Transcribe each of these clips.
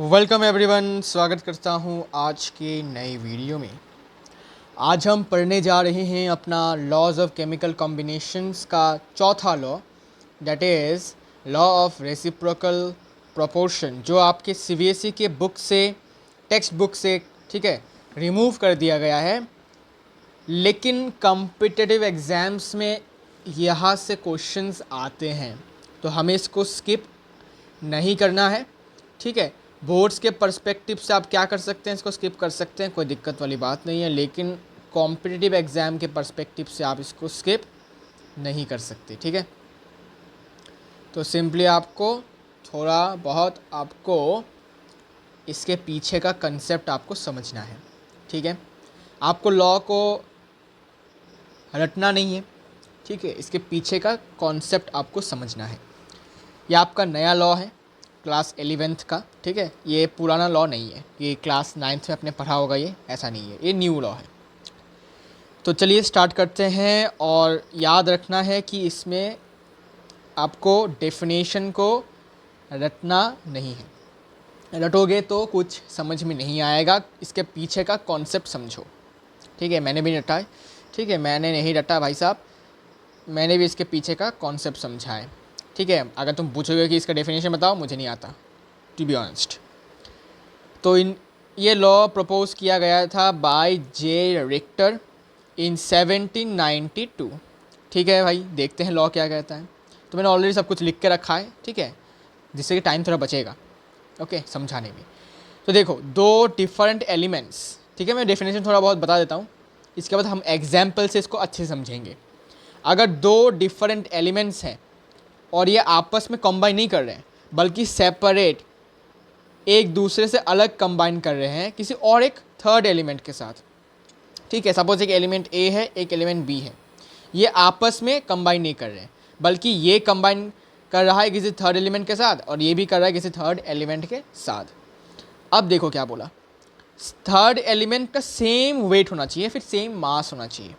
Welcome everyone, स्वागत करता हूँ आज के नए वीडियो में। आज हम पढ़ने जा रहे हैं अपना लॉज ऑफ केमिकल कॉम्बिनेशंस का चौथा law, that is law of reciprocal proportion, जो आपके सीबीएसई के बुक से, टेक्स्ट बुक से, ठीक है, रिमूव कर दिया गया है। लेकिन कॉम्पिटिटिव एग्ज़ाम्स में यहाँ से क्वेश्चंस आते हैं, तो हमें इसको स्किप नहीं करना है, ठीक है। बोर्ड्स के पर्सपेक्टिव से आप क्या कर सकते हैं, इसको स्किप कर सकते हैं, कोई दिक्कत वाली बात नहीं है। लेकिन कॉम्पिटिटिव एग्ज़ाम के पर्सपेक्टिव से आप इसको स्किप नहीं कर सकते, ठीक है। तो सिंपली आपको थोड़ा बहुत इसके पीछे का कंसेप्ट आपको समझना है, ठीक है। आपको लॉ को रटना नहीं है, ठीक है, इसके पीछे का कॉन्सेप्ट आपको समझना है। ये आपका नया लॉ है क्लास 11th का, ठीक है। ये पुराना लॉ नहीं है, ये क्लास 9th में आपने पढ़ा होगा, ये ऐसा नहीं है, ये न्यू लॉ है। तो चलिए स्टार्ट करते हैं। और याद रखना है कि इसमें आपको डेफिनेशन को रटना नहीं है, रटोगे तो कुछ समझ में नहीं आएगा। इसके पीछे का कॉन्सेप्ट समझो, ठीक है। मैंने भी रटा है, ठीक है, मैंने नहीं रटा भाई साहब, मैंने भी इसके पीछे का कॉन्सेप्ट समझा है, ठीक है। अगर तुम पूछोगे कि इसका डेफिनेशन बताओ, मुझे नहीं आता, टू बी ऑनेस्ट। तो ये लॉ प्रपोज किया गया था बाय जे रिक्टर इन 1792, ठीक है भाई। देखते हैं लॉ क्या कहता है। तो मैंने ऑलरेडी सब कुछ लिख के रखा है, ठीक है, जिससे कि टाइम थोड़ा बचेगा, ओके, समझाने में। तो देखो, दो डिफरेंट एलिमेंट्स, ठीक है, मैं डेफिनेशन थोड़ा बहुत बता देता हूँ, इसके बाद हम एग्जाम्पल से इसको अच्छे से समझेंगे। अगर दो डिफरेंट एलिमेंट्स हैं और ये आपस में कंबाइन नहीं कर रहे हैं, बल्कि सेपरेट, एक दूसरे से अलग कंबाइन कर रहे हैं किसी और एक थर्ड एलिमेंट के साथ, ठीक है। सपोज एक एलिमेंट ए है, एक एलिमेंट बी है, ये आपस में कंबाइन नहीं कर रहे हैं, बल्कि ये कंबाइन कर रहा है किसी थर्ड एलिमेंट के साथ और ये भी कर रहा है किसी थर्ड एलिमेंट के साथ। अब देखो क्या बोला, थर्ड एलिमेंट का सेम वेट होना चाहिए, फिर सेम मास होना चाहिए,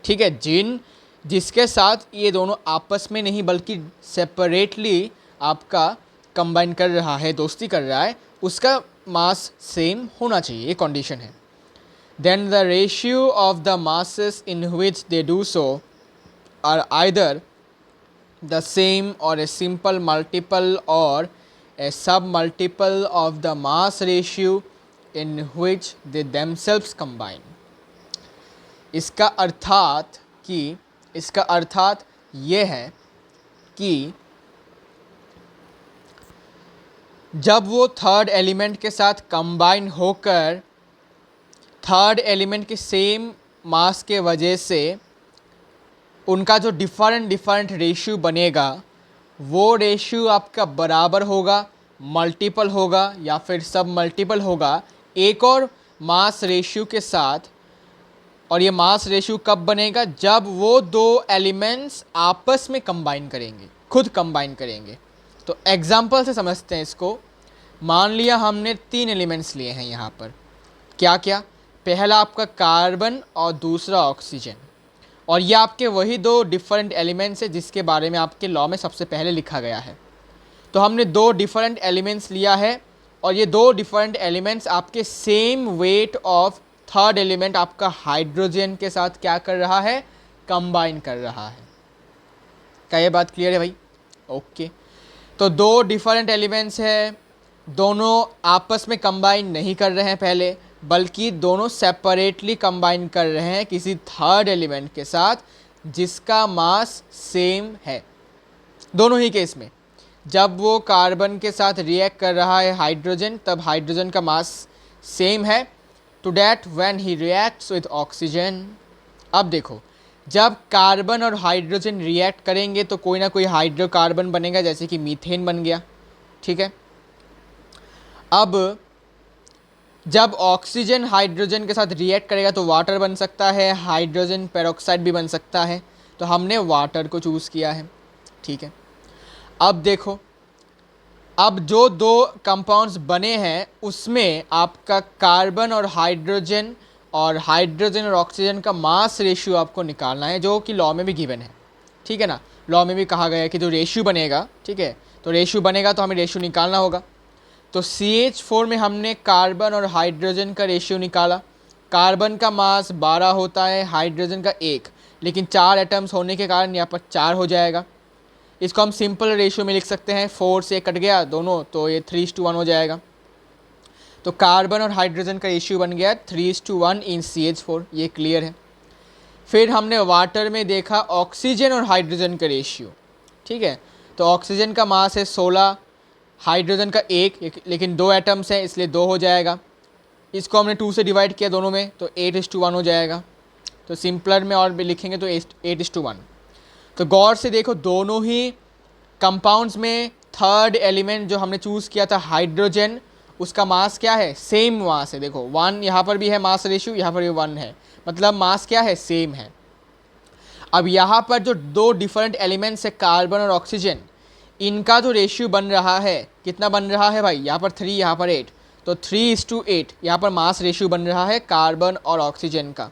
ठीक है। जिसके साथ ये दोनों आपस में नहीं बल्कि सेपरेटली आपका कंबाइन कर रहा है, दोस्ती कर रहा है, उसका मास सेम होना चाहिए, ये कंडीशन है। Then the ratio of the masses in which they do so are either the same or a simple multiple or a sub multiple of the mass ratio in which they themselves combine. इसका अर्थात ये है कि जब वो third element के साथ combine होकर थर्ड एलिमेंट के सेम मास के वजह से उनका जो डिफरेंट रेशियो बनेगा, वो रेशियो आपका बराबर होगा, मल्टीपल होगा या फिर सब मल्टीपल होगा एक और मास रेशियो के साथ। और ये मास रेशियो कब बनेगा, जब वो दो एलिमेंट्स आपस में कंबाइन करेंगे, खुद कंबाइन करेंगे। तो एग्जाम्पल से समझते हैं इसको। मान लिया हमने 3 एलिमेंट्स लिए हैं यहाँ पर, क्या क्या, पहला आपका कार्बन और दूसरा ऑक्सीजन, और ये आपके वही दो डिफरेंट एलिमेंट्स है जिसके बारे में आपके लॉ में सबसे पहले लिखा गया है। तो हमने दो डिफरेंट एलिमेंट्स लिया है और ये दो डिफरेंट एलिमेंट्स आपके same weight of third element आपका हाइड्रोजन के साथ क्या कर रहा है, कंबाइन कर रहा है। क्या ये बात क्लियर है भाई? ओके। तो दो डिफरेंट एलिमेंट्स है, दोनों आपस में कंबाइन नहीं कर रहे हैं पहले, बल्कि दोनों सेपरेटली कंबाइन कर रहे हैं किसी थर्ड एलिमेंट के साथ जिसका मास सेम है। दोनों ही केस में जब वो कार्बन के साथ रिएक्ट कर रहा है हाइड्रोजन, तब हाइड्रोजन का मास सेम है to that when he reacts with oxygen. अब देखो, जब कार्बन और हाइड्रोजन रिएक्ट करेंगे तो कोई ना कोई हाइड्रोकार्बन बनेगा, जैसे कि मीथेन बन गया, ठीक है। अब जब ऑक्सीजन हाइड्रोजन के साथ रिएक्ट करेगा तो वाटर बन सकता है, हाइड्रोजन पेरोक्साइड भी बन सकता है, तो हमने वाटर को चूज़ किया है, ठीक है। अब देखो, अब जो दो कंपाउंड्स बने हैं उसमें आपका कार्बन और हाइड्रोजन और ऑक्सीजन का मास रेशियो आपको निकालना है, जो कि लॉ में भी गिवन है, ठीक है ना। लॉ में भी कहा गया है कि जो रेशियो बनेगा, ठीक है, तो रेशियो बनेगा तो हमें रेशियो निकालना होगा। तो CH4 में हमने कार्बन और हाइड्रोजन का रेशियो निकाला। कार्बन का मास 12 होता है, हाइड्रोजन का 1, लेकिन 4 एटम्स होने के कारण यहाँ पर 4 हो जाएगा। इसको हम सिंपल रेशियो में लिख सकते हैं, 4 से कट गया दोनों तो ये 3:1 हो जाएगा। तो कार्बन और हाइड्रोजन का रेशियो बन गया 3:1 इन CH4, ये क्लियर है। फिर हमने वाटर में देखा ऑक्सीजन और हाइड्रोजन का रेशियो, ठीक है। तो ऑक्सीजन का मास है 16, हाइड्रोजन का 1, लेकिन 2 एटम्स हैं इसलिए 2 हो जाएगा। इसको हमने 2 से डिवाइड किया दोनों में तो 8:1 हो जाएगा। तो सिंपलर में और भी लिखेंगे तो 8:1। तो गौर से देखो, दोनों ही कंपाउंड्स में थर्ड एलिमेंट जो हमने चूज़ किया था हाइड्रोजन, उसका मास क्या है, सेम मास है। देखो 1 यहाँ पर भी है मास रेशियो, यहाँ पर भी 1 है, मतलब मास क्या है, सेम है। अब यहाँ पर जो 2 डिफरेंट एलिमेंट्स है कार्बन और ऑक्सीजन, इनका जो रेशियो बन रहा है, कितना बन रहा है भाई, यहाँ पर 3, यहाँ पर 8, तो 3:8 यहाँ पर मास रेशियो बन रहा है कार्बन और ऑक्सीजन का,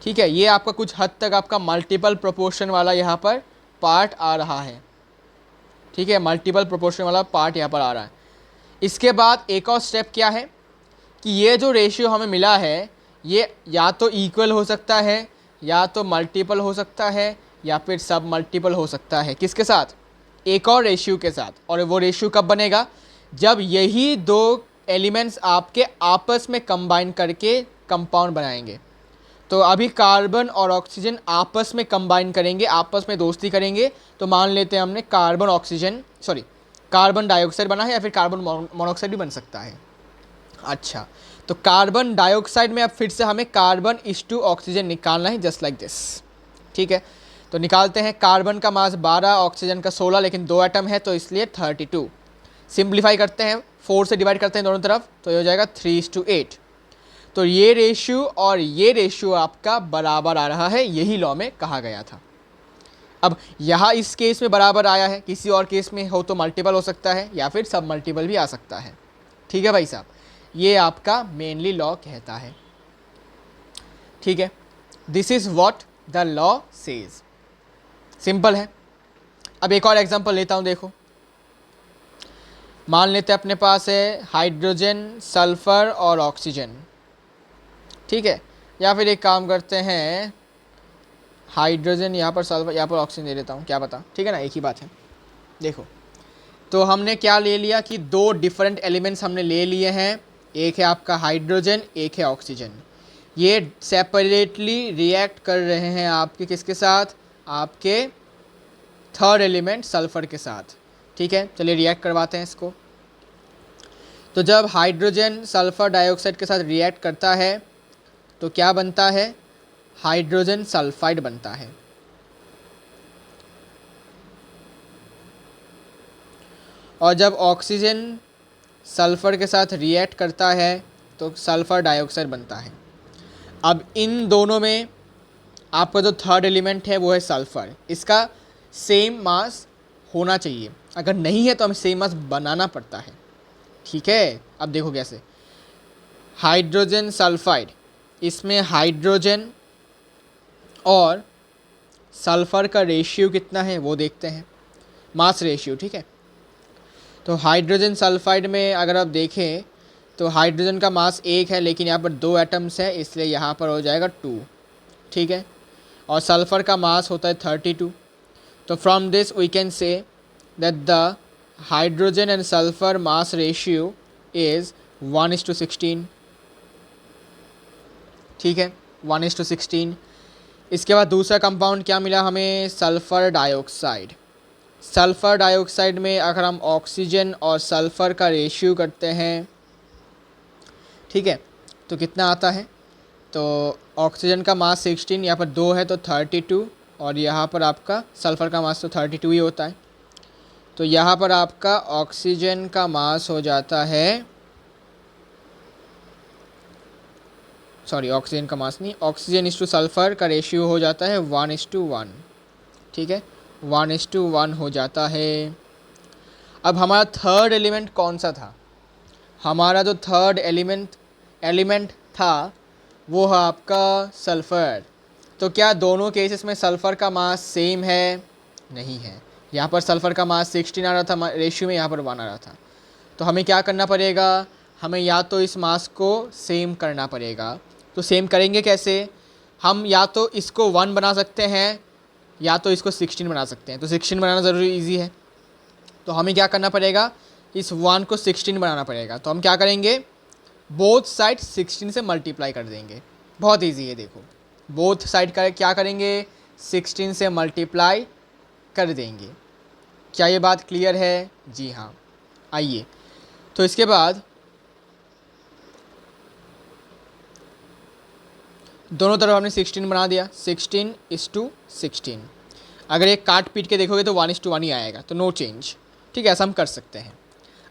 ठीक है। ये आपका कुछ हद तक आपका मल्टीपल प्रोपोर्शन वाला यहाँ पर पार्ट आ रहा है, ठीक है, मल्टीपल प्रोपोर्शन वाला पार्ट यहाँ पर आ रहा है। इसके बाद एक और स्टेप क्या है कि ये जो रेशियो हमें मिला है, ये या तो इक्वल हो सकता है, या तो मल्टीपल हो सकता है, या फिर सब मल्टीपल हो सकता है। किसके साथ, एक और रेशियो के साथ। और वो रेशियो कब बनेगा, जब यही 2 एलिमेंट्स आपके आपस में कंबाइन करके कंपाउंड बनाएंगे। तो अभी कार्बन और ऑक्सीजन आपस में कंबाइन करेंगे, आपस में दोस्ती करेंगे, तो मान लेते हैं हमने कार्बन डाइऑक्साइड बना है, या फिर कार्बन मोनोऑक्साइड भी बन सकता है। अच्छा, तो कार्बन डाइऑक्साइड में अब फिर से हमें कार्बन ऑक्सीजन निकालना है, जस्ट लाइक दिस, ठीक है। तो निकालते हैं, कार्बन का मास 12, ऑक्सीजन का 16, लेकिन 2 एटम है तो इसलिए 32। सिंप्लीफाई करते हैं, 4 से डिवाइड करते हैं दोनों तरफ, तो ये हो जाएगा 3:8। तो ये रेशियो और ये रेशियो आपका बराबर आ रहा है, यही लॉ में कहा गया था। अब यहाँ इस केस में बराबर आया है, किसी और केस में हो तो मल्टीपल हो सकता है, या फिर सब मल्टीपल भी आ सकता है, ठीक है भाई साहब। ये आपका मेनली लॉ कहता है, ठीक है। This is what the law says. Simple है। अब एक और एग्जांपल लेता हूँ, देखो मान लेते हैं अपने पास है हाइड्रोजन, सल्फर और ऑक्सीजन, ठीक है। या फिर एक काम करते हैं, हाइड्रोजन यहाँ पर, सल्फर यहाँ पर, ऑक्सीजन दे देता हूँ, क्या पता, ठीक है ना, एक ही बात है। देखो तो हमने क्या ले लिया कि 2 डिफरेंट एलिमेंट्स हमने ले लिए हैं, एक है आपका हाइड्रोजन, एक है ऑक्सीजन। ये सेपरेटली रिएक्ट कर रहे हैं आपके किसके साथ, आपके थर्ड एलिमेंट सल्फर के साथ, ठीक है। चलिए रिएक्ट करवाते हैं इसको। तो जब हाइड्रोजन सल्फर डाइऑक्साइड के साथ रिएक्ट करता है तो क्या बनता है, हाइड्रोजन सल्फाइड बनता है। और जब ऑक्सीजन सल्फ़र के साथ रिएक्ट करता है तो सल्फ़र डाइऑक्साइड बनता है। अब इन दोनों में आपका जो थर्ड एलिमेंट है वो है सल्फ़र, इसका सेम मास होना चाहिए, अगर नहीं है तो हमें सेम मास बनाना पड़ता है, ठीक है। अब देखो कैसे, हाइड्रोजन सल्फाइड, इसमें हाइड्रोजन और सल्फ़र का रेशियो कितना है वो देखते हैं, मास रेशियो, ठीक है। तो हाइड्रोजन सल्फाइड में अगर आप देखें तो हाइड्रोजन का मास 1 है, लेकिन यहाँ पर 2 एटम्स है इसलिए यहाँ पर हो जाएगा 2, ठीक है। और सल्फ़र का मास होता है 32। तो from this we can say that the hydrogen and sulphur mass ratio is 1:16, ठीक है, 1:16। इसके बाद दूसरा कंपाउंड क्या मिला हमें, सल्फ़र डाइऑक्साइड। सल्फ़र डाइऑक्साइड में अगर हम ऑक्सीजन और सल्फ़र का रेशियो करते हैं, ठीक है, तो कितना आता है, तो ऑक्सीजन का मास 16, यहाँ पर 2 है तो 32, और यहाँ पर आपका सल्फ़र का मास तो 32 ही होता है। तो यहाँ पर आपका ऑक्सीजन का मास हो जाता है, सॉरी ऑक्सीजन का मास नहीं, ऑक्सीजन इस टू सल्फ़र का रेशियो हो जाता है 1:1, ठीक है, 1:1 हो जाता है। अब हमारा थर्ड एलिमेंट कौन सा था, हमारा जो थर्ड एलिमेंट था वो है आपका सल्फ़र। तो क्या दोनों केसेस में सल्फ़र का मास सेम है, नहीं है। यहाँ पर सल्फ़र का मास 16 आ रहा था रेशियो में, यहाँ पर 1 आ रहा था। तो हमें क्या करना पड़ेगा, हमें या तो इस मास को सेम करना पड़ेगा। तो सेम करेंगे कैसे, हम या तो इसको 1 बना सकते हैं या तो इसको 16 बना सकते हैं। तो 16 बनाना ज़रूरी ईजी है, तो हमें क्या करना पड़ेगा, इस 1 को 16 बनाना पड़ेगा। तो हम क्या करेंगे, बोथ साइड 16 से मल्टीप्लाई कर देंगे। बहुत इजी है, देखो बोथ साइड का क्या करेंगे, 16 से मल्टीप्लाई कर देंगे। क्या ये बात क्लियर है? जी हाँ। आइए, तो इसके बाद दोनों तरफ हमने 16 बना दिया, 16:16। अगर एक काट पीट के देखोगे तो 1:1 ही आएगा, तो नो चेंज। ठीक है, ऐसा हम कर सकते हैं।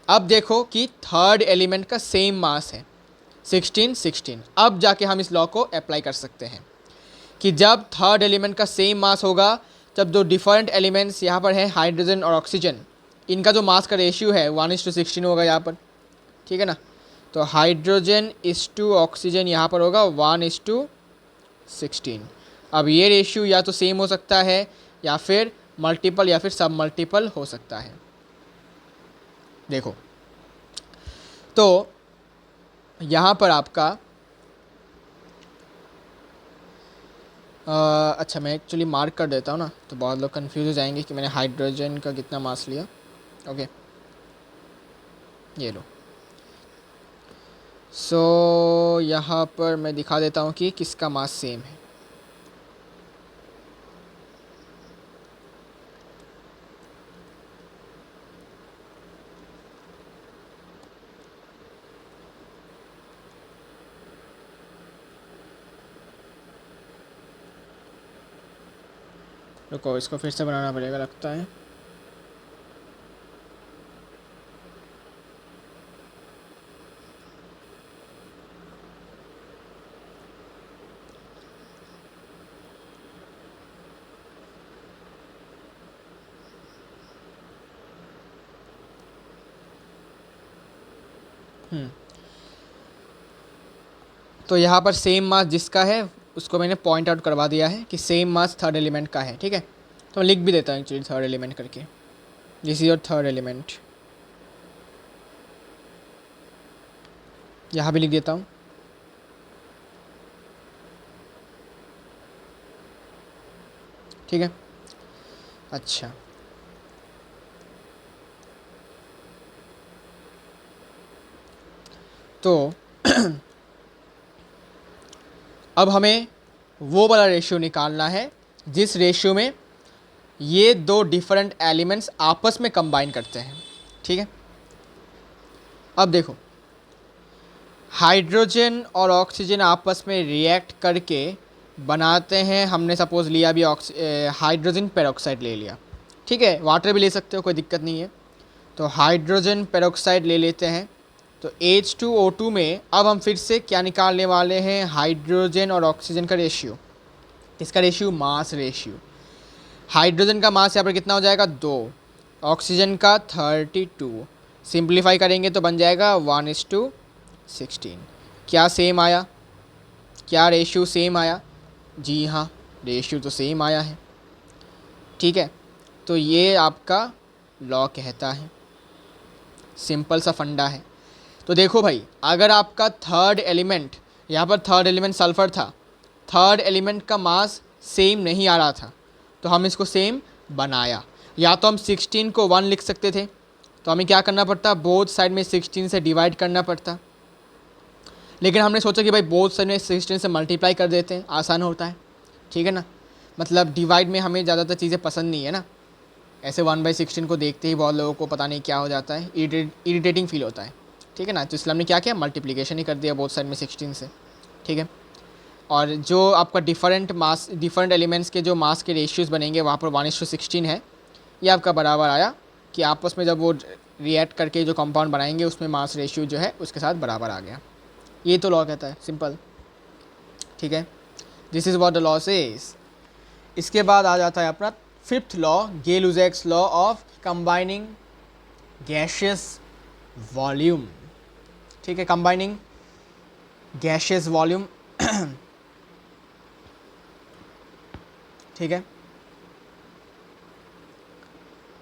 अब देखो कि थर्ड एलिमेंट का सेम मास है 16:16। अब जाके हम इस लॉ को अप्लाई कर सकते हैं कि जब थर्ड एलिमेंट का सेम मास होगा, जब दो डिफरेंट एलिमेंट्स यहाँ पर हैं हाइड्रोजन और ऑक्सीजन, इनका जो मास का रेशियो है 1:16 होगा यहाँ पर। ठीक है ना, तो हाइड्रोजन इस टू ऑक्सीजन यहाँ पर होगा 1:16। अब ये रेशियो या तो सेम हो सकता है या फिर मल्टीपल या फिर सब मल्टीपल हो सकता है। देखो, तो यहाँ पर आपका अच्छा, मैं एक्चुअली मार्क कर देता हूँ ना, तो बहुत लोग कंफ्यूज हो जाएंगे कि मैंने हाइड्रोजन का कितना मास लिया। ओके, ये लो। सो यहाँ पर मैं दिखा देता हूँ कि किसका मास सेम है। रुको, इसको फिर से बनाना पड़ेगा लगता है। तो यहाँ पर सेम मास जिसका है उसको मैंने पॉइंट आउट करवा दिया है कि सेम मास थर्ड एलिमेंट का है। ठीक है, तो मैं लिख भी देता हूँ एक्चुअली थर्ड एलिमेंट करके, this is your third element. यहाँ भी लिख देता हूँ। ठीक है, अच्छा, तो अब हमें वो वाला रेशियो निकालना है जिस रेशियो में ये दो डिफरेंट एलिमेंट्स आपस में कंबाइन करते हैं। ठीक है, अब देखो, हाइड्रोजन और ऑक्सीजन आपस में रिएक्ट करके बनाते हैं, हमने सपोज लिया अभी हाइड्रोजन पेरोक्साइड ले लिया। ठीक है, वाटर भी ले सकते हो, कोई दिक्कत नहीं है। तो हाइड्रोजन पेरोक्साइड ले लेते हैं, तो H2O2 में अब हम फिर से क्या निकालने वाले हैं, हाइड्रोजन और ऑक्सीजन का रेशियो। इसका रेशियो मास रेशियो, हाइड्रोजन का मास यहाँ पर कितना हो जाएगा 2, ऑक्सीजन का 32। सिंप्लीफाई करेंगे तो बन जाएगा 1:16। क्या सेम आया, क्या रेशियो सेम आया? जी हाँ, रेशियो तो सेम आया है। ठीक है, तो ये आपका लॉ कहता है, सिंपल सा फंडा है। तो देखो भाई, अगर आपका थर्ड एलिमेंट, यहाँ पर थर्ड एलिमेंट सल्फ़र था, थर्ड एलिमेंट का मास सेम नहीं आ रहा था, तो हम इसको सेम बनाया। या तो हम 16 को 1 लिख सकते थे, तो हमें क्या करना पड़ता, बोथ साइड में 16 से डिवाइड करना पड़ता। लेकिन हमने सोचा कि भाई बोथ साइड में 16 से मल्टीप्लाई कर देते हैं, आसान होता है। ठीक है ना, मतलब डिवाइड में हमें ज़्यादातर चीज़ें पसंद नहीं है ना, ऐसे 1/16 को देखते ही बहुत लोगों को पता नहीं क्या हो जाता है, इरिटेटिंग फील होता है। ठीक है ना, तो इसलिए हमने क्या किया, मल्टीप्लिकेशन ही कर दिया बोथ साइड में 16 से। ठीक है, और जो आपका डिफरेंट एलिमेंट्स के जो मास के रेशियोज़ बनेंगे वहाँ पर 1:16 है। ये आपका बराबर आया कि आपस में जब वो रिएक्ट करके जो कंपाउंड बनाएंगे उसमें मास रेशियो जो है उसके साथ बराबर आ गया। ये तो लॉ कहता है, सिंपल। ठीक है, this is what the law says. इसके बाद आ जाता है अपना fifth law, Gay Lussac's law of combining gaseous volume. ठीक है, कंबाइनिंग गैशियस वॉल्यूम। ठीक है,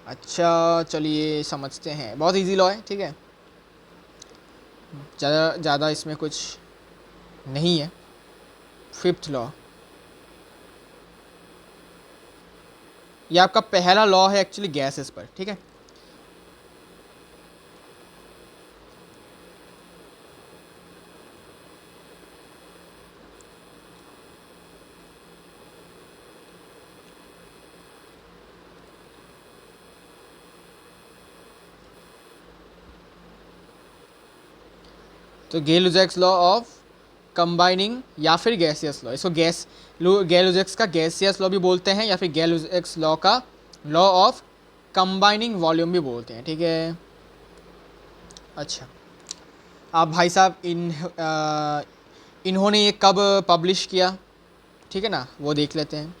अच्छा चलिए समझते हैं, बहुत इजी लॉ है। ठीक है, ज़्यादा इसमें कुछ नहीं है। फिफ्थ लॉ, ये आपका पहला लॉ है एक्चुअली गैसेस पर, ठीक है। तो गेल-लुजैक्स लॉ ऑफ कंबाइनिंग या फिर गैसियस लॉ, इसको गेल-लुजैक्स का गैसियस लॉ भी बोलते हैं या फिर गेल-लुजैक्स लॉ का लॉ ऑफ कंबाइनिंग वॉल्यूम भी बोलते हैं, ठीक है। अच्छा, आप भाई साहब इन्होंने ये कब पब्लिश किया, ठीक है ना, वो देख लेते हैं।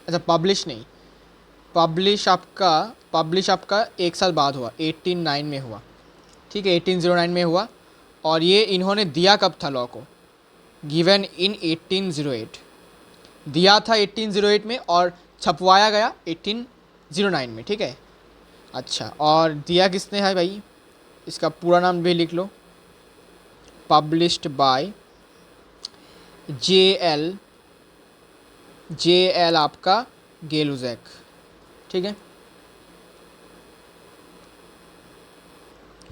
अच्छा, पब्लिश नहीं, पब्लिश आपका एक साल बाद हुआ, 1809 में हुआ, ठीक है, 1809 में हुआ। और ये इन्होंने दिया कब था लॉ को, गिवन इन 1808, दिया था 1808 में और छपवाया गया 1809 में, ठीक है। अच्छा, और दिया किसने है भाई, इसका पूरा नाम भी लिख लो, पब्लिश्ड बाय जे एल आपका गेल-लुजैक, ठीक है।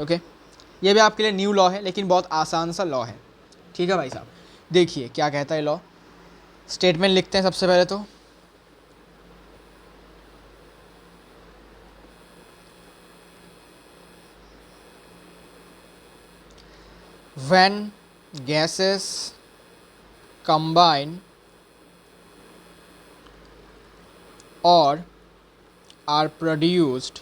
ओके, ये भी आपके लिए न्यू लॉ है लेकिन बहुत आसान सा लॉ है, ठीक है भाई साहब। देखिए क्या कहता है लॉ, स्टेटमेंट लिखते हैं सबसे पहले तो। When gases combine or are produced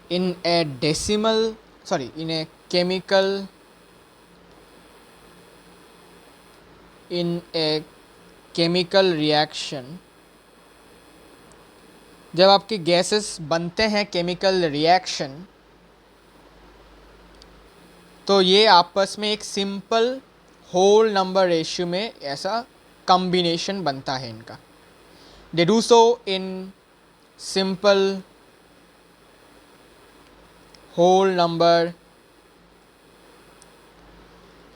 in a chemical reaction, जब आपके गैसेस बनते हैं केमिकल रिएक्शन, तो ये आपस में एक सिंपल होल नंबर रेशियो में ऐसा कॉम्बिनेशन बनता है इनका। They do so in simple whole number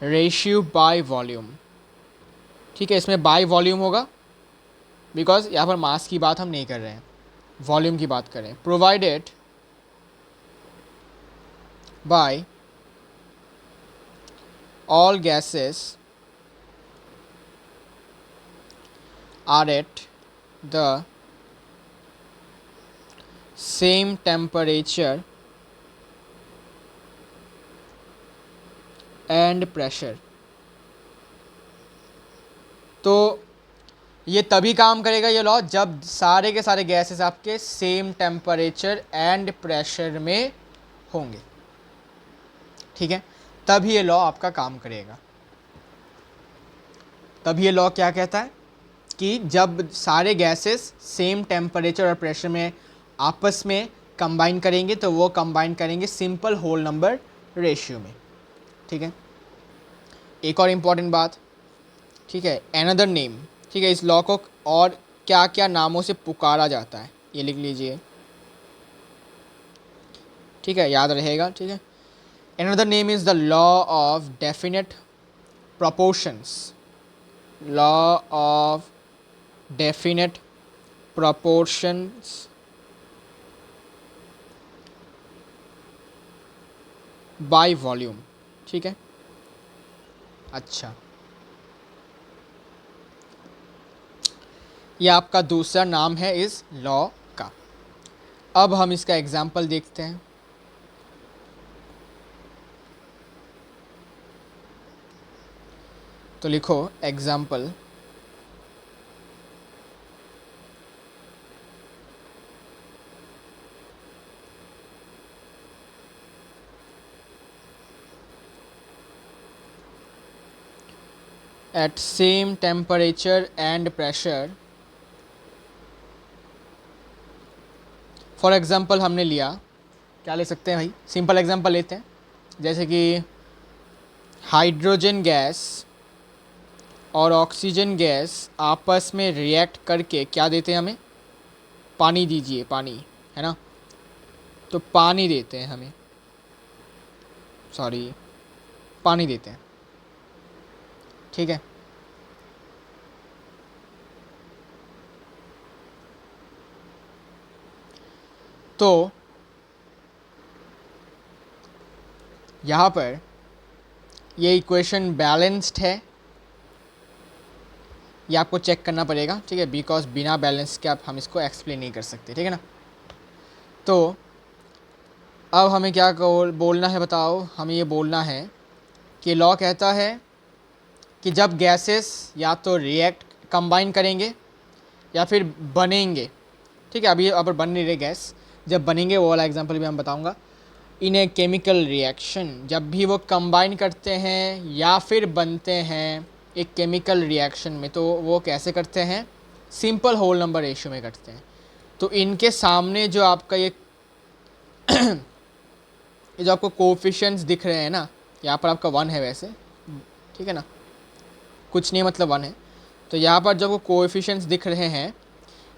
ratio by volume, ठीक है। इसमें बाय वॉल्यूम होगा बिकॉज यहाँ पर मास की बात हम नहीं कर रहे हैं, वॉल्यूम की बात करें। Provided by all gases are at the same temperature and pressure। तो ये तभी काम करेगा ये लॉ जब सारे के सारे गैसेस आपके सेम टेम्परेचर एंड प्रेशर में होंगे, ठीक है, तब ये लॉ आपका काम करेगा। तब ये लॉ क्या कहता है कि जब सारे गैसेस सेम टेम्परेचर और प्रेशर में आपस में कंबाइन करेंगे तो वो कंबाइन करेंगे सिंपल होल नंबर रेशियो में, ठीक है। एक और इम्पॉर्टेंट बात, ठीक है, अनदर नेम, ठीक है, इस लॉ को और क्या क्या नामों से पुकारा जाता है ये लिख लीजिए, ठीक है, याद रहेगा, ठीक है। Another name is the law of definite proportions. Law of definite proportions by volume, ठीक है। अच्छा, ये आपका दूसरा नाम है इस लॉ का। अब हम इसका एग्जाम्पल देखते हैं। तो लिखो example, at same temperature and pressure, for example हमने लिया, क्या ले सकते हैं भाई, सिंपल एग्जाम्पल लेते हैं, जैसे कि हाइड्रोजन गैस और ऑक्सीजन गैस आपस में रिएक्ट करके क्या देते हैं हमें, पानी दीजिए, पानी, है ना, तो पानी देते हैं हमें, सॉरी, पानी देते हैं, ठीक है। तो यहाँ पर ये इक्वेशन बैलेंस्ड है, ये आपको चेक करना पड़ेगा, ठीक है, बिकॉज बिना बैलेंस के आप हम इसको एक्सप्लेन नहीं कर सकते, ठीक है ना। तो अब हमें क्या बोलना है, बताओ, हमें ये बोलना है कि लॉ कहता है कि जब गैसेस या तो रिएक्ट कंबाइन करेंगे या फिर बनेंगे, ठीक है, अभी अब बन नहीं रहे गैस, जब बनेंगे वो वाला एग्जांपल भी हम बताऊंगा, इन ए केमिकल रिएक्शन, जब भी वो कंबाइन करते हैं या फिर बनते हैं एक केमिकल रिएक्शन में, तो वो कैसे करते हैं, सिंपल होल नंबर रेशियो में करते हैं। तो इनके सामने जो आपका ये जो आपको कोफिशिएंट्स दिख रहे हैं ना, यहाँ पर आपका 1 है वैसे, ठीक है ना, कुछ नहीं मतलब 1 है, तो यहाँ पर जो कोएफिशिएंट्स दिख रहे हैं,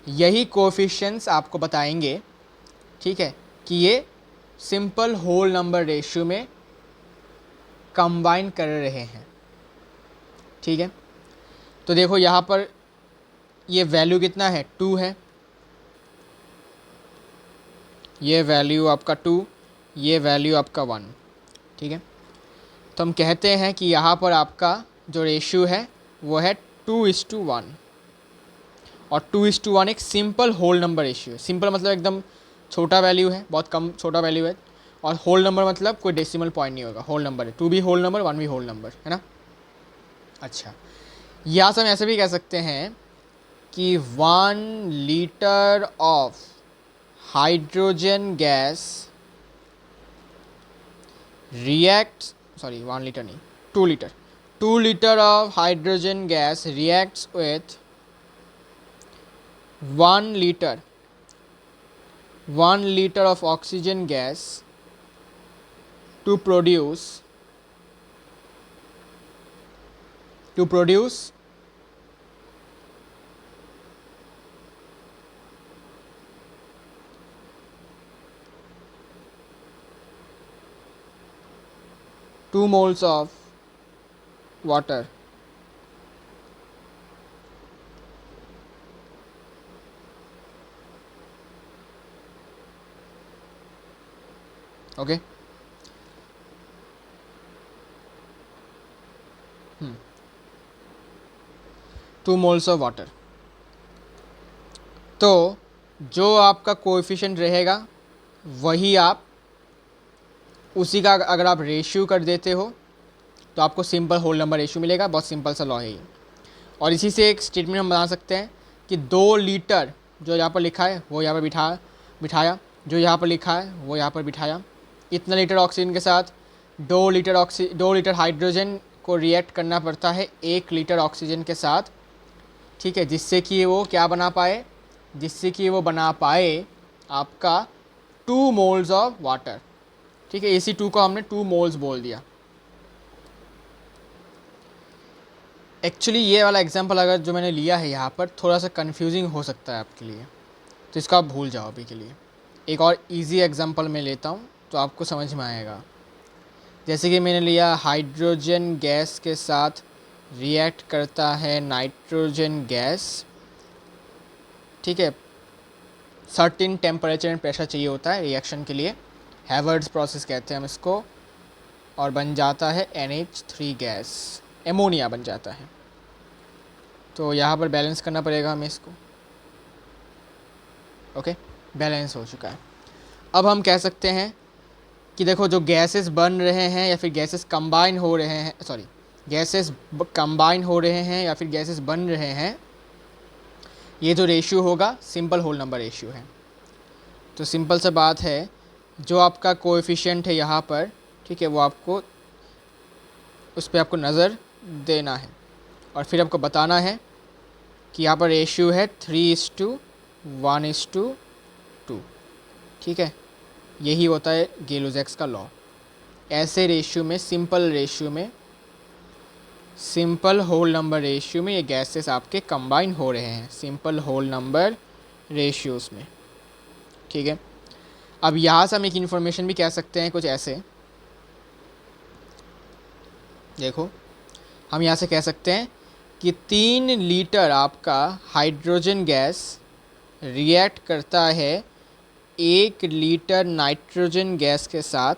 यही कोएफिशिएंट्स आपको बताएंगे, ठीक है, कि ये सिंपल होल नंबर रेशियो में कंबाइन कर रहे हैं, ठीक है। तो देखो यहाँ पर ये वैल्यू कितना है, 2 है, ये वैल्यू आपका 2, ये वैल्यू आपका 1, ठीक है। तो हम कहते हैं कि यहाँ पर आपका जो रेशियो है वो है 2:1, और 2:1 एक सिंपल होल नंबर रेशियो है। सिंपल मतलब एकदम छोटा वैल्यू है, बहुत कम छोटा वैल्यू है, और होल नंबर मतलब कोई डेसिमल पॉइंट नहीं होगा, होल नंबर है, 2 भी होल नंबर, 1 भी होल नंबर, है ना। अच्छा, यहाँ से हम ऐसे भी कह सकते हैं कि 1 litre of hydrogen gas reacts, sorry, 1 liter नहीं, 2 liter, 2 liter of hydrogen gas reacts with 1 liter of oxygen gas to produce 2 moles of water. Okay. 2 moles of water. तो जो आपका कोएफिशिएंट रहेगा वही आप उसी का अगर आप रेशियो कर देते हो तो आपको सिंपल होल नंबर रेशियो मिलेगा। बहुत सिंपल सा लॉ है ये। और इसी से एक स्टेटमेंट हम बना सकते हैं कि 2 लीटर जो यहाँ पर लिखा है वो यहाँ पर बिठाया, जो यहाँ पर लिखा है वो यहाँ पर बिठाया। इतना लीटर ऑक्सीजन के साथ 2 लीटर हाइड्रोजन को रिएक्ट करना पड़ता है 1 लीटर ऑक्सीजन के साथ, ठीक है, जिससे कि वो क्या बना पाए, जिससे कि वो बना पाए आपका 2 मोल्स ऑफ वाटर, ठीक है। AC2 को हमने 2 मोल्स बोल दिया। एक्चुअली ये वाला एग्जांपल अगर जो मैंने लिया है यहाँ पर थोड़ा सा कंफ्यूजिंग हो सकता है आपके लिए, तो इसको आप भूल जाओ अभी के लिए। एक और इजी एग्जांपल मैं लेता हूँ तो आपको समझ में आएगा। जैसे कि मैंने लिया हाइड्रोजन गैस के साथ रिएक्ट करता है नाइट्रोजन गैस, ठीक है। सर्टेन टेम्परेचर एंड प्रेशर चाहिए होता है रिएक्शन के लिए, हैवर्ड्स प्रोसेस कहते हैं हम इसको, और बन जाता है NH3 गैस, एमोनिया बन जाता है। तो यहाँ पर बैलेंस करना पड़ेगा हमें इसको, ओके, बैलेंस हो चुका है। अब हम कह सकते हैं कि देखो जो गैसेस बन रहे हैं या फिर गैसेस कंबाइन हो रहे हैं, सॉरी, गैसेस कंबाइन हो रहे हैं या फिर गैसेस बन रहे हैं, ये जो रेशियो होगा सिंपल होल नंबर रेशियो है। तो सिंपल सा बात है, जो आपका कोएफिशिएंट है यहाँ पर, ठीक है, वो आपको उस पर आपको नज़र देना है और फिर आपको बताना है कि यहाँ पर रेशियो है 3:1:2, ठीक है। यही होता है गेलो-ज़ैक्स का लॉ। ऐसे रेशियो में, सिंपल रेशियो में सिंपल होल नंबर रेशियो में ये गैसेस आपके कंबाइन हो रहे हैं, सिंपल होल नंबर रेशियोज़ में, ठीक है। अब यहाँ से हम एक इन्फॉर्मेशन भी कह सकते हैं कुछ ऐसे, देखो हम यहाँ से कह सकते हैं कि 3 लीटर आपका हाइड्रोजन गैस रिएक्ट करता है 1 लीटर नाइट्रोजन गैस के साथ,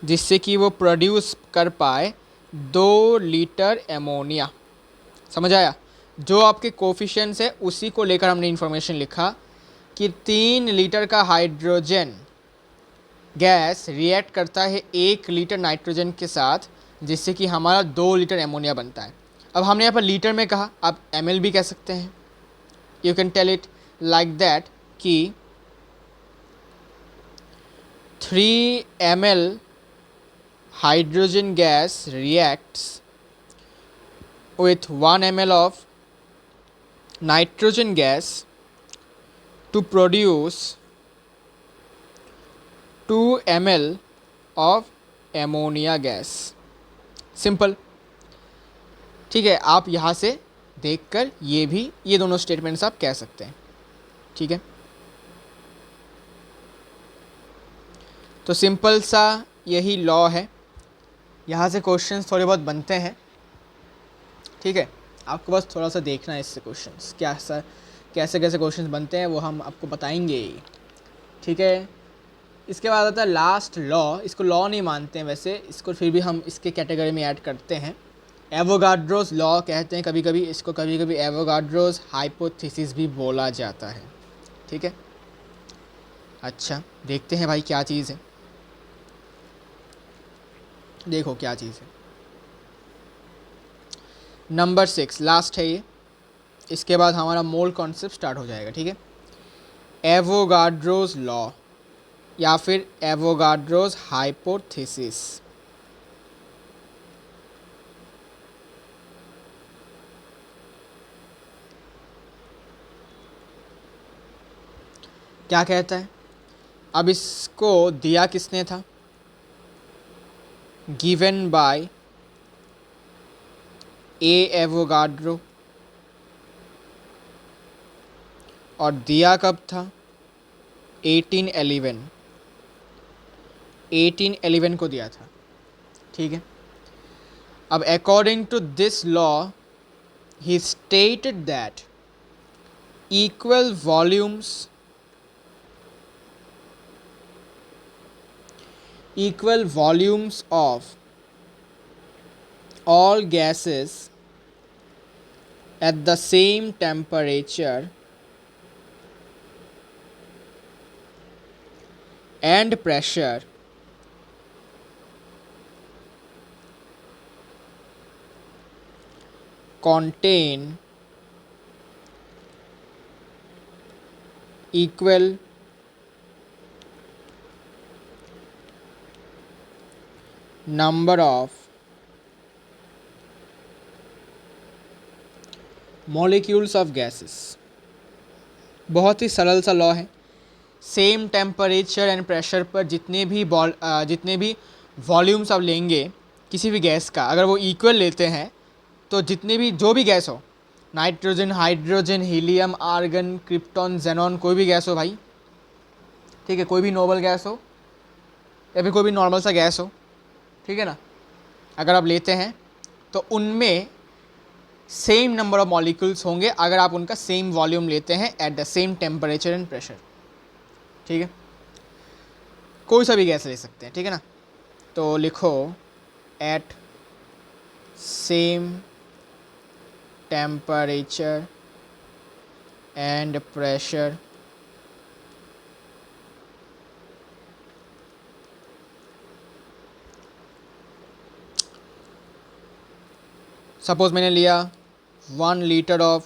जिससे कि वो प्रोड्यूस कर पाए 2 लीटर एमोनिया। समझ आया? जो आपके कोफिशिएंट्स है उसी को लेकर हमने इन्फॉर्मेशन लिखा कि 3 लीटर का हाइड्रोजन गैस रिएक्ट करता है 1 लीटर नाइट्रोजन के साथ, जिससे कि हमारा 2 लीटर एमोनिया बनता है। अब हमने यहाँ पर लीटर में कहा, आप ml भी कह सकते हैं। You can tell it like that कि 3 ml hydrogen gas reacts with 1 ml of nitrogen gas to produce 2 ml of ammonia gas। Simple, ठीक है। आप यहाँ से देखकर ये दोनों स्टेटमेंट्स आप कह सकते हैं, ठीक है। तो सिंपल सा यही लॉ है। यहाँ से क्वेश्चंस थोड़े बहुत बनते हैं, ठीक है। आपको बस थोड़ा सा देखना है इससे क्वेश्चंस कैसे कैसे क्वेश्चंस बनते हैं वो हम आपको बताएंगे, ठीक है। इसके बाद आता है लास्ट लॉ। इसको लॉ नहीं मानते हैं वैसे, इसको फिर भी हम इसके कैटेगरी में ऐड करते हैं। एवोगाड्रोस लॉ कहते हैं कभी कभी इसको, कभी कभी एवोगाड्रोस हाइपोथेसिस भी बोला जाता है, ठीक है। अच्छा, देखते हैं भाई क्या चीज़ है। देखो क्या चीज़ है। नंबर 6 लास्ट है ये, इसके बाद हमारा मोल कॉन्सेप्ट स्टार्ट हो जाएगा, ठीक है। एवोगाड्रोस लॉ या फिर एवोगाड्रोस हाइपोथेसिस। क्या कहता है? अब इसको दिया किसने था? Given by A Avogadro. और दिया कब था? 1811 को दिया था, ठीक है। अब according to this law he stated that equal volumes of all gases at the same temperature and pressure contain equal number of molecules of gases। बहुत ही सरल सा लॉ है। सेम टेम्परेचर एंड प्रेशर पर जितने भी वॉल्यूम्स आप लेंगे किसी भी गैस का, अगर वो इक्वल लेते हैं तो जो भी गैस हो, nitrogen, hydrogen, helium, argon, krypton, xenon, कोई भी गैस हो भाई, ठीक है, कोई भी नोबल गैस हो या फिर कोई भी नॉर्मल सा गैस हो, ठीक है ना, अगर आप लेते हैं तो उनमें सेम नंबर ऑफ मॉलिक्यूल्स होंगे अगर आप उनका सेम वॉल्यूम लेते हैं at the same temperature and pressure, ठीक है। कोई सा भी गैस ले सकते हैं, ठीक है ना। तो लिखो at same temperature and pressure suppose मैंने लिया 1 लीटर ऑफ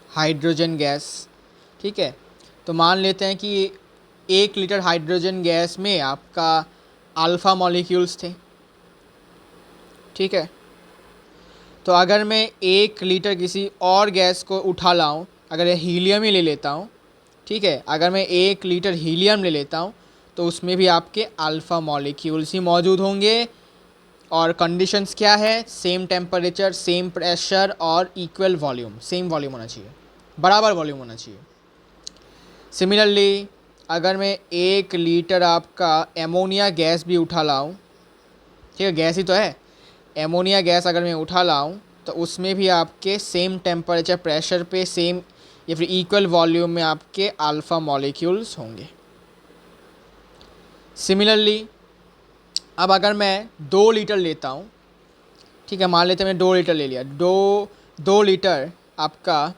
हाइड्रोजन गैस, ठीक है। तो मान लेते हैं कि 1 लीटर हाइड्रोजन गैस में आपका अल्फ़ा मॉलिक्यूल्स थे, ठीक है। तो अगर मैं 1 लीटर किसी और गैस को उठा लाऊं, अगर हीलियम ही ले लेता हूं, ठीक है, अगर मैं 1 लीटर हीलियम ले लेता हूं तो उसमें भी आपके अल्फ़ा मॉलिक्यूल्स ही मौजूद होंगे और कंडीशंस क्या है, सेम टेम्परेचर, सेम प्रेशर और इक्वल वॉल्यूम, सेम वॉल्यूम होना चाहिए, बराबर वॉल्यूम होना चाहिए। सिमिलरली अगर मैं 1 लीटर आपका एमोनिया गैस भी उठा लाऊं, ठीक है, गैस ही तो है, एमोनिया गैस अगर मैं उठा लाऊं तो उसमें भी आपके सेम टेम्परेचर प्रेशर पे सेम या फिर इक्वल वॉल्यूम में आपके अल्फ़ा मॉलिक्यूल्स होंगे। सिमिलरली अब अगर मैं 2 लीटर लेता हूँ, ठीक है, मान लेते हैं मैं 2 लीटर ले लिया, 2 लीटर आपका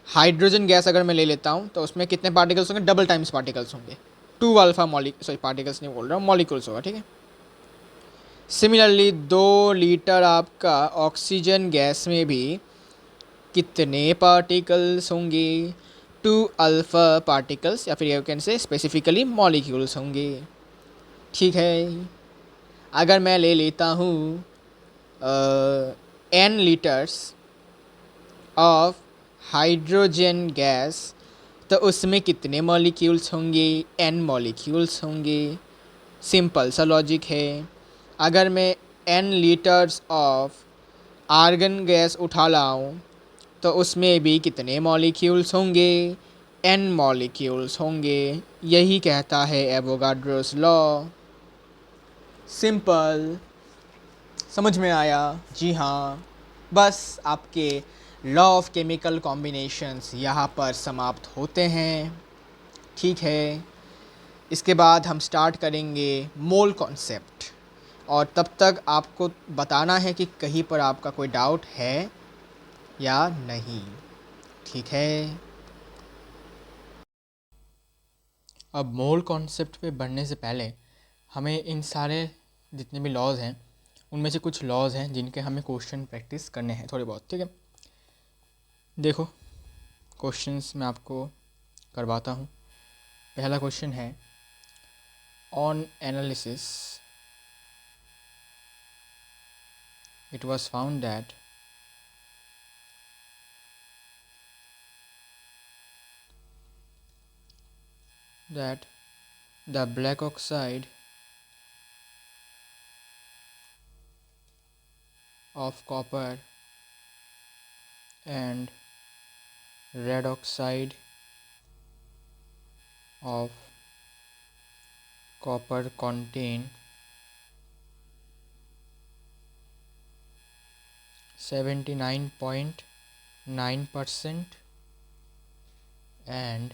हाइड्रोजन गैस अगर मैं ले लेता हूँ तो उसमें कितने पार्टिकल्स होंगे, डबल टाइम्स पार्टिकल्स होंगे, 2 अल्फ़ा सॉरी पार्टिकल्स नहीं बोल रहा हूँ, मॉलिक्यूल्स होगा, ठीक है। सिमिलरली 2 लीटर आपका ऑक्सीजन गैस में भी कितने पार्टिकल्स होंगे, 2 अल्फ़ा पार्टिकल्स या फिर you can say specifically molecules होंगे, ठीक है। अगर मैं ले लेता हूँ n litres of hydrogen gas तो उसमें कितने मॉलिक्यूल्स होंगे, n मॉलिक्यूल्स होंगे, सिंपल सा लॉजिक है। अगर मैं n litres of argon gas उठा लाऊं तो उसमें भी कितने मॉलिक्यूल्स होंगे, n मॉलिक्यूल्स होंगे, यही कहता है एवोगाड्रोस लॉ। सिंपल, समझ में आया? जी हाँ, बस आपके लॉ ऑफ केमिकल कॉम्बिनेशंस यहाँ पर समाप्त होते हैं, ठीक है। इसके बाद हम स्टार्ट करेंगे मोल कॉन्सेप्ट, और तब तक आपको बताना है कि कहीं पर आपका कोई डाउट है या नहीं, ठीक है। अब मोल कॉन्सेप्ट पे बढ़ने से पहले हमें इन सारे जितने भी लॉज हैं उनमें से कुछ लॉज हैं जिनके हमें क्वेश्चन प्रैक्टिस करने हैं थोड़े बहुत, ठीक है। देखो क्वेश्चंस मैं आपको करवाता हूँ। पहला क्वेश्चन है, on analysis it was found that the black oxide of copper and red oxide of copper contain 79.9% and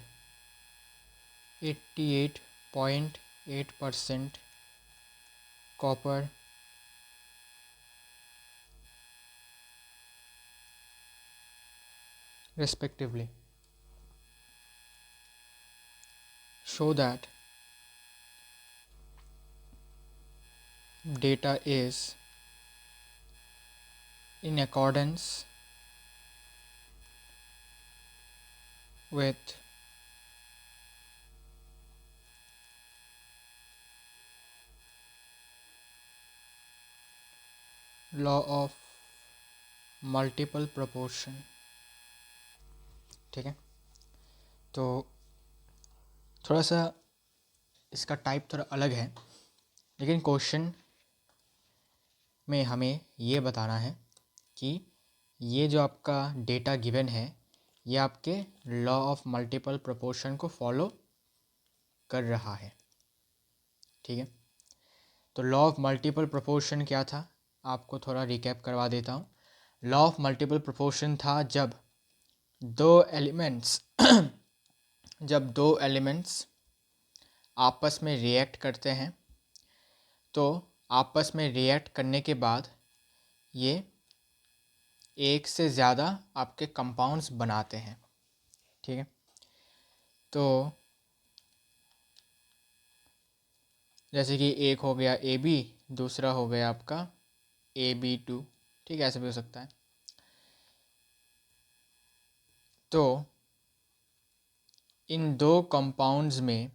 88.8% copper respectively, show that data is in accordance with law of multiple proportion, ठीक है। तो थोड़ा सा इसका type थोड़ा अलग है, लेकिन क्वेश्चन में हमें ये बताना है कि ये जो आपका डेटा गिवन है ये आपके लॉ ऑफ मल्टीपल प्रोपोर्शन को फॉलो कर रहा है, ठीक है। तो लॉ ऑफ मल्टीपल प्रोपोर्शन क्या था, आपको थोड़ा रिकैप करवा देता हूँ। लॉ ऑफ मल्टीपल प्रोपोर्शन था जब दो एलिमेंट्स जब दो एलिमेंट्स आपस में रिएक्ट करते हैं तो आपस में रिएक्ट करने के बाद ये एक से ज़्यादा आपके कंपाउंड्स बनाते हैं, ठीक है। तो जैसे कि एक हो गया ए बी, दूसरा हो गया आपका AB2, ठीक है, ऐसे भी हो सकता है। तो इन दो कंपाउंड्स में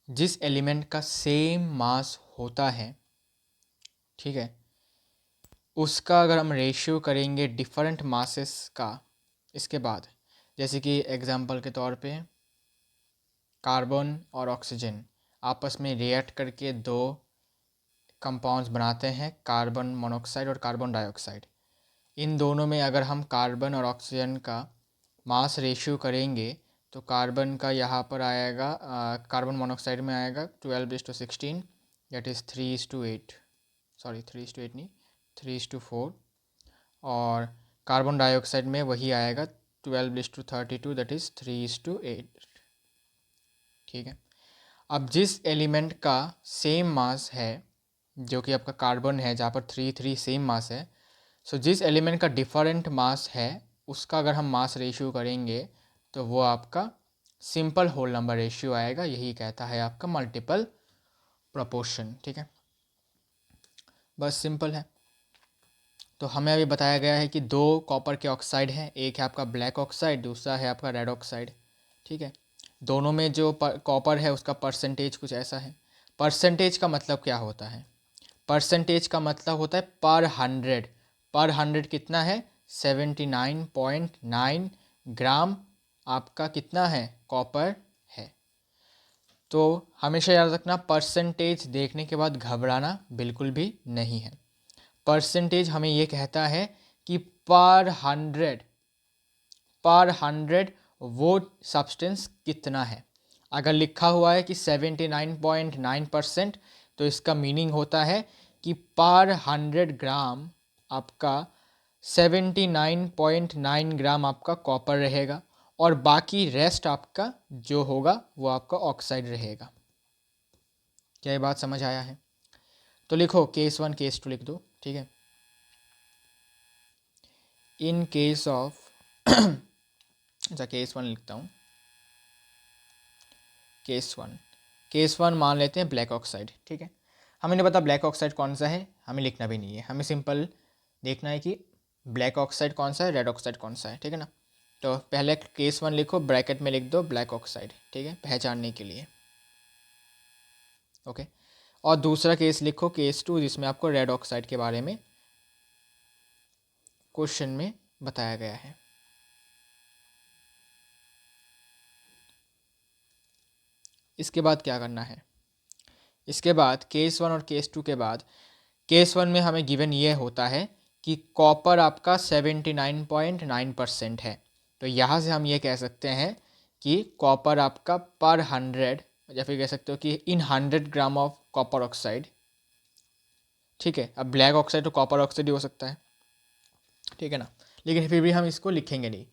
जिस एलिमेंट का सेम मास होता है, ठीक है, उसका अगर हम रेशियो करेंगे डिफरेंट मासेस का इसके बाद, जैसे कि एग्जांपल के तौर पे कार्बन और ऑक्सीजन, आपस में रिएक्ट करके दो कंपाउंड्स बनाते हैं, कार्बन मोनोऑक्साइड और कार्बन डाइऑक्साइड। इन दोनों में अगर हम कार्बन और ऑक्सीजन का मास रेशियो करेंगे तो कार्बन का यहाँ पर आएगा, कार्बन मोनोऑक्साइड में आएगा 12:16, दैट इज़ 3:8, सॉरी 3:8 नहीं, 3:4, और कार्बन डाइऑक्साइड में वही आएगा 12:32, दैट इज़ 3:8। ठीक है। अब जिस एलिमेंट का सेम मास है, जो कि आपका कार्बन है जहाँ पर 3 सेम मास है, सो जिस एलिमेंट का डिफरेंट मास है उसका अगर हम मास रेशियो करेंगे तो वो आपका सिंपल होल नंबर रेशियो आएगा। यही कहता है आपका मल्टीपल प्रोपोर्शन। ठीक है, बस सिंपल है। तो हमें अभी बताया गया है कि दो कॉपर के ऑक्साइड हैं, एक है आपका ब्लैक ऑक्साइड, दूसरा है आपका रेड ऑक्साइड। ठीक है, दोनों में जो कॉपर है उसका परसेंटेज कुछ ऐसा है। परसेंटेज का मतलब क्या होता है? परसेंटेज का मतलब होता है पर 100। पर 100 कितना है? 79.9 ग्राम आपका कितना है? कॉपर है। तो हमेशा याद रखना, परसेंटेज देखने के बाद घबराना बिल्कुल भी नहीं है। परसेंटेज हमें ये कहता है कि पर 100 वो सब्सटेंस कितना है। अगर लिखा हुआ है कि 79.9%, तो इसका मीनिंग होता है कि पर 100 ग्राम आपका 79.9 ग्राम आपका कॉपर रहेगा और बाकी रेस्ट आपका जो होगा वो आपका ऑक्साइड रहेगा। क्या ये बात समझ आया है? तो लिखो केस 1 केस 2 लिख दो। ठीक है, इन केस ऑफ अच्छा केस 1 लिखता हूँ। केस वन मान लेते हैं ब्लैक ऑक्साइड। ठीक है, हमें नहीं पता ब्लैक ऑक्साइड कौन सा है, हमें लिखना भी नहीं है, हमें सिंपल देखना है कि ब्लैक ऑक्साइड कौन सा है, रेड ऑक्साइड कौन सा है। ठीक है ना, तो पहले केस 1 लिखो, ब्रैकेट में लिख दो ब्लैक ऑक्साइड। ठीक है, पहचानने के लिए। ओके, और दूसरा केस लिखो केस 2, जिसमें आपको रेड ऑक्साइड के बारे में क्वेश्चन में बताया गया है। इसके बाद क्या करना है? इसके बाद केस 1 और केस 2 के बाद, केस 1 में हमें गिवन ये होता है कि कॉपर आपका 79.9% है। तो यहाँ से हम ये कह सकते हैं कि कॉपर आपका पर 100, या फिर कह सकते हो कि इन 100 ग्राम ऑफ कॉपर ऑक्साइड। ठीक है, अब ब्लैक ऑक्साइड तो कॉपर ऑक्साइड ही हो सकता है। ठीक है ना, लेकिन फिर भी हम इसको लिखेंगे नहीं,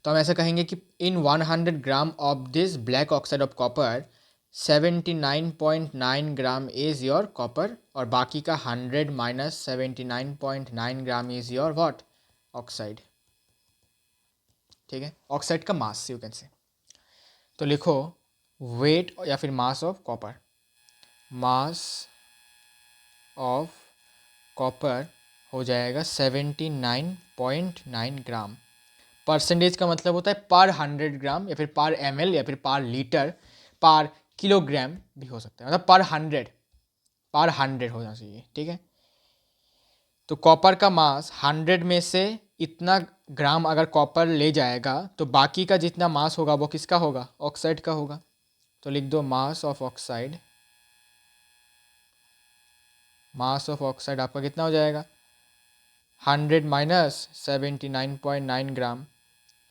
तो हम ऐसा कहेंगे कि इन 100 gram of this black oxide of copper 79.9 gram is your copper, और बाकी का 100 minus 79.9 gram is your what? Oxide. ठीक है, ऑक्साइड का मास यू कैन से। तो लिखो वेट या फिर mass of copper. Mass of copper हो जाएगा 79.9 ग्राम। परसेंटेज का मतलब होता है पर 100 ग्राम, या फिर पर ml, या फिर पर लीटर, पर किलोग्राम भी हो सकता है, मतलब पर 100 होना चाहिए। ठीक है, तो कॉपर का मास 100 में से इतना ग्राम अगर कॉपर ले जाएगा तो बाकी का जितना मास होगा वो किसका होगा? ऑक्साइड का होगा। तो लिख दो mass of oxide. Mass of oxide आपका कितना हो जाएगा? 100 माइनस 79.9 ग्राम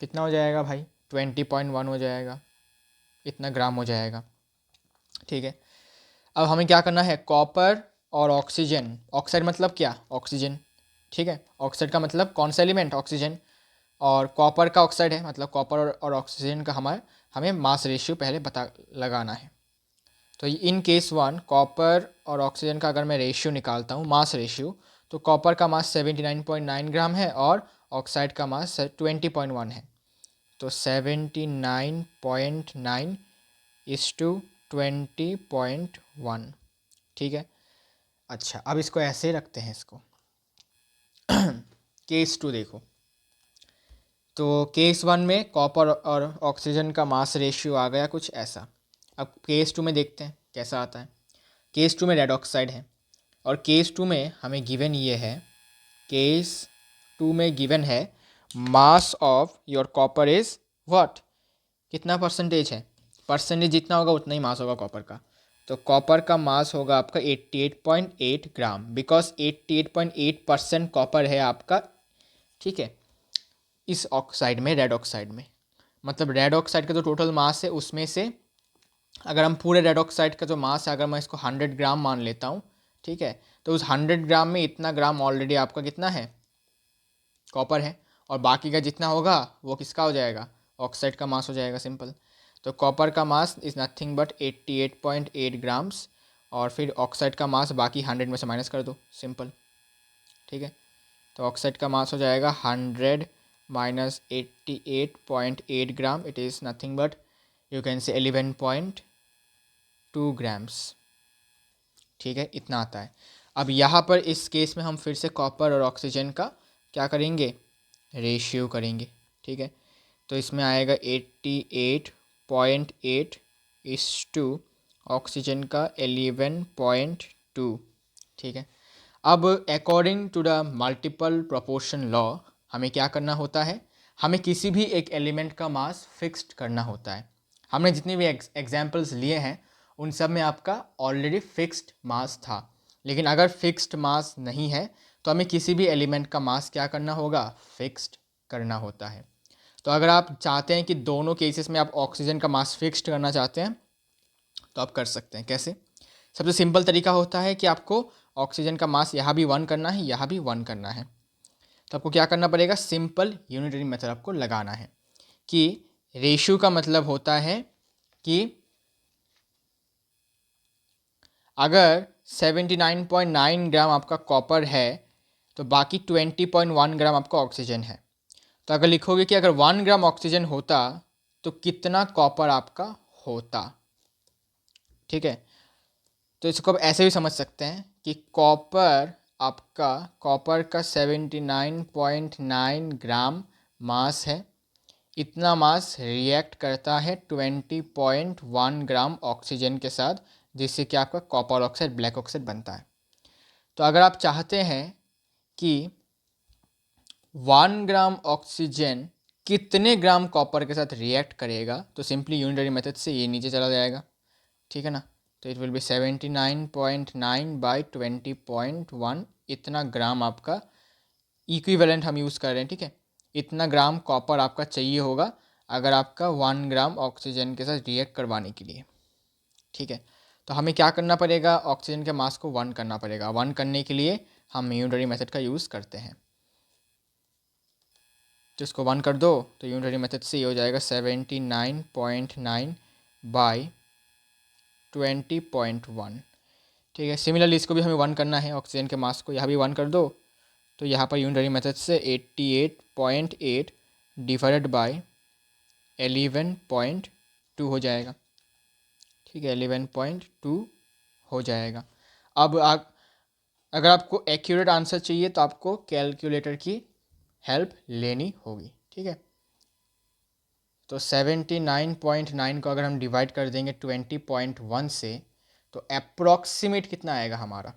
कितना हो जाएगा भाई? 20.1 हो जाएगा, इतना ग्राम हो जाएगा। ठीक है, अब हमें क्या करना है? कॉपर और ऑक्सीजन, ऑक्साइड मतलब क्या? ऑक्सीजन। ठीक है, ऑक्साइड का मतलब कौन सा एलिमेंट? ऑक्सीजन। और कॉपर का ऑक्साइड है, मतलब कॉपर और ऑक्सीजन का हमें मास रेशियो पहले बता लगाना है। तो इन केस 1 कॉपर और ऑक्सीजन का अगर मैं रेशियो निकालता हूँ, मास रेशियो, तो कॉपर का मास 79.9 ग्राम है और ऑक्साइड का मास 20.1 है। तो 79.9 इस टू 20.1। ठीक है, अच्छा अब इसको ऐसे ही रखते हैं इसको। केस 2 देखो, तो केस 1 में कॉपर और ऑक्सीजन का मास रेशियो आ गया कुछ ऐसा। अब केस 2 में देखते हैं कैसा आता है। केस 2 में रेड ऑक्साइड है, और केस 2 में हमें गिवन ये है, केस 2 में गिवन है mass of your copper is what? कितना परसेंटेज है? परसेंटेज जितना होगा उतना ही मास होगा कॉपर का। तो कॉपर का मास होगा आपका 88.8 ग्राम, बिकॉज 88.8% कॉपर है आपका, ठीक है, इस ऑक्साइड में, रेड ऑक्साइड में। मतलब रेड ऑक्साइड का जो टोटल मास है उसमें से अगर हम पूरे रेड ऑक्साइड का जो मास है अगर मैं इसको 100 ग्राम मान लेता हूँ, ठीक है, तो उस 100 ग्राम में इतना ग्राम ऑलरेडी आपका कितना है, कॉपर है, और बाकी का जितना होगा वो किसका हो जाएगा, ऑक्साइड का मास हो जाएगा, सिंपल। तो कॉपर का mass is nothing but 88.8 grams, और फिर ऑक्साइड का मास बाकी 100 में से माइनस कर दो, सिंपल, ठीक है। तो ऑक्साइड का मास हो जाएगा 100 minus 88.8 gram, it is nothing but you can से 11.2 ग्राम्स, ठीक है, इतना आता है। अब यहाँ पर इस केस में हम फिर से कॉपर और ऑक्सीजन का क्या करेंगे, रेशियो करेंगे, ठीक है। तो इसमें आएगा 88.8 इस टू ऑक्सीजन का 11.2, ठीक है। अब according to the multiple proportion law हमें क्या करना होता है, हमें किसी भी एक एलिमेंट का मास फिक्स्ड करना होता है। हमने जितने भी एग्जांपल्स लिए हैं उन सब में आपका ऑलरेडी फिक्स्ड मास था, लेकिन अगर फिक्स्ड मास नहीं है तो हमें किसी भी एलिमेंट का मास क्या करना होगा, फिक्स्ड करना होता है। तो अगर आप चाहते हैं कि दोनों केसेस में आप ऑक्सीजन का मास फिक्स्ड करना चाहते हैं तो आप कर सकते हैं। कैसे? सबसे सिंपल तरीका होता है कि आपको ऑक्सीजन का मास यहाँ भी 1 करना है, यहाँ भी 1 करना है। तो आपको क्या करना पड़ेगा, सिंपल यूनिटरी मेथड आपको लगाना है कि रेशियो का मतलब होता है कि अगर 79.9 ग्राम आपका कॉपर है तो बाकी 20.1 ग्राम आपका ऑक्सीजन है। तो अगर लिखोगे कि अगर 1 ग्राम ऑक्सीजन होता तो कितना कॉपर आपका होता, ठीक है। तो इसको आप ऐसे भी समझ सकते हैं कि कॉपर का 79.9 ग्राम मास है, इतना मास रिएक्ट करता है 20.1 ग्राम ऑक्सीजन के साथ, जिससे कि आपका कॉपर ऑक्साइड, ब्लैक ऑक्साइड बनता है। तो अगर आप चाहते हैं कि 1 ग्राम ऑक्सीजन कितने ग्राम कॉपर के साथ रिएक्ट करेगा, तो सिंपली यूनिटरी मेथड से ये नीचे चला जाएगा, ठीक है ना। तो इट विल बी 79.9 बाई 20.1, इतना ग्राम आपका इक्विवेलेंट हम यूज़ कर रहे हैं, ठीक है। इतना ग्राम कॉपर आपका चाहिए होगा अगर आपका 1 ग्राम ऑक्सीजन के साथ रिएक्ट करवाने के लिए, ठीक है। तो हमें क्या करना पड़ेगा, ऑक्सीजन के मास को 1 करना पड़ेगा। 1 करने के लिए हम यूनिटरी मेथड का यूज़ करते हैं। तो इसको 1 कर दो तो यूनिटरी मेथड से ये हो जाएगा 79.9 बाई 20.1, ठीक है। सिमिलरली इसको भी हमें 1 करना है, ऑक्सीजन के मास को यहाँ भी 1 कर दो तो यहाँ पर यूनिटरी मेथड से 88.8 डिवाइडेड बाय 11.2 हो जाएगा, ठीक है, 11.2 हो जाएगा। अब अगर आपको एक्यूरेट आंसर चाहिए तो आपको कैलकुलेटर की हेल्प लेनी होगी, ठीक है। तो 79.9 को अगर हम डिवाइड कर देंगे 20.1 से तो अप्रॉक्सीमेट कितना आएगा हमारा,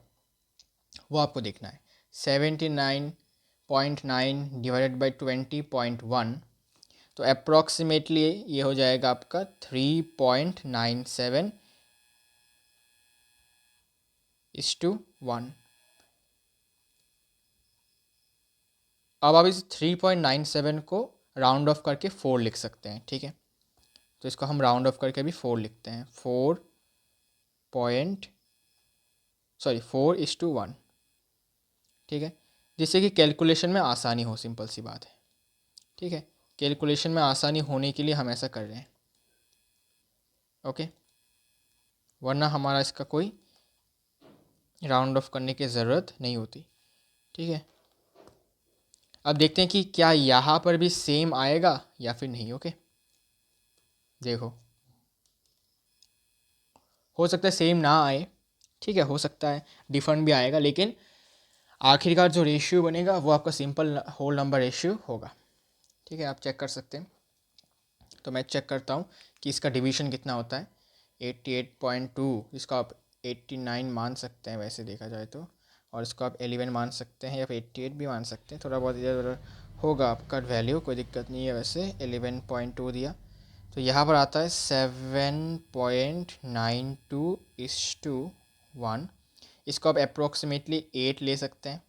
वो आपको देखना है। 79.9 डिवाइडेड बाई 20.1, तो अप्रॉक्सीमेटली ये हो जाएगा आपका 3.97 1। अब आप इस 3.97 को राउंड ऑफ करके 4 लिख सकते हैं, ठीक है। तो इसको हम राउंड ऑफ करके भी 4 लिखते हैं, 4:1, ठीक है, जिससे कि कैलकुलेशन में आसानी हो, सिंपल सी बात है, ठीक है। कैलकुलेशन में आसानी होने के लिए हम ऐसा कर रहे हैं, ओके, वरना हमारा इसका कोई राउंड ऑफ करने की ज़रूरत नहीं होती, ठीक है। अब देखते हैं कि क्या यहाँ पर भी सेम आएगा या फिर नहीं, ओके। देखो, हो सकता है सेम ना आए, ठीक है, हो सकता है डिफरेंट भी आएगा, लेकिन आखिरकार जो रेशियो बनेगा वो आपका सिंपल होल नंबर रेशियो होगा, ठीक है। आप चेक कर सकते हैं। तो मैं चेक करता हूँ कि इसका डिवीजन कितना होता है। 88.2 इसको आप 89 मान सकते हैं वैसे देखा जाए तो, और इसको आप 11 मान सकते हैं या फिर 88 भी मान सकते हैं, थोड़ा बहुत इधर उधर होगा आपका वैल्यू, कोई दिक्कत नहीं है। वैसे 11.2 दिया तो यहाँ पर आता है 7.92:1। इसको आप अप्रोक्सीमेटली 8 ले सकते हैं,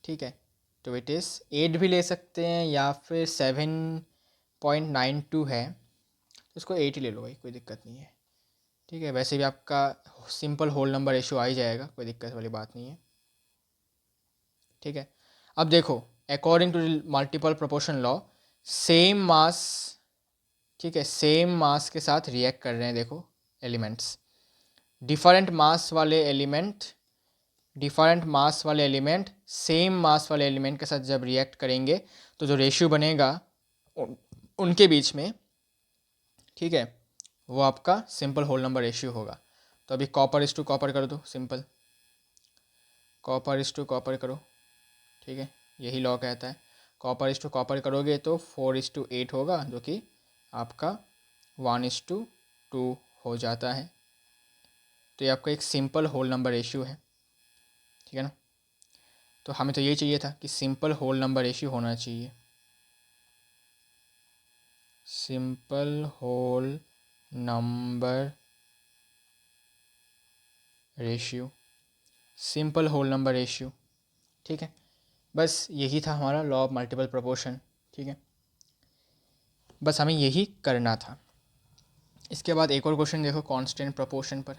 ठीक है। तो इट इज़ 8 भी ले सकते हैं या फिर 7.92 है तो उसको 8 ही ले लो भाई, कोई दिक्कत नहीं है, ठीक है। वैसे भी आपका सिंपल होल नंबर रेशियो आ ही जाएगा, कोई दिक्कत वाली बात नहीं है, ठीक है। अब देखो, according to multiple proportion law, same mass, ठीक है, सेम मास के साथ रिएक्ट कर रहे हैं, देखो एलिमेंट्स, डिफरेंट मास वाले एलिमेंट, डिफरेंट मास वाले एलिमेंट सेम मास वाले एलिमेंट के साथ जब रिएक्ट करेंगे तो जो रेशियो बनेगा उनके बीच में, ठीक है, वो आपका सिंपल होल नंबर रेशियो होगा। तो अभी कॉपर इज टू कॉपर कर दो, simple copper is to copper करो, ठीक है, यही लॉ कहता है। कॉपर इज टू कॉपर करोगे तो 4:8 होगा, जो कि आपका 1:2 हो जाता है। तो ये आपका एक सिंपल होल नंबर रेशियो है, ठीक है ना। तो हमें तो ये चाहिए था कि सिंपल होल नंबर रेशियो होना चाहिए, simple whole number ratio, simple whole number ratio, ठीक है। बस यही था हमारा लॉ ऑफ मल्टीपल प्रोपोर्शन, ठीक है, बस हमें यही करना था। इसके बाद एक और क्वेश्चन देखो कांस्टेंट प्रोपोर्शन पर,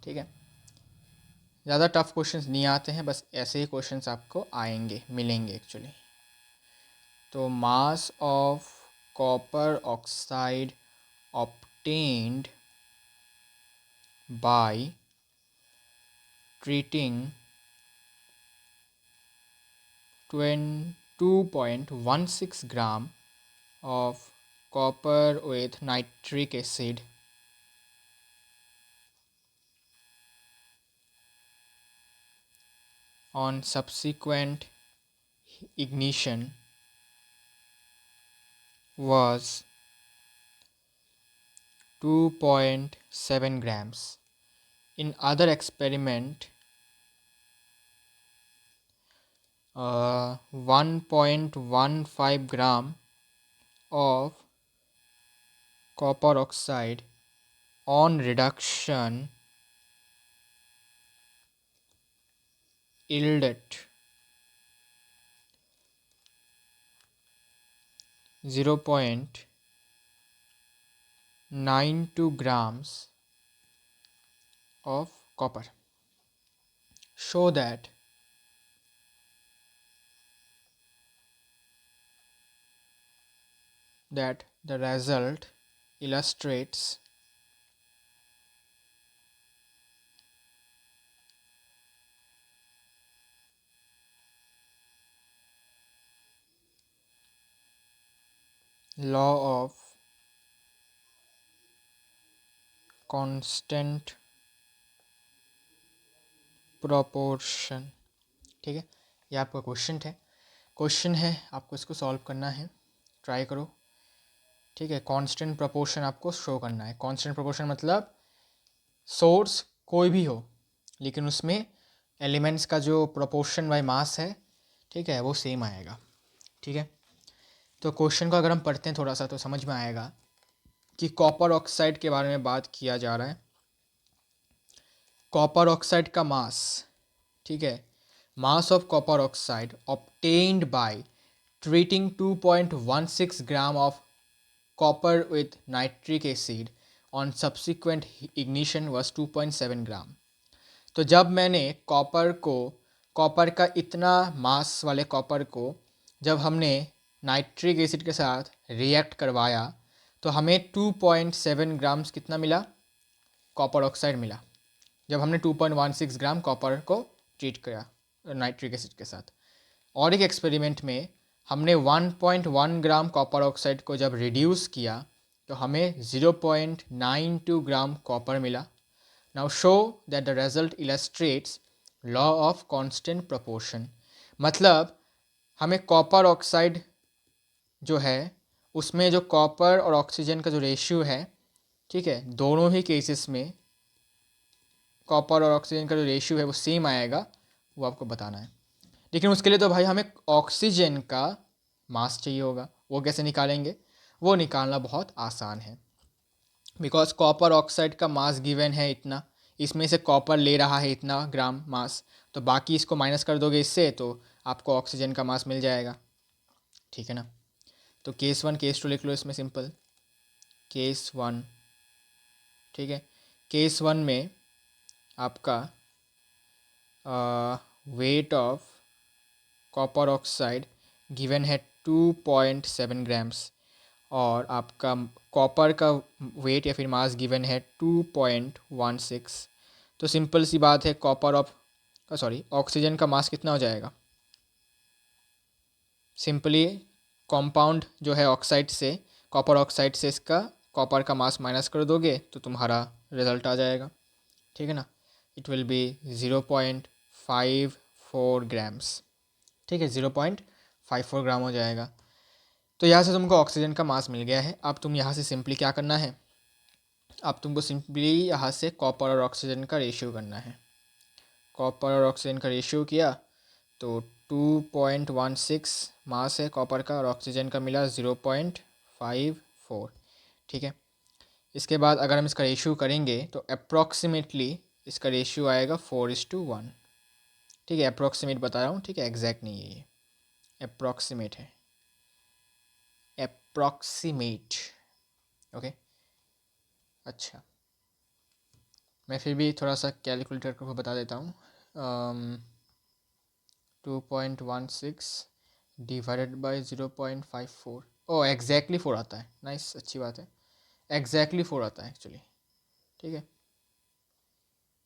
ठीक है। ज़्यादा टफ क्वेश्चंस नहीं आते हैं, बस ऐसे ही क्वेश्चंस आपको आएंगे, मिलेंगे एक्चुअली। तो mass of copper oxide obtained by treating 2.16 gram of copper with nitric acid on subsequent ignition was 2.7 grams. In other experiment, 1.15 gram of copper oxide on reduction yielded 0.92 grams of copper. Show that the result illustrates law of constant proportion, ठीक है। ये आपका question है, आपको इसको solve करना है, try करो, ठीक है। कांस्टेंट प्रोपोर्शन आपको शो करना है। कांस्टेंट प्रोपोर्शन मतलब सोर्स कोई भी हो लेकिन उसमें एलिमेंट्स का जो प्रोपोर्शन बाय मास है, ठीक है, वो सेम आएगा, ठीक है। तो क्वेश्चन को अगर हम पढ़ते हैं थोड़ा सा तो समझ में आएगा कि कॉपर ऑक्साइड के बारे में बात किया जा रहा है। कॉपर ऑक्साइड का मास, ठीक है, mass of copper oxide obtained by treating 2.16 gram of copper with nitric acid on subsequent ignition was 2.7 ग्राम। तो जब मैंने कॉपर का इतना मास वाले कॉपर को जब हमने नाइट्रिक एसिड के साथ रिएक्ट करवाया तो हमें 2.7 ग्राम्स कितना मिला, कॉपर ऑक्साइड मिला, जब हमने 2.16 ग्राम कॉपर को ट्रीट किया नाइट्रिक एसिड के साथ। और एक एक्सपेरिमेंट में हमने 1.1 ग्राम कॉपर ऑक्साइड को जब रिड्यूस किया तो हमें 0.92 ग्राम कॉपर मिला। Now show that the result illustrates law of constant proportion. मतलब हमें कॉपर ऑक्साइड जो है उसमें जो कॉपर और ऑक्सीजन का जो रेशियो है, ठीक है, दोनों ही केसेस में कॉपर और ऑक्सीजन का जो रेशियो है वो सेम आएगा, वो आपको बताना है। लेकिन उसके लिए तो भाई हमें ऑक्सीजन का मास चाहिए होगा, वो कैसे निकालेंगे, वो निकालना बहुत आसान है। बिकॉज कॉपर ऑक्साइड का मास गिवन है इतना, इसमें से कॉपर ले रहा है इतना ग्राम मास, तो बाकी इसको माइनस कर दोगे इससे तो आपको ऑक्सीजन का मास मिल जाएगा, ठीक है ना। तो केस 1 केस 2 लिख लो इसमें सिंपल। केस 1, ठीक है, केस 1 में आपका weight of copper oxide given है 2.7 ग्राम्स, और आपका कॉपर का वेट या फिर मास गिवन है 2.16। तो सिंपल सी बात है, ऑक्सीजन का मास कितना हो जाएगा। सिंपली कंपाउंड जो है ऑक्साइड से, कॉपर ऑक्साइड से इसका कॉपर का मास माइनस कर दोगे तो तुम्हारा रिजल्ट आ जाएगा, ठीक है ना। इट विल बी 0.54 ग्राम्स, ठीक है, 0.54 ग्राम हो जाएगा। तो यहाँ से तुमको ऑक्सीजन का मास मिल गया है। अब तुम यहाँ से सिंपली क्या करना है, अब तुमको सिंपली यहाँ से कॉपर और ऑक्सीजन का रेशियो करना है। कॉपर और ऑक्सीजन का रेशियो किया तो 2.16 मास है कॉपर का, और ऑक्सीजन का मिला 0.54, ठीक है। इसके बाद अगर हम इसका रेशियो करेंगे तो अप्रॉक्सीमेटली इसका रेशियो आएगा 4:1, ठीक है। अप्रॉक्सीमेट बता रहा हूँ, ठीक है, एग्जैक्ट नहीं है, ये अप्रॉक्सीमेट है, अप्रॉक्सीमेट, ओके। अच्छा, मैं फिर भी थोड़ा सा कैलकुलेटर को बता देता हूँ। 2.16 डिवाइडेड बाई 0.54, ओ एग्जैक्टली 4 आता है, नाइस, अच्छी बात है, एग्जैक्टली 4 आता है एक्चुअली, ठीक है,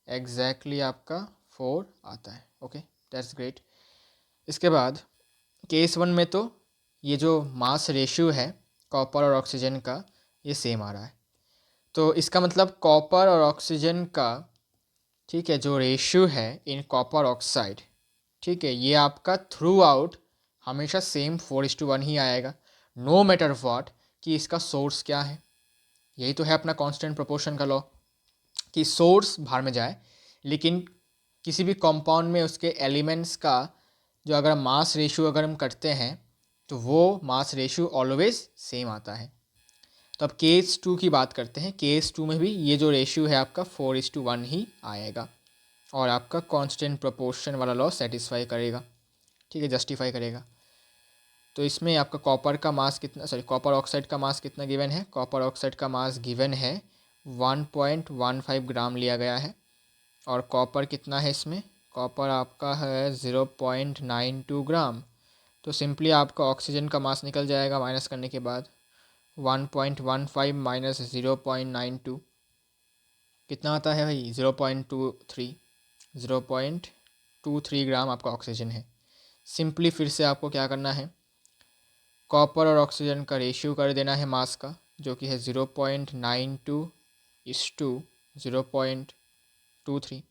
एग्जैक्टली आपका 4 आता है, ओके, दैट्स ग्रेट। इसके बाद केस 1 में तो ये जो मास रेशियो है कॉपर और ऑक्सीजन का ये सेम आ रहा है, तो इसका मतलब कॉपर और ऑक्सीजन का, ठीक है, जो रेशियो है इन कॉपर ऑक्साइड, ठीक है, ये आपका थ्रू आउट हमेशा सेम 4:1 ही आएगा, नो मैटर व्हाट कि इसका सोर्स क्या है। यही तो है अपना कांस्टेंट प्रोपोर्शन का लॉ, कि सोर्स बाहर में जाए, लेकिन किसी भी कंपाउंड में उसके एलिमेंट्स का जो अगर मास रेशियो अगर हम करते हैं तो वो मास रेशियो ऑलवेज सेम आता है। तो अब केस 2 की बात करते हैं। केस 2 में भी ये जो रेशियो है आपका 4:1 ही आएगा, और आपका कांस्टेंट प्रोपोर्शन वाला लॉ सेटिस्फाई करेगा, ठीक है, जस्टिफाई करेगा। तो इसमें आपका कॉपर का मास कितना, सॉरी, कॉपर ऑक्साइड का मास कितना गिवन है, कॉपर ऑक्साइड का मास गिवन है 1.15 ग्राम लिया गया है, और कॉपर कितना है इसमें, कॉपर आपका है 0.92 ग्राम। तो सिंपली आपका ऑक्सीजन का मास निकल जाएगा माइनस करने के बाद, 1.15 माइनस 0.92 कितना आता है भाई, 0.23, 0.23 ग्राम आपका ऑक्सीजन है। सिंपली फिर से आपको क्या करना है, कॉपर और ऑक्सीजन का रेशियो कर देना है मास का, जो कि है 0.92:0.23।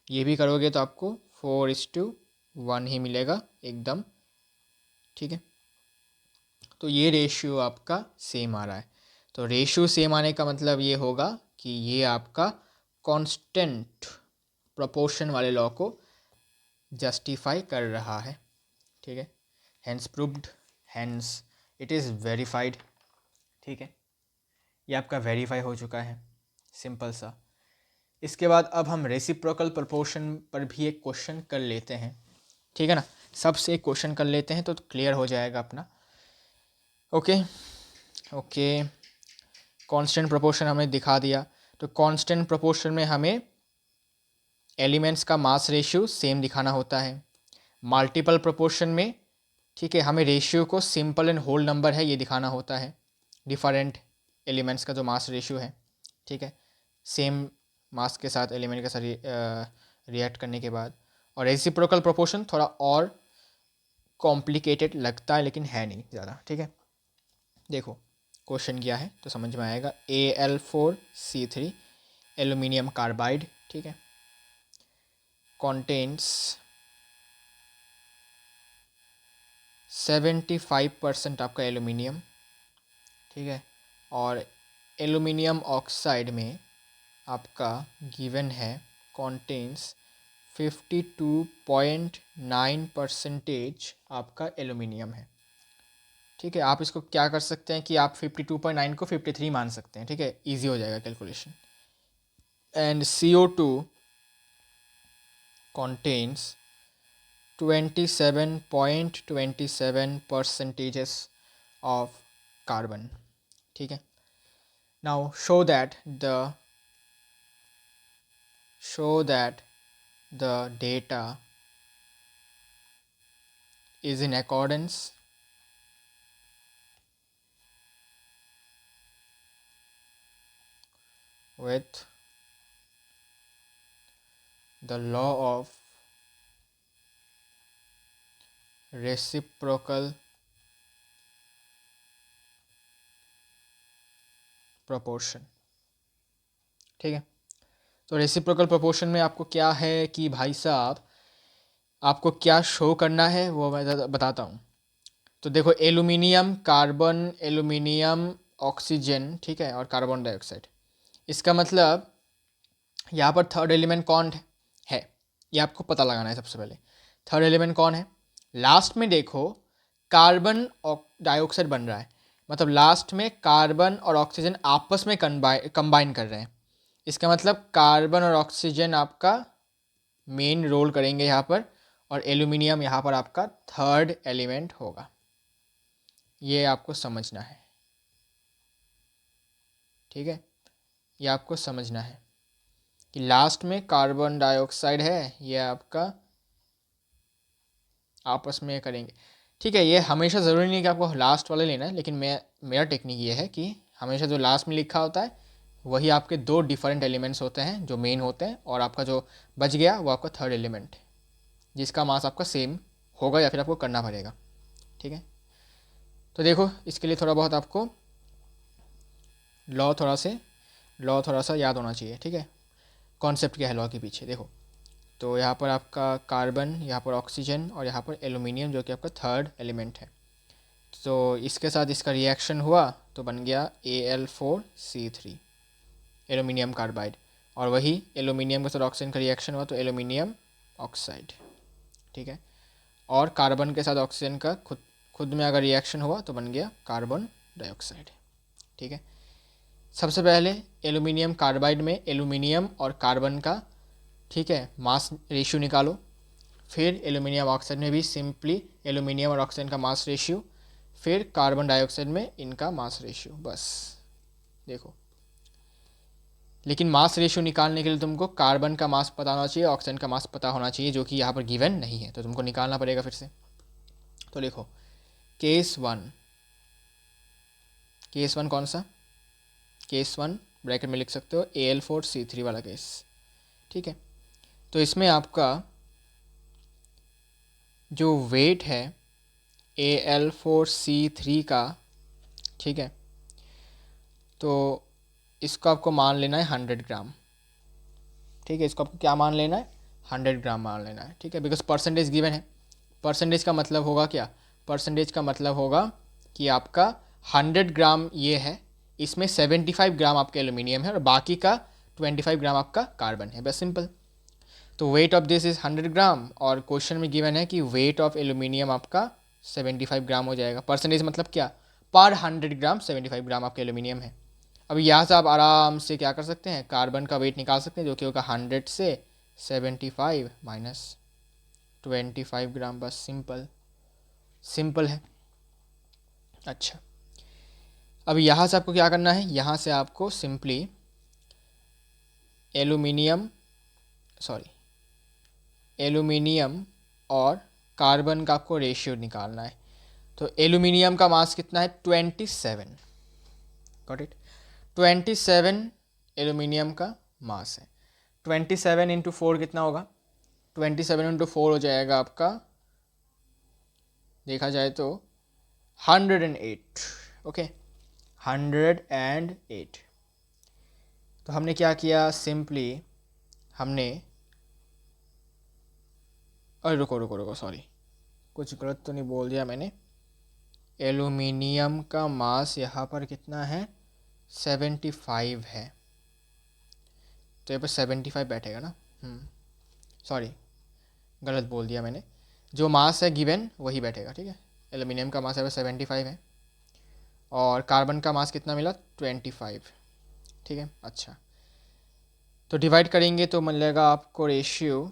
ये भी करोगे तो आपको 4:1 ही मिलेगा एकदम, ठीक है। तो ये रेशियो आपका सेम आ रहा है। तो रेशियो सेम आने का मतलब ये होगा कि ये आपका कांस्टेंट प्रोपोर्शन वाले लॉ को जस्टिफाई कर रहा है, ठीक है। Hence proved, hence it is verified, ठीक है, ये आपका वेरीफाई हो चुका है, सिंपल सा। इसके बाद अब हम रेसिप्रोकल प्रोपोर्शन पर भी एक क्वेश्चन कर लेते हैं, ठीक है ना। सबसे एक क्वेश्चन कर लेते हैं तो क्लियर हो जाएगा अपना, ओके ओके। कांस्टेंट प्रोपोर्शन हमें दिखा दिया, तो कांस्टेंट प्रोपोर्शन में हमें एलिमेंट्स का मास रेशियो सेम दिखाना होता है। मल्टीपल प्रोपोर्शन में, ठीक है, हमें रेशियो को सिंपल एंड होल नंबर है ये दिखाना होता है, डिफरेंट एलिमेंट्स का जो मास रेशियो है, ठीक है, सेम मास के साथ एलिमेंट के साथ रिएक्ट करने के बाद। और रेसिप्रोकल प्रोपोर्शन थोड़ा और कॉम्प्लिकेटेड लगता है लेकिन है नहीं ज़्यादा, ठीक है। देखो क्वेश्चन क्या है तो समझ में आएगा। Al4C3 एल्यूमिनियम कार्बाइड, ठीक है, कॉन्टेन्स 75% आपका एल्यूमिनियम, ठीक है, और एल्यूमिनियम ऑक्साइड में आपका गिवन है कॉन्टेन्स 52.9% आपका एल्यूमिनियम है, ठीक है, आप इसको क्या कर सकते हैं कि आप 52.9 को 53 मान सकते हैं, ठीक है, ईजी हो जाएगा calculation. And CO2 contains 27.27% of carbon, ठीक है। now show that the data is in accordance with the law of reciprocal proportion, ठीक है। तो रेसिप्रोकल प्रोपोर्शन में आपको क्या है कि भाई साहब आपको क्या शो करना है वो मैं बताता हूँ। तो देखो, एल्यूमिनियम, कार्बन, एल्यूमिनियम, ऑक्सीजन, ठीक है, और कार्बन डाइऑक्साइड। इसका मतलब यहाँ पर थर्ड एलिमेंट कौन है ये आपको पता लगाना है सबसे पहले। थर्ड एलिमेंट कौन है? लास्ट में देखो कार्बन डाइऑक्साइड बन रहा है, मतलब लास्ट में कार्बन और ऑक्सीजन आपस में कंबाइन कर रहे हैं। इसका मतलब कार्बन और ऑक्सीजन आपका मेन रोल करेंगे यहाँ पर, और एल्यूमिनियम यहाँ पर आपका थर्ड एलिमेंट होगा। ये आपको समझना है, ठीक है, ये आपको समझना है कि लास्ट में कार्बन डाइऑक्साइड है, ये आपका आपस में करेंगे, ठीक है। ये हमेशा ज़रूरी नहीं कि आपको लास्ट वाले लेना है, लेकिन मेरा टेक्निक ये है कि हमेशा जो लास्ट में लिखा होता है वही आपके दो डिफरेंट एलिमेंट्स होते हैं जो मेन होते हैं, और आपका जो बच गया वो आपका थर्ड एलिमेंट है जिसका मास आपका सेम होगा या फिर आपको करना पड़ेगा, ठीक है। तो देखो, इसके लिए थोड़ा बहुत आपको लॉ थोड़ा सा याद होना चाहिए, ठीक है। कॉन्सेप्ट क्या है लॉ के पीछे, देखो। तो यहाँ पर आपका कार्बन, यहाँ पर ऑक्सीजन, और यहाँ पर एल्यूमिनियम जो कि आपका थर्ड एलिमेंट है। तो इसके साथ इसका रिएक्शन हुआ तो बन गया Al4C3, एल्यूमिनियम कार्बाइड। और वही एल्यूमिनियम के साथ ऑक्सीजन का रिएक्शन हुआ तो एल्यूमिनियम ऑक्साइड, ठीक है। और कार्बन के साथ ऑक्सीजन का खुद में अगर रिएक्शन हुआ तो बन गया कार्बन डाइऑक्साइड, ठीक है। सबसे पहले एल्यूमिनियम कार्बाइड में एल्यूमिनियम और कार्बन का, ठीक है, मास रेशियो निकालो। फिर एल्यूमिनियम ऑक्साइड में भी सिंपली एल्यूमिनियम और ऑक्सीजन का मास रेशियो, फिर कार्बन डाइऑक्साइड में इनका मास रेशियो, बस देखो। लेकिन मास रेशियो निकालने के लिए तुमको कार्बन का मास पता होना चाहिए, ऑक्सीजन का मास पता होना चाहिए, जो कि यहाँ पर गिवन नहीं है, तो तुमको निकालना पड़ेगा फिर से। तो लिखो केस वन कौन सा? केस 1 ब्रैकेट में लिख सकते हो Al4C3 वाला केस, ठीक है। तो इसमें आपका जो वेट है Al4C3 का, ठीक है, तो इसको आपको मान लेना है 100 ग्राम, ठीक है। इसको आपको क्या मान लेना है? 100 ग्राम मान लेना है, ठीक है, बिकॉज परसेंटेज गिवन है। परसेंटेज का मतलब होगा क्या? परसेंटेज का मतलब होगा कि आपका 100 ग्राम ये है, इसमें 75 ग्राम आपका एल्यूमिनियम है और बाकी का 25 ग्राम आपका कार्बन है, बस सिंपल। तो वेट ऑफ दिस इज़ 100 ग्राम, और क्वेश्चन में गिवन है कि वेट ऑफ एल्यूमिनियम आपका 75 ग्राम हो जाएगा। परसेंटेज मतलब क्या? पर 100 ग्राम 75 ग्राम आपका एल्यूमिनियम है। अब यहाँ से आप आराम से क्या कर सकते हैं, कार्बन का वेट निकाल सकते हैं, जो कि होगा 100 से 75 माइनस 25 ग्राम, बस सिंपल है। अच्छा, अब यहाँ से आपको क्या करना है, यहाँ से आपको सिंपली एल्यूमिनियम और कार्बन का आपको रेशियो निकालना है। तो एल्यूमिनियम का मास कितना है? 27, गॉट इट। 27 एल्यूमिनियम का मास है। 27 इंटू 4 कितना होगा? 27 इंटू 4 हो जाएगा आपका, देखा जाए तो 108, ओके, 108। तो हमने क्या किया, सिंपली हमने, अरे रुको सॉरी, कुछ गलत तो नहीं बोल दिया मैंने। एल्यूमिनियम का मास यहाँ पर कितना है? 75 है, तो यहाँ पर 75 बैठेगा ना। सॉरी, गलत बोल दिया मैंने। जो मास है गिवन वही बैठेगा, ठीक है। एल्यूमिनियम का मास यहाँ पर 75 है, और कार्बन का मास कितना मिला 25, ठीक है। अच्छा, तो डिवाइड करेंगे तो मिलेगा आपको रेशियो।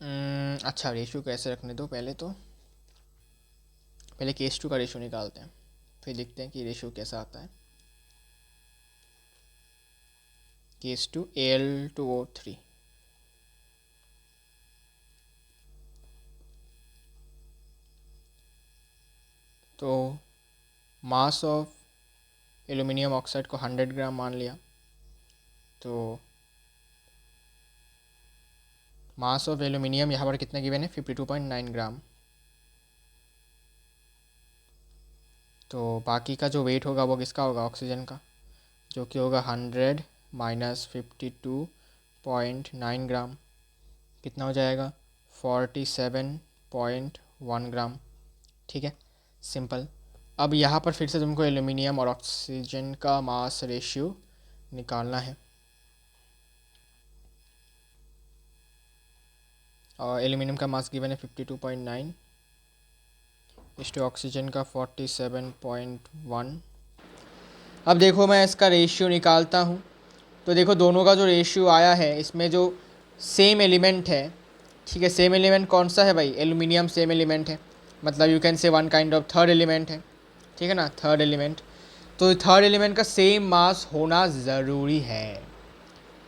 अच्छा, रेशियो कैसे रखने दो, पहले केस टू का रेशियो निकालते हैं, फिर देखते हैं कि रेशियो कैसा आता है। केस टू Al2O3, तो मास ऑफ एल्यूमिनियम ऑक्साइड को 100 ग्राम मान लिया, तो मास ऑफ एल्यूमिनियम यहाँ पर कितना गिवन है 52.9 ग्राम। तो बाकी का जो वेट होगा वो किसका होगा, ऑक्सीजन का, जो कि होगा 100 माइनस 52.9 ग्राम, कितना हो जाएगा 47.1 ग्राम, ठीक है, सिंपल। अब यहाँ पर फिर से तुमको एल्यूमिनियम और ऑक्सीजन का मास रेशियो निकालना है, और एल्यूमिनियम का मास गिवन है 52.9 इस टू ऑक्सीजन का 47.1। अब देखो मैं इसका रेशियो निकालता हूँ, तो देखो दोनों का जो रेशियो आया है इसमें जो सेम एलिमेंट है, ठीक है, सेम एलिमेंट कौन सा है भाई, एल्यूमिनियम सेम एलिमेंट है, मतलब यू कैन से one kind of third element है, ठीक है ना, थर्ड एलिमेंट। तो थर्ड एलिमेंट का सेम मास होना ज़रूरी है।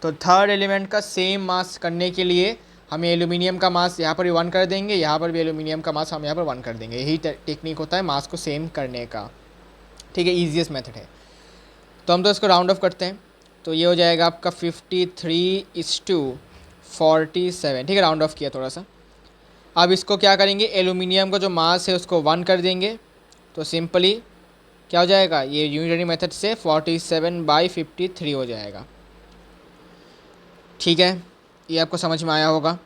तो थर्ड एलिमेंट का सेम मास करने के लिए हमें एल्यूमिनियम का मास यहाँ पर भी 1 कर देंगे, यहाँ पर भी एल्यूमिनियम का मास हम यहाँ पर 1 कर देंगे। यही टेक्निक होता है मास को सेम करने का, ठीक है, ईजीएस्ट मेथड है। तो हम तो इसको राउंड ऑफ करते हैं, तो ये हो जाएगा आपका 53:47, ठीक है, राउंड ऑफ किया थोड़ा सा। अब इसको क्या करेंगे, एल्यूमिनियम का जो मास है उसको 1 कर देंगे, तो सिंपली क्या हो जाएगा, ये यूनिटरी मेथड से 47/53 हो जाएगा, ठीक है। ये आपको समझ में आया होगा।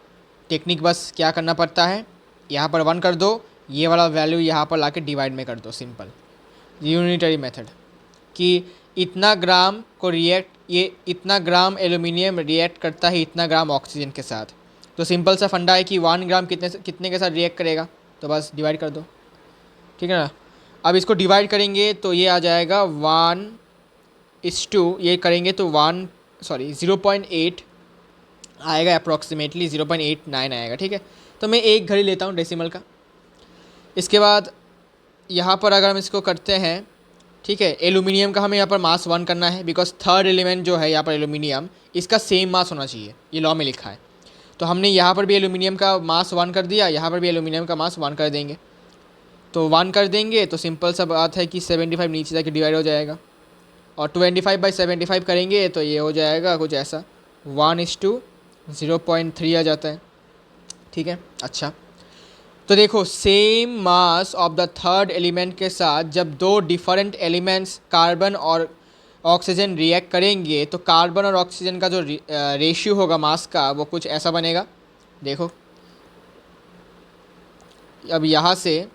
टेक्निक बस क्या करना पड़ता है, यहाँ पर 1 कर दो, ये वाला वैल्यू यहाँ पर लाके डिवाइड में कर दो, सिंपल यूनिटरी मेथड, कि इतना ग्राम को रिएक्ट, ये इतना ग्राम एल्यूमिनियम रिएक्ट करता है इतना ग्राम ऑक्सीजन के साथ। तो सिंपल सा फंडा है कि 1 ग्राम कितने के साथ रिएक्ट करेगा, तो बस डिवाइड कर दो, ठीक है ना। अब इसको डिवाइड करेंगे तो ये आ जाएगा 1:2, ये करेंगे तो 0.8 आएगा, अप्रॉक्सीमेटली 0.89 आएगा, ठीक है। तो मैं एक घड़ी लेता हूँ डेसिमल का। इसके बाद यहाँ पर अगर हम इसको करते हैं, ठीक है, एल्यूमिनियम का हमें यहाँ पर मास 1 करना है, बिकॉज थर्ड एलिमेंट जो है यहाँ पर एल्यूमिनियम, इसका सेम मास होना चाहिए, ये लॉ में लिखा है। तो हमने यहाँ पर भी एल्यूमिनियम का मास 1 कर दिया, यहाँ पर भी एल्यूमिनियम का मास 1 कर देंगे, तो 1 कर देंगे तो सिंपल सा बात है कि 75 नीचे जाके डिवाइड हो जाएगा, और 25/75 करेंगे तो ये हो जाएगा कुछ ऐसा 1:0.3 आ जाता है, ठीक है। अच्छा, तो देखो same mass of the third element के साथ जब दो डिफरेंट एलिमेंट्स कार्बन और ऑक्सीजन रिएक्ट करेंगे तो कार्बन और ऑक्सीजन का जो रेशियो होगा मास का वो कुछ ऐसा बनेगा। देखो अब यहाँ से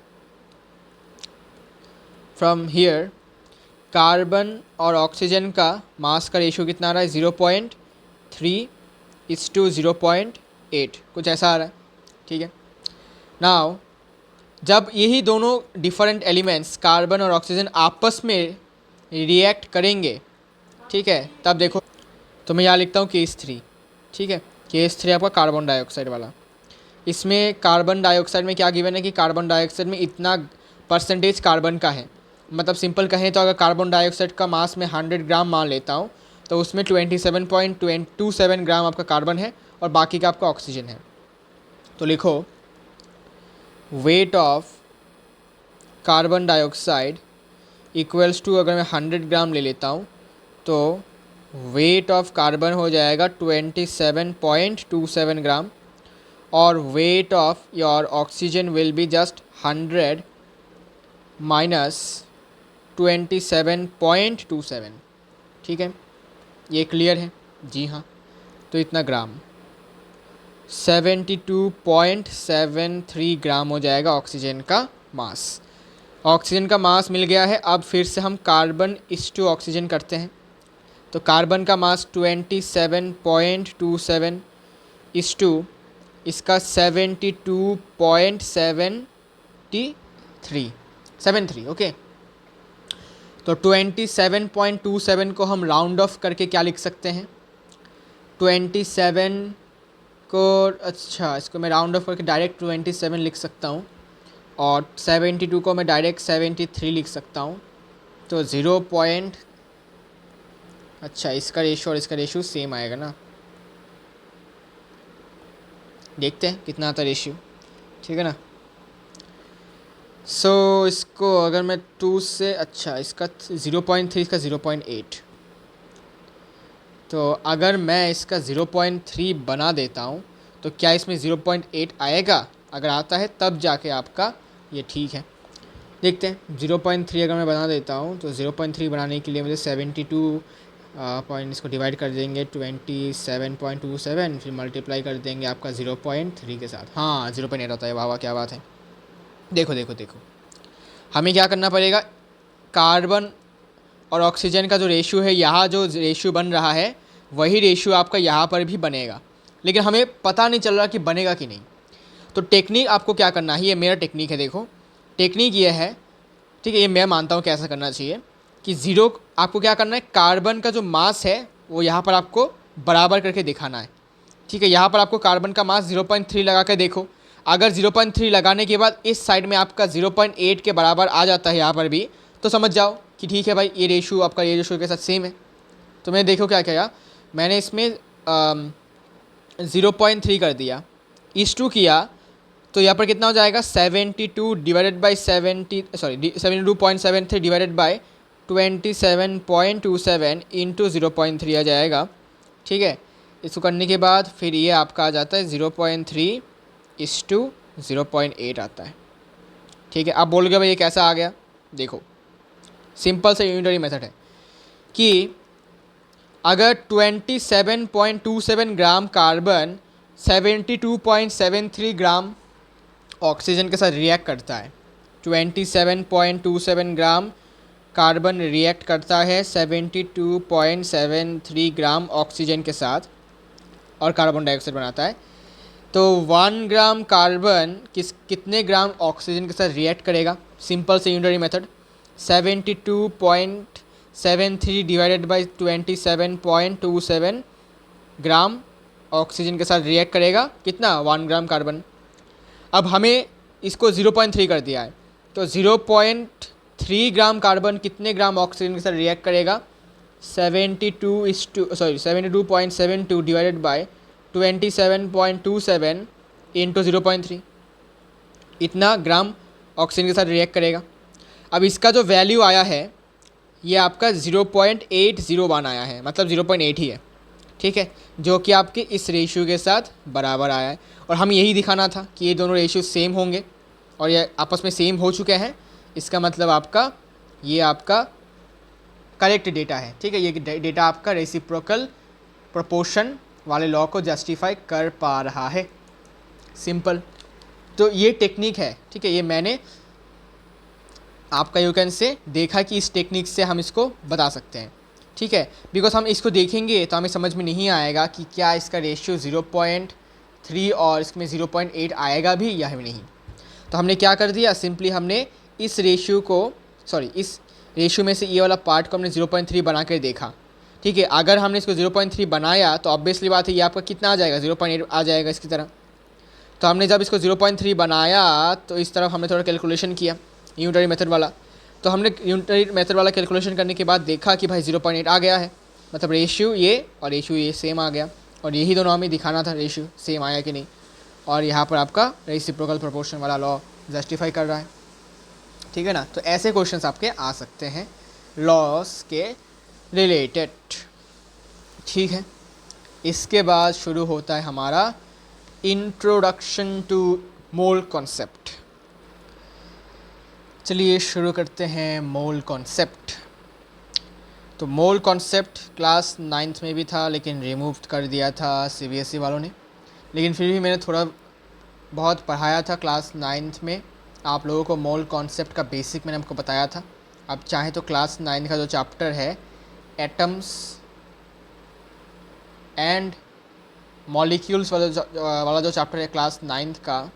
फ्रॉम हियर कार्बन और ऑक्सीजन का मास का रेशियो कितना आ रहा है 0.3:0.8, कुछ ऐसा आ रहा है, ठीक है। नाउ जब यही दोनों डिफरेंट एलिमेंट्स कार्बन और ऑक्सीजन आपस में रिएक्ट करेंगे, ठीक है, तब देखो, तो मैं यहाँ लिखता हूँ केस 3, ठीक है, केस 3 आपका कार्बन डाइऑक्साइड वाला। इसमें कार्बन डाइऑक्साइड में क्या गिवन है कि कार्बन डाइऑक्साइड में इतना परसेंटेज कार्बन का है, मतलब सिंपल कहें तो अगर कार्बन डाइऑक्साइड का मास में 100 ग्राम मान लेता हूँ तो उसमें 27.27 ग्राम आपका कार्बन है और बाकी का आपका ऑक्सीजन है। तो लिखो weight of carbon dioxide equals to, अगर मैं 100 ग्राम ले लेता हूँ तो वेट ऑफ कार्बन हो जाएगा 27.27 ग्राम, और weight of your oxygen will be just 100 minus 27.27, ठीक है, ये क्लियर है, जी हाँ। तो इतना ग्राम 72.73 ग्राम हो जाएगा ऑक्सीजन का मास। ऑक्सीजन का मास मिल गया है। अब फिर से हम कार्बन * ऑक्सीजन करते हैं, तो कार्बन का मास 27.27 * इसका 72.73, ओके। तो 27.27 को हम राउंड ऑफ करके क्या लिख सकते हैं, 27 को, अच्छा इसको मैं राउंड ऑफ करके डायरेक्ट 27 लिख सकता हूँ, और 72 को मैं डायरेक्ट 73 लिख सकता हूँ। तो 0 पॉइंट, अच्छा इसका रेशो और इसका रेशो सेम आएगा ना, देखते हैं कितना आता रेशियो, ठीक है ना। सो इसको अगर मैं 2 से, अच्छा इसका 0.3, इसका 0.8, तो अगर मैं इसका 0.3 बना देता हूँ तो क्या इसमें 0.8 आएगा? अगर आता है तब जाके आपका ये ठीक है। देखते हैं 0.3 अगर मैं बना देता हूँ तो 0.3 बनाने के लिए मुझे 72 पॉइंट, इसको डिवाइड कर देंगे 27.27, फिर मल्टीप्लाई कर देंगे आपका 0.3 के साथ। हाँ 0.8 आता है, वाह वाह क्या बात है। देखो देखो देखो, हमें क्या करना पड़ेगा, कार्बन और ऑक्सीजन का जो रेशियो है, यहाँ जो रेशियो बन रहा है वही रेशियो आपका यहाँ पर भी बनेगा, लेकिन हमें पता नहीं चल रहा कि बनेगा कि नहीं। तो टेक्निक आपको क्या करना है, ये मेरा टेक्निक है, देखो टेक्निक ये है, ठीक है, ये मैं मानता हूँ कैसा करना चाहिए कि ज़ीरो, आपको क्या करना है, कार्बन का जो मास है वो यहाँ पर आपको बराबर करके दिखाना है, ठीक है। यहाँ पर आपको कार्बन का मास 0.3 लगा कर देखो, अगर 0.3 लगाने के बाद इस साइड में आपका 0.8 के बराबर आ जाता है यहाँ पर भी, तो समझ जाओ कि ठीक है भाई, ये रेशो आपका ये रेशो के साथ सेम है। तो मैंने देखो क्या किया, मैंने इसमें 0.3 कर दिया, इस टू किया, तो यहाँ पर कितना हो जाएगा, 72 divided by 72.73 divided by 27.27 into 0.3 आ जाएगा, ठीक है। इसको करने के बाद फिर ये आपका आ जाता है 0.3 इस टू 0.8 आता है, ठीक है। आप बोलोगे भाई ये कैसा आ गया, देखो सिंपल सा यूनिटरी मेथड है कि अगर 27.27 ग्राम कार्बन 72.73 ग्राम ऑक्सीजन के साथ रिएक्ट करता है, 27.27 ग्राम कार्बन रिएक्ट करता है 72.73 ग्राम ऑक्सीजन के साथ और कार्बन डाइऑक्साइड बनाता है, तो 1 ग्राम कार्बन कितने ग्राम ऑक्सीजन के साथ रिएक्ट करेगा, सिंपल से unitary method, 72.73 divided by 27.27 gram oxygen के साथ रिएक्ट करेगा कितना, 1 ग्राम कार्बन। अब हमें इसको 0.3 कर दिया है, तो 0.3 ग्राम कार्बन कितने ग्राम ऑक्सीजन के साथ रिएक्ट करेगा, 72.72 डिवाइडेड बाय 27.27 इंटू 0.3, इतना ग्राम ऑक्सीजन के साथ रिएक्ट करेगा। अब इसका जो वैल्यू आया है ये आपका 0.801 आया है, मतलब 0.8 ही है, ठीक है, जो कि आपके इस रेशियो के साथ बराबर आया है। और हम यही दिखाना था कि ये दोनों रेशियो सेम होंगे, और ये आपस में सेम हो चुके हैं, इसका मतलब आपका ये आपका करेक्ट डेटा है, ठीक है। ये डेटा आपका रेसिप्रोकल प्रोपोर्शन वाले लॉ को जस्टिफाई कर पा रहा है, सिंपल। तो ये टेक्निक है, ठीक है, ये मैंने आपका यू कैन से देखा कि इस टेक्निक से हम इसको बता सकते हैं, ठीक है। बिकॉज हम इसको देखेंगे तो हमें समझ में नहीं आएगा कि क्या इसका रेशियो 0.3 और इसमें 0.8 आएगा भी या नहीं। तो हमने क्या कर दिया, सिंपली हमने इस रेशियो को, इस रेशियो में से ये वाला पार्ट को हमने 0.3 बना कर देखा, ठीक है। अगर हमने इसको 0.3 बनाया तो ऑब्वियसली बात है ये आपका कितना आ जाएगा, 0.8 आ जाएगा इसकी तरह। तो हमने जब इसको 0.3 बनाया तो इस तरफ हमने थोड़ा कैलकुलेशन किया यूनिटरी मेथड वाला, तो हमने यूनिटरी मेथड वाला कैलकुलेशन करने के बाद देखा कि भाई 0.8 आ गया है, मतलब रेशियो ये और रेशियो ये सेम आ गया, और यही दोनों हमें दिखाना था रेशियो सेम आया कि नहीं। और यहाँ पर आपका रेसिप्रोकल प्रोपोर्शन वाला लॉ जस्टिफाई कर रहा है, ठीक है ना। तो ऐसे क्वेश्चंस आपके आ सकते हैं लॉस के रिलेटेड, ठीक है। इसके बाद शुरू होता है हमारा इंट्रोडक्शन टू मोल कॉन्सेप्ट। चलिए शुरू करते हैं मोल कॉन्सेप्ट। तो मोल कॉन्सेप्ट क्लास 9th में भी था, लेकिन रिमूव कर दिया था CBSE वालों ने, लेकिन फिर भी मैंने थोड़ा बहुत पढ़ाया था क्लास 9th में आप लोगों को। मोल कॉन्सेप्ट का बेसिक मैंने आपको बताया था। अब चाहे तो क्लास 9 का जो चैप्टर है एटम्स एंड मॉलिक्यूल्स वाला जो चैप्टर है क्लास 9 का,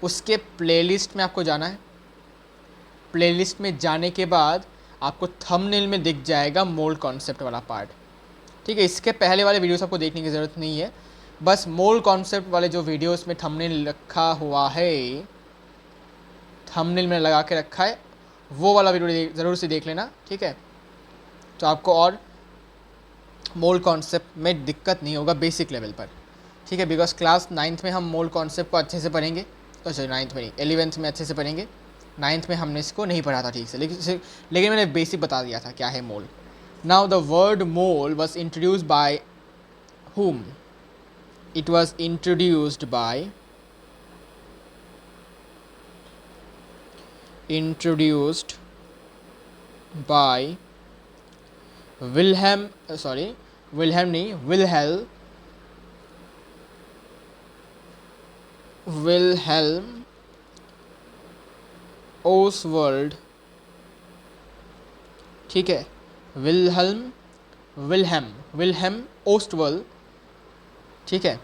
उसके प्लेलिस्ट में आपको जाना है। प्लेलिस्ट में जाने के बाद आपको थंबनेल में दिख जाएगा मोल कॉन्सेप्ट वाला पार्ट, ठीक है। इसके पहले वाले वीडियोस आपको देखने की ज़रूरत नहीं है, बस मोल कॉन्सेप्ट वाले जो वीडियोस में थंबनेल रखा हुआ है, थंबनेल में लगा के रखा है, वो वाला वीडियो ज़रूर से देख लेना, ठीक है। तो आपको और मोल कॉन्सेप्ट में दिक्कत नहीं होगा बेसिक लेवल पर, ठीक है। बिकॉज क्लास 9th में हम मोल कॉन्सेप्ट को अच्छे से पढ़ेंगे, सॉरी 9th में नहीं, 11th में अच्छे से पढ़ेंगे। 9th में हमने इसको नहीं पढ़ा था ठीक से, लेकिन मैंने बेसिक बता दिया था क्या है mole. Now the word mole was introduced by whom? It was introduced by Wilhelm Oswald, ठीक है, विल्हेम ओस्टवल, ठीक है।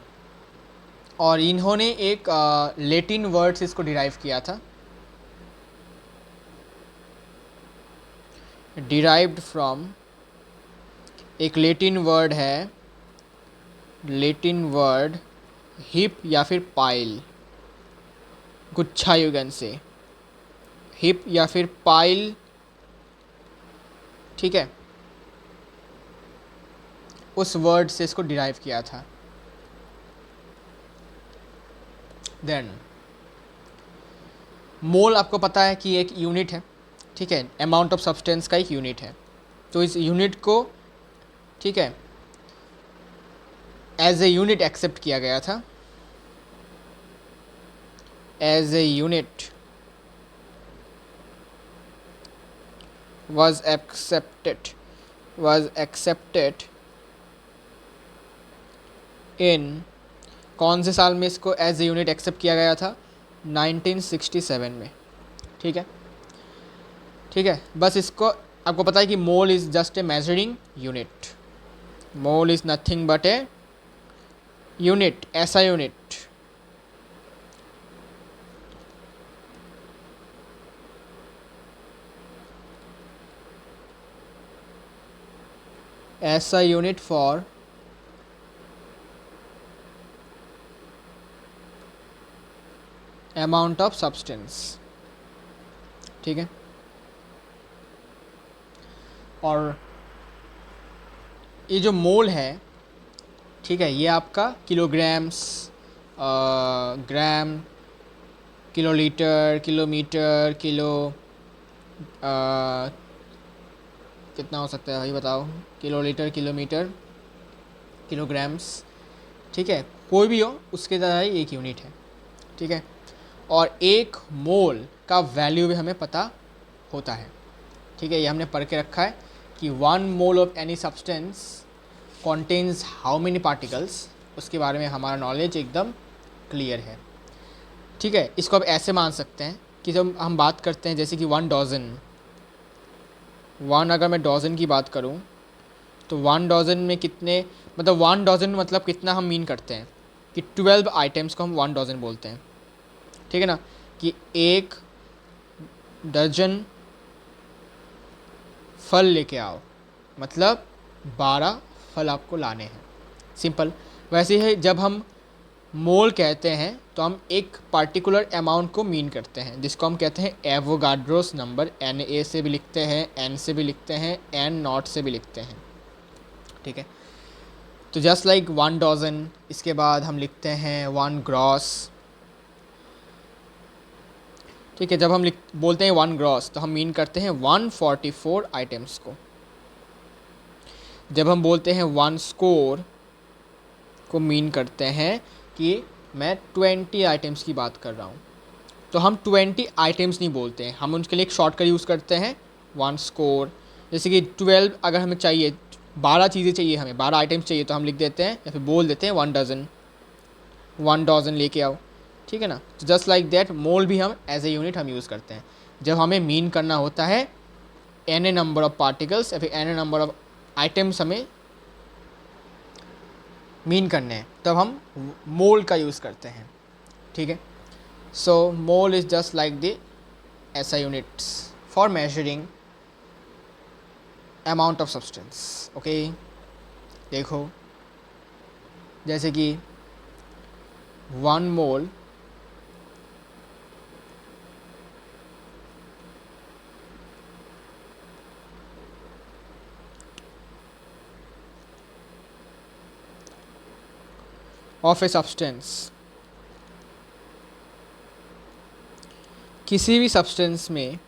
और इन्होंने एक लेटिन वर्ड से इसको डिराइव किया था, डिराइव्ड फ्रॉम एक लेटिन वर्ड है, लेटिन वर्ड हिप या फिर पाइल, गुच्छा युगन से हिप या फिर पाइल, ठीक है, उस वर्ड से इसको डिराइव किया था। देन मोल आपको पता है कि एक यूनिट है, ठीक है, अमाउंट ऑफ सब्सटेंस का एक यूनिट है। तो इस यूनिट को, ठीक है, एज ए यूनिट एक्सेप्ट किया गया था, as a unit was accepted in, कौन से साल में इसको एज ए यूनिट एक्सेप्ट किया गया था? 1967 में, ठीक है, ठीक है। बस इसको आपको पता है कि mole is just a measuring unit, mole is nothing but a unit, ऐसा यूनिट, ऐसा unit for amount of substance, ठीक है। और ये जो मोल है, ठीक है, ये आपका किलोग्राम्स, ग्राम, किलोलीटर, किलोमीटर, किलो, कितना हो सकता है भाई बताओ, किलोलीटर, किलोमीटर, किलोग्राम्स, ठीक है, कोई भी हो उसके तरह ही एक यूनिट है, ठीक है। और एक मोल का वैल्यू भी हमें पता होता है, ठीक है, ये हमने पढ़ के रखा है कि 1 mole of any substance contains how many particles, उसके बारे में हमारा नॉलेज एकदम क्लियर है, ठीक है। इसको अब ऐसे मान सकते हैं कि जब हम बात करते हैं जैसे कि 1 डज़न, अगर मैं डज़न की बात करूं तो 1 डज़न में कितने, मतलब 1 डज़न मतलब कितना हम मीन करते हैं कि 12 आइटम्स को हम 1 डज़न बोलते हैं, ठीक है ना, कि 1 दर्जन फल लेके आओ, मतलब 12 फल आपको लाने हैं, सिंपल। वैसे ही जब हम मोल कहते हैं तो हम एक पार्टिकुलर अमाउंट को मीन करते हैं, जिसको हम कहते हैं एवोगाड्रोस नंबर, Na से भी लिखते हैं, N से भी लिखते हैं, N0 से भी लिखते हैं, ठीक है। तो जस्ट लाइक 1 डज़न, इसके बाद हम लिखते हैं 1 ग्रॉस, ठीक है। जब हम बोलते हैं 1 ग्रॉस तो हम मीन करते हैं 144 आइटम्स को। जब हम बोलते हैं 1 स्कोर को मीन करते हैं कि मैं 20 आइटम्स की बात कर रहा हूँ, तो हम 20 आइटम्स नहीं बोलते हैं, हम उनके लिए एक शॉर्टकट यूज़ करते हैं 1 स्कोर। जैसे कि 12 अगर हमें चाहिए, 12 चीज़ें चाहिए, हमें 12 आइटम्स चाहिए, तो हम लिख देते हैं या फिर बोल देते हैं 1 डज़न, 1 डज़न लेके आओ, ठीक है ना। जस्ट लाइक दैट मोल भी हम एज ए यूनिट हम यूज़ करते हैं जब हमें मीन करना होता है n नंबर ऑफ पार्टिकल्स या फिर n नंबर ऑफ आइटम्स हमें मीन करने हैं, तब हम मोल का यूज़ करते हैं, ठीक है। सो मोल इज़ जस्ट लाइक द ऐसा units for measuring amount of substance. Okay, देखो जैसे कि 1 मोल ऑफ ए सब्सटेंस, किसी भी सब्सटेंस में,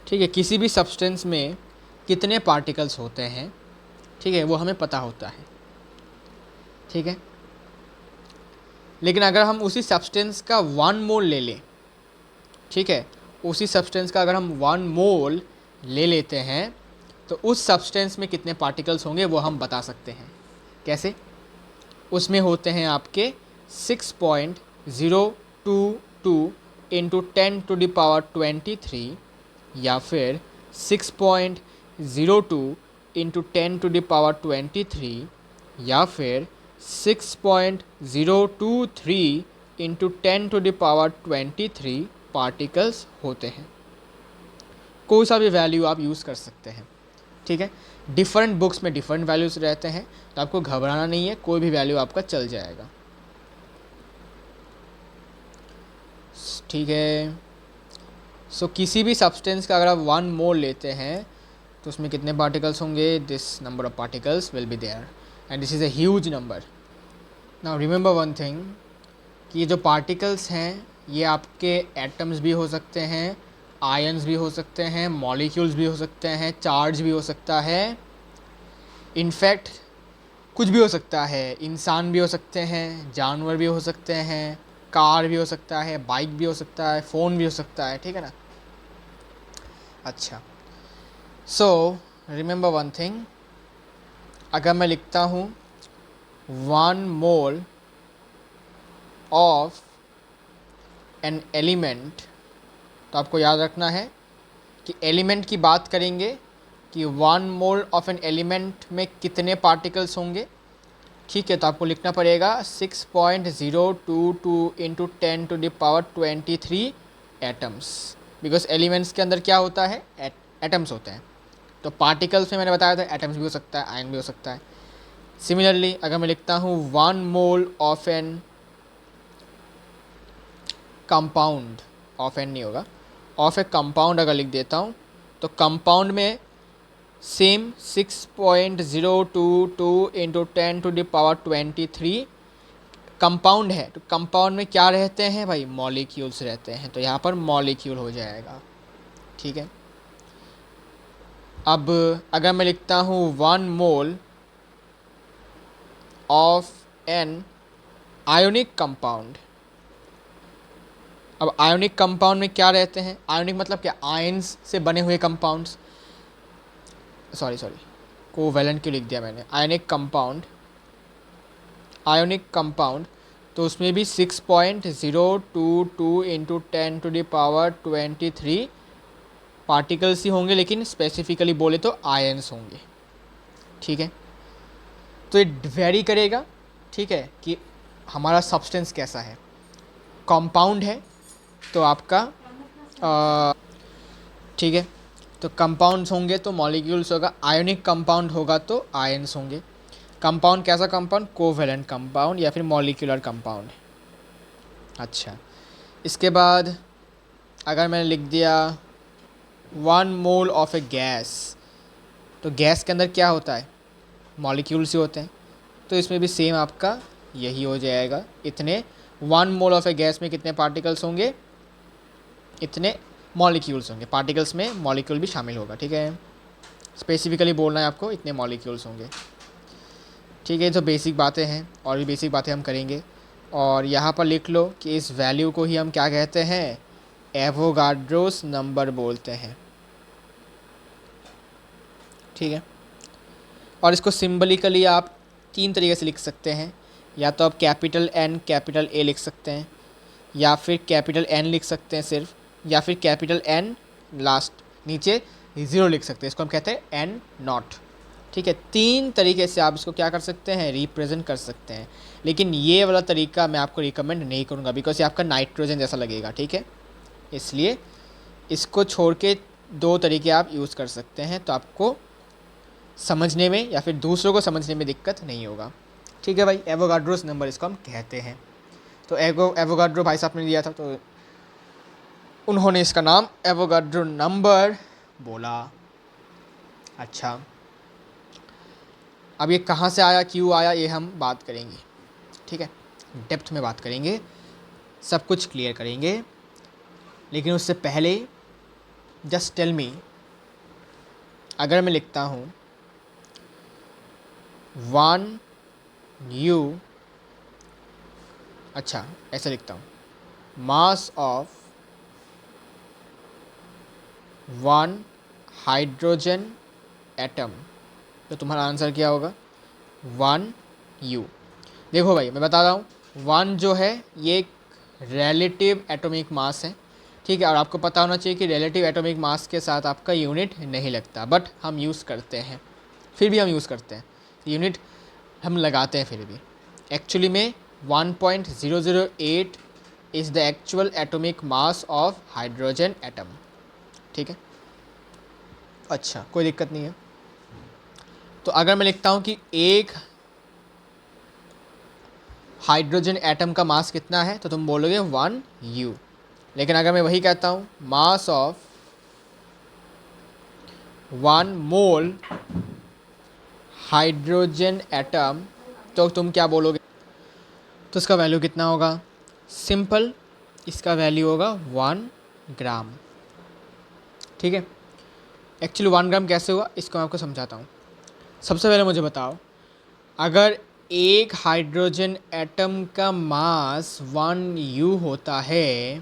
ठीक है, किसी भी सब्सटेंस में कितने पार्टिकल्स होते हैं, ठीक है, वो हमें पता होता है, ठीक है। लेकिन अगर हम उसी सब्सटेंस का 1 मोल ले लें, ठीक है, उसी सब्सटेंस का अगर हम 1 मोल ले लेते हैं तो उस सब्सटेंस में कितने पार्टिकल्स होंगे वो हम बता सकते हैं। कैसे? उसमें होते हैं आपके 6.022 इंटू 10⁻23 या फिर 6.02 इंटू 10⁻23 या फिर 6.023 इंटू 10⁻23 पार्टिकल्स होते हैं। कोई सा भी वैल्यू आप यूज़ कर सकते हैं, ठीक है। डिफरेंट बुक्स में डिफरेंट वैल्यूज़ रहते हैं, तो आपको घबराना नहीं है, कोई भी वैल्यू आपका चल जाएगा, ठीक है। सो किसी भी सब्सटेंस का अगर आप 1 मोल लेते हैं तो उसमें कितने पार्टिकल्स होंगे? This number of particles will be there and this is a huge number. Now remember one thing कि ये जो पार्टिकल्स हैं ये आपके एटम्स भी हो सकते हैं, आयन्स भी हो सकते हैं, मॉलिक्यूल्स भी हो सकते हैं, चार्ज भी हो सकता है, इनफैक्ट कुछ भी हो सकता है, इंसान भी हो सकते हैं, जानवर भी हो सकते हैं, कार भी हो सकता है, बाइक भी हो सकता है, फ़ोन भी हो सकता है, ठीक है ना। अच्छा, सो रिमेंबर वन थिंग, अगर मैं लिखता हूँ 1 मोल ऑफ एन एलिमेंट, तो आपको याद रखना है कि एलिमेंट की बात करेंगे कि 1 मोल ऑफ एन एलिमेंट में कितने पार्टिकल्स होंगे, ठीक है। तो आपको लिखना पड़ेगा 6.022 इंटू 10⁻23 एटम्स, बिकॉज एलिमेंट्स के अंदर क्या होता है? एटम्स होते हैं। तो पार्टिकल्स में मैंने बताया था एटम्स भी हो सकता है, आयन भी हो सकता है। सिमिलरली अगर मैं लिखता हूँ 1 mole of an compound, of an नहीं होगा, ऑफ ए कंपाउंड अगर लिख देता हूँ तो कंपाउंड में सेम 6.022 इंटू 10⁻23 कंपाउंड है। तो कंपाउंड में क्या रहते हैं भाई? मॉलिक्यूल्स रहते हैं, तो यहाँ पर मॉलिक्यूल हो जाएगा, ठीक है। अब अगर मैं लिखता हूँ 1 mole of an ionic compound, अब आयोनिक कंपाउंड में क्या रहते हैं? आयोनिक मतलब क्या? आयंस से बने हुए कंपाउंड्स, सॉरी कोवैलेंट क्यों लिख दिया मैंने? आयोनिक कंपाउंड, तो उसमें भी 6.022 इंटू 10⁻23 पार्टिकल्स ही होंगे, लेकिन स्पेसिफिकली बोले तो आयंस होंगे, ठीक है। तो ये वेरी करेगा, ठीक है, कि हमारा सब्सटेंस कैसा है। कंपाउंड है तो आपका ठीक है, तो कंपाउंड्स होंगे तो मॉलिक्यूल्स होगा, आयोनिक कंपाउंड होगा तो आयंस होंगे। कंपाउंड कैसा कंपाउंड? कोवैलेंट कंपाउंड या फिर मॉलिक्यूलर कंपाउंड। अच्छा, इसके बाद अगर मैंने लिख दिया 1 मोल ऑफ ए गैस, तो गैस के अंदर क्या होता है? मॉलिक्यूल्स ही होते हैं, तो इसमें भी सेम आपका यही हो जाएगा। इतने 1 मोल ऑफ ए गैस में कितने पार्टिकल्स होंगे? इतने मॉलिक्यूल्स होंगे। पार्टिकल्स में मॉलिक्यूल भी शामिल होगा, ठीक है। स्पेसिफिकली बोलना है आपको, इतने मॉलिक्यूल्स होंगे, ठीक है। तो बेसिक बातें हैं, और भी बेसिक बातें हम करेंगे। और यहाँ पर लिख लो कि इस वैल्यू को ही हम क्या कहते हैं? एवोगाड्रोस नंबर बोलते हैं, ठीक है। और इसको सिंबलिकली आप 3 तरीके से लिख सकते हैं, या तो आप कैपिटल N कैपिटल A लिख सकते हैं, या फिर कैपिटल N लिख सकते हैं सिर्फ, या फिर कैपिटल N लास्ट नीचे 0 लिख सकते हैं। इसको हम कहते हैं N नॉट, ठीक है। 3 तरीके से आप इसको क्या कर सकते हैं? रिप्रेजेंट कर सकते हैं। लेकिन ये वाला तरीका मैं आपको रिकमेंड नहीं करूँगा, बिकॉज ये आपका नाइट्रोजन जैसा लगेगा, ठीक है। इसलिए इसको छोड़ के दो तरीके आप यूज़ कर सकते हैं, तो आपको समझने में या फिर दूसरों को समझने में दिक्कत नहीं होगा। ठीक है भाई, एवोगाड्रोस नंबर इसको हम कहते हैं। तो एवोगाड्रो भाई साहब ने दिया था, तो उन्होंने इसका नाम एवोगाड्रो नंबर बोला। अच्छा, अब ये कहाँ से आया, क्यों आया, ये हम बात करेंगे। ठीक है, डेप्थ में बात करेंगे, सब कुछ क्लियर करेंगे। लेकिन उससे पहले जस्ट टेल मी, अगर मैं लिखता हूँ 1U, अच्छा ऐसे लिखता हूँ, मास ऑफ 1 हाइड्रोजन एटम, तो तुम्हारा आंसर क्या होगा 1U। देखो भाई मैं बता रहा हूँ, 1 जो है ये एक रिलेटिव एटॉमिक मास है। ठीक है, और आपको पता होना चाहिए कि रिलेटिव एटॉमिक मास के साथ आपका यूनिट नहीं लगता, बट हम यूज़ करते हैं, फिर भी हम यूज़ करते हैं, यूनिट हम लगाते हैं फिर भी। एक्चुअली में 1.008 is the actual atomic mass of hydrogen atom. ठीक है, अच्छा कोई दिक्कत नहीं है। तो अगर मैं लिखता हूँ कि एक हाइड्रोजन एटम का मास कितना है, तो तुम बोलोगे 1U। लेकिन अगर मैं वही कहता हूँ mass of 1 mole hydrogen atom, तो तुम क्या बोलोगे, तो इसका वैल्यू कितना होगा, सिंपल, इसका वैल्यू होगा 1 ग्राम। ठीक है, एक्चुअली 1 ग्राम कैसे हुआ इसको मैं आपको समझाता हूँ। सबसे पहले मुझे बताओ, अगर एक हाइड्रोजन एटम का मास 1U होता है,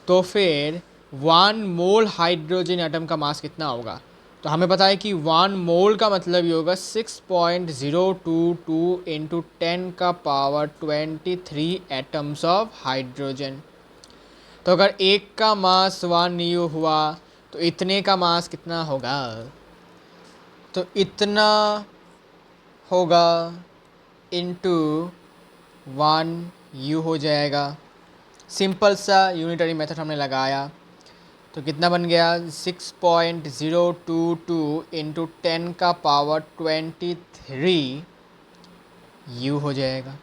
तो फिर 1 मोल हाइड्रोजन एटम का मास कितना होगा। तो हमें पता है कि 1 मोल का मतलब ये होगा 6.022 इंटू 10 का पावर 23 एटम्स ऑफ हाइड्रोजन। तो अगर एक का मास 1U हुआ, तो इतने का मास कितना होगा, तो इतना होगा इंटू 1U हो जाएगा। सिंपल सा यूनिटरी मेथड हमने लगाया, तो कितना बन गया 6.022 इंटू 10 का पावर 23U हो जाएगा।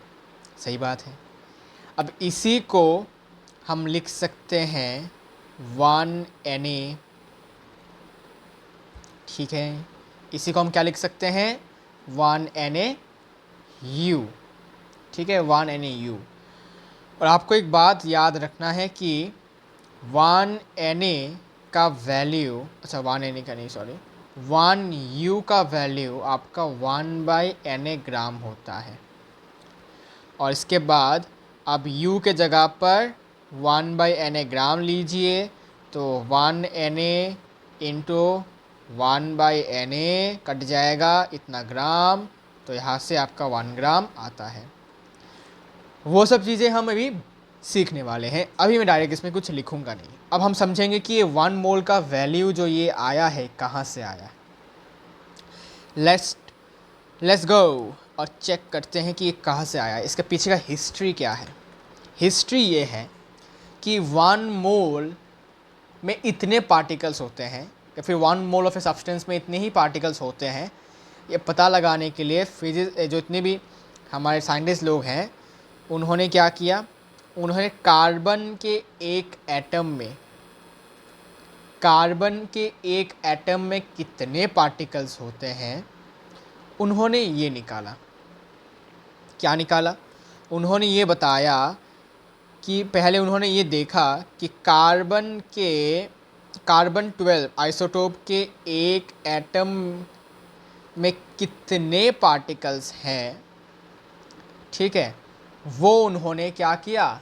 सही बात है। अब इसी को हम लिख सकते हैं 1Na। ठीक है, इसी को हम क्या लिख सकते हैं 1NaU। ठीक है, 1NaU। और आपको एक बात याद रखना है कि 1Na का वैल्यू, अच्छा 1Na का नहीं सॉरी, 1U का वैल्यू आपका 1/Na ग्राम होता है। और इसके बाद अब U के जगह पर 1/Na ग्राम लीजिए, तो 1Na इंटू 1/Na कट जाएगा इतना ग्राम, तो यहाँ से आपका 1 ग्राम आता है। वो सब चीज़ें हम अभी सीखने वाले हैं, अभी मैं डायरेक्ट इसमें कुछ लिखूंगा नहीं। अब हम समझेंगे कि ये 1 मोल का वैल्यू जो ये आया है कहाँ से आया है। लेट्स गो और चेक करते हैं कि ये कहाँ से आया है, इसके पीछे का हिस्ट्री क्या है। हिस्ट्री ये है कि 1 मोल में इतने पार्टिकल्स होते हैं, या फिर 1 मोल ऑफ ए सब्सटेंस में इतने ही पार्टिकल्स होते हैं। ये पता लगाने के लिए फिजिक्स जो इतने भी हमारे साइंटिस्ट लोग हैं, उन्होंने क्या किया, उन्होंने कार्बन के एक एटम में कितने पार्टिकल्स होते हैं, उन्होंने ये निकाला। क्या निकाला, उन्होंने ये बताया कि पहले उन्होंने ये देखा कि कार्बन 12 आइसोटोप के एक एटम में कितने पार्टिकल्स हैं। ठीक है, वो उन्होंने क्या किया,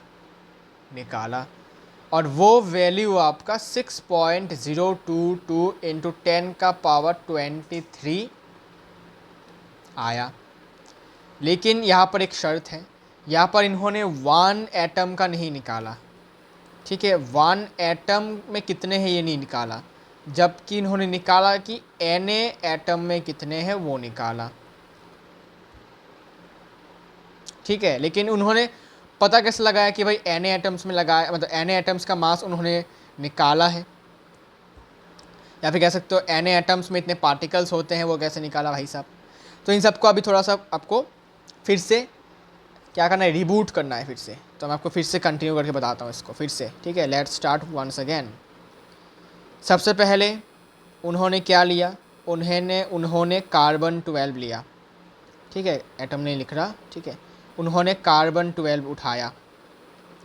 निकाला, और वो वैल्यू आपका 6.022 इंटू 10 का पावर 23 आया। लेकिन यहाँ पर एक शर्त है, यहाँ पर इन्होंने 1 एटम का नहीं निकाला। ठीक है, 1 एटम में कितने हैं ये नहीं निकाला, जबकि इन्होंने निकाला कि Na एटम में कितने हैं वो निकाला। ठीक है, लेकिन उन्होंने पता कैसे लगाया कि भाई Na एटम्स में लगाया, मतलब Na एटम्स का मास उन्होंने निकाला है। या फिर कह सकते हो एन एटम्स में इतने पार्टिकल्स होते हैं, वो कैसे निकाला भाई साहब। तो इन सबको अभी थोड़ा सा आपको फिर से क्या करना है, रिबूट करना है फिर से। तो मैं आपको फिर से कंटिन्यू करके बताता हूँ इसको फिर से, ठीक है। Let's start once again. सबसे पहले उन्होंने क्या लिया, उन्होंने कार्बन 12 लिया, ठीक है, एटम नहीं लिख रहा, ठीक है। उन्होंने कार्बन 12 उठाया।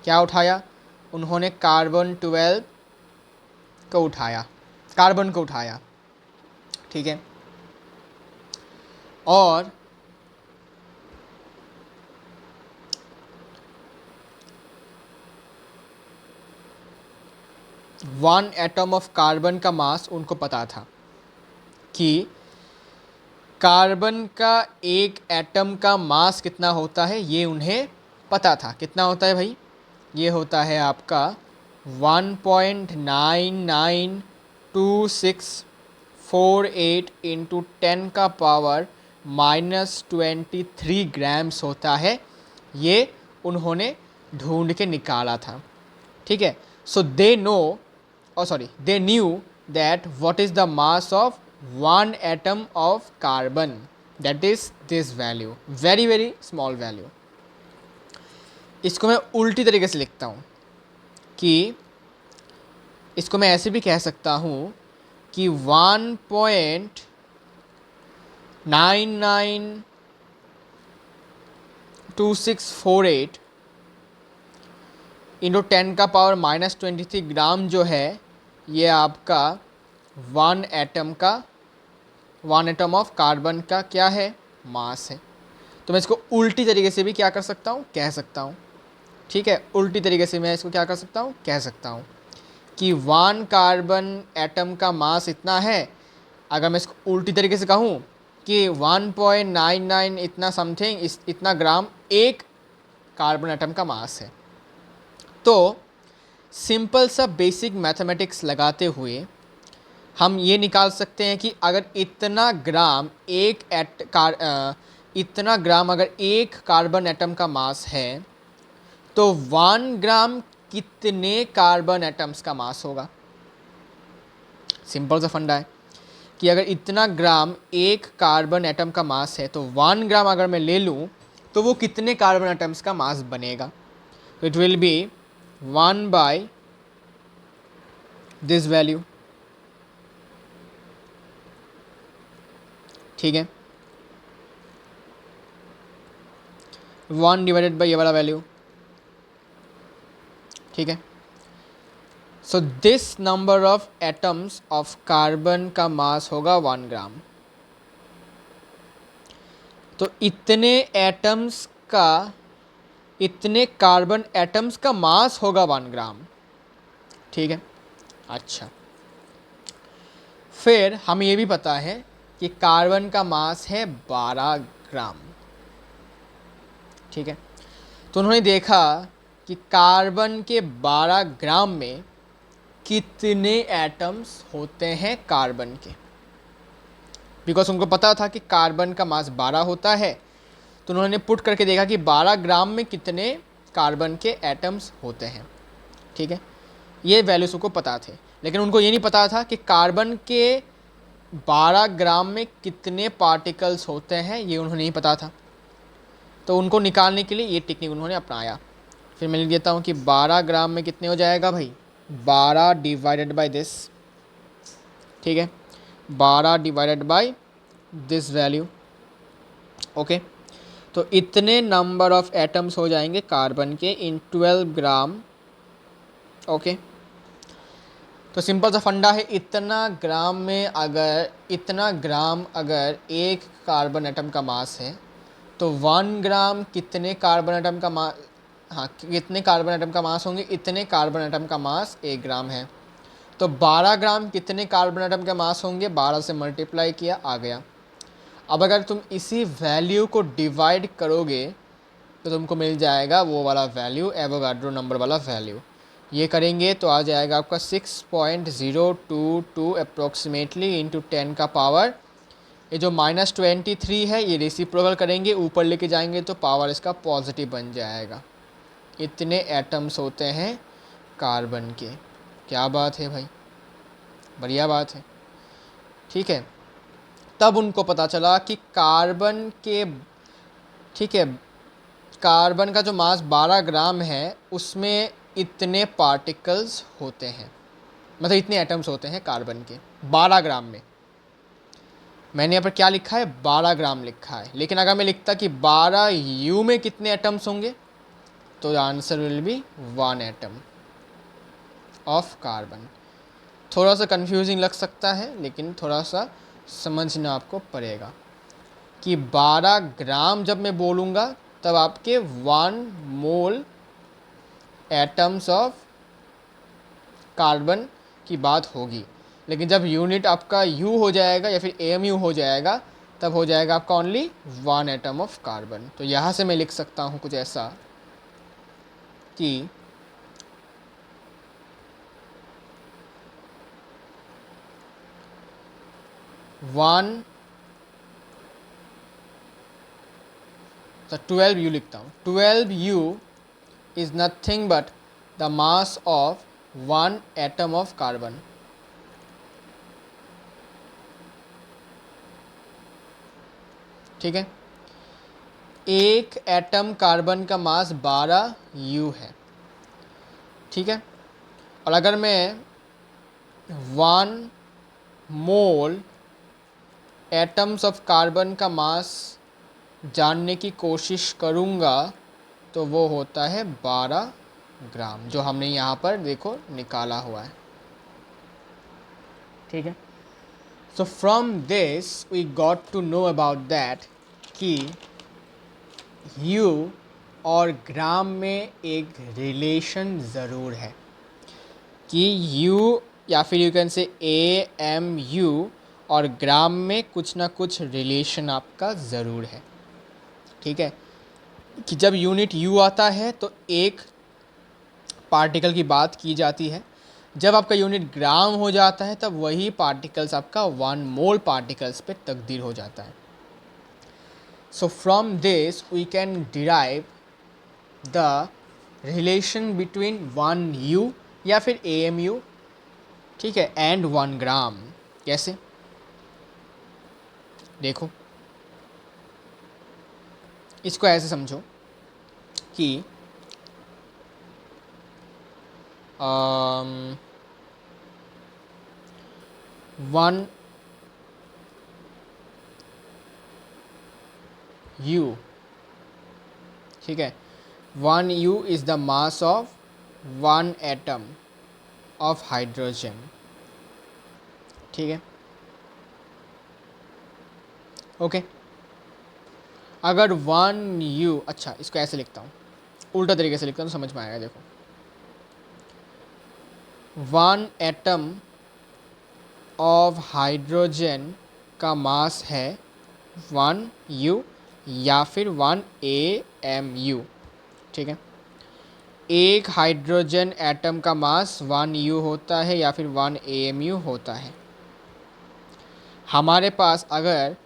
क्या उठाया, उन्होंने कार्बन 12 को उठाया, कार्बन को उठाया, ठीक है। और वन एटम ऑफ कार्बन का मास उनको पता था कि कार्बन का एक एटम का मास कितना होता है, ये उन्हें पता था। कितना होता है भाई, ये होता है आपका 1.992648 इंटू 10 का पावर -23 ग्राम्स होता है। ये उन्होंने ढूंढ के निकाला था, ठीक है। So they know, they knew that what is the mass of one atom of carbon, that is this value, very very small value. इसको मैं उल्टी तरीके से लिखता हूँ कि इसको मैं ऐसे भी कह सकता हूँ कि 1.992648 इंटू 10 का पावर -23 ग्राम जो है, ये आपका वन एटम ऑफ कार्बन का क्या है, मास है। तो मैं इसको उल्टी तरीके से भी क्या कर सकता हूँ, कह सकता हूँ, ठीक है। उल्टी तरीके से मैं इसको क्या कर सकता हूँ, कह सकता हूँ कि वन कार्बन एटम का मास इतना है। अगर मैं इसको उल्टी तरीके से कहूँ कि 1.99 इतना समथिंग, इतना ग्राम एक कार्बन एटम का मास है। तो सिंपल सा बेसिक मैथमेटिक्स लगाते हुए हम ये निकाल सकते हैं कि अगर इतना ग्राम अगर एक कार्बन एटम का मास है, तो 1 ग्राम कितने कार्बन एटम्स का मास होगा। सिंपल सा फंडा है कि अगर इतना ग्राम एक कार्बन एटम का मास है, तो 1 ग्राम अगर मैं ले लूँ तो वो कितने कार्बन एटम्स का मास बनेगा। तो it will be 1 by this value, ठीक है, 1 डिवाइडेड बाई ये वाला वैल्यू, ठीक है। So this number of atoms of carbon का मास होगा 1 ग्राम। तो इतने कार्बन एटम्स का मास होगा 1 ग्राम, ठीक है। अच्छा, फिर हमें ये भी पता है कि कार्बन का मास है 12 ग्राम, ठीक है। तो उन्होंने देखा कि कार्बन के 12 ग्राम में कितने एटम्स होते हैं कार्बन के, बिकॉज उनको पता था कि कार्बन का मास 12 होता है। तो उन्होंने पुट करके देखा कि 12 ग्राम में कितने कार्बन के एटम्स होते हैं, ठीक है। ये वैल्यूज उनको पता थे, लेकिन उनको ये नहीं पता था कि कार्बन के 12 ग्राम में कितने पार्टिकल्स होते हैं, ये उन्हें नहीं पता था। तो उनको निकालने के लिए ये टेक्निक उन्होंने अपनाया। फिर मैं लिख देता हूँ कि 12 ग्राम में कितने हो जाएगा भाई, 12 डिवाइडेड बाय दिस, ठीक है, 12 divided by this value, okay. तो इतने नंबर ऑफ एटम्स हो जाएंगे कार्बन के इन 12 ग्राम, ओके। तो सिंपल सा फंडा है, इतना ग्राम अगर एक कार्बन एटम का मास है, तो 1 ग्राम कितने कार्बन एटम का मास, हाँ, कितने कार्बन एटम का मास होंगे, इतने कार्बन एटम का मास 1 ग्राम है। तो 12 ग्राम कितने कार्बन एटम का मास होंगे, 12 से मल्टीप्लाई किया, आ गया। अब अगर तुम इसी वैल्यू को डिवाइड करोगे तो तुमको मिल जाएगा वो वाला वैल्यू, एवोगाड्रो नंबर वाला वैल्यू। ये करेंगे तो आ जाएगा आपका 6.022 अप्रोक्सीमेटली इंटू 10 का पावर, ये जो -23 है ये रेसिप्रोकल करेंगे, ऊपर लेके जाएंगे तो पावर इसका पॉजिटिव बन जाएगा। इतने एटम्स होते हैं कार्बन के। क्या बात है भाई, बढ़िया बात है। ठीक है, तब उनको पता चला कि कार्बन के, ठीक है, कार्बन का जो मास 12 ग्राम है उसमें इतने पार्टिकल्स होते हैं, मतलब इतने एटम्स होते हैं कार्बन के 12 ग्राम में। मैंने यहाँ पर क्या लिखा है, 12 ग्राम लिखा है, लेकिन अगर मैं लिखता कि 12 यू में कितने एटम्स होंगे तो the answer will be 1 atom of carbon. थोड़ा सा कंफ्यूजिंग लग सकता है लेकिन थोड़ा सा समझना आपको पड़ेगा कि 12 ग्राम जब मैं बोलूँगा तब आपके 1 मोल एटम्स ऑफ कार्बन की बात होगी, लेकिन जब यूनिट आपका यू हो जाएगा या फिर एएमयू हो जाएगा तब हो जाएगा आपका ओनली 1 एटम ऑफ कार्बन। तो यहाँ से मैं लिख सकता हूँ कुछ ऐसा कि 1, तो 12U लिखता हूँ। 12U is nothing but the mass of 1 atom of carbon. ठीक है, एक एटम कार्बन का मास 12U है। ठीक है, और अगर मैं 1 मोल एटम्स ऑफ कार्बन का मास जानने की कोशिश करूँगा तो वो होता है 12 ग्राम, जो हमने यहाँ पर देखो निकाला हुआ है। ठीक है, so from this we got to know about that कि यू और ग्राम में एक रिलेशन ज़रूर है, कि यू या फिर यू कैन से AMU और ग्राम में कुछ ना कुछ रिलेशन आपका ज़रूर है। ठीक है, कि जब यूनिट यू आता है तो एक पार्टिकल की बात की जाती है, जब आपका यूनिट ग्राम हो जाता है तब वही पार्टिकल्स आपका 1 मोल पार्टिकल्स पे तब्दील हो जाता है। So from this we can derive the relation between 1U या फिर AMU, ठीक है, एंड 1 ग्राम। कैसे, देखो इसको ऐसे समझो कि 1U, ठीक है, 1U is the mass of 1 atom of hydrogen. ठीक है, ओके, अगर 1U, अच्छा इसको ऐसे लिखता हूँ, उल्टा तरीके से लिखता हूँ तो समझ में आएगा। देखो 1 एटम ऑफ हाइड्रोजन का मास है 1U या फिर 1AMU। ठीक है, एक हाइड्रोजन एटम का मास 1U होता है या फिर 1AMU होता है। हमारे पास अगर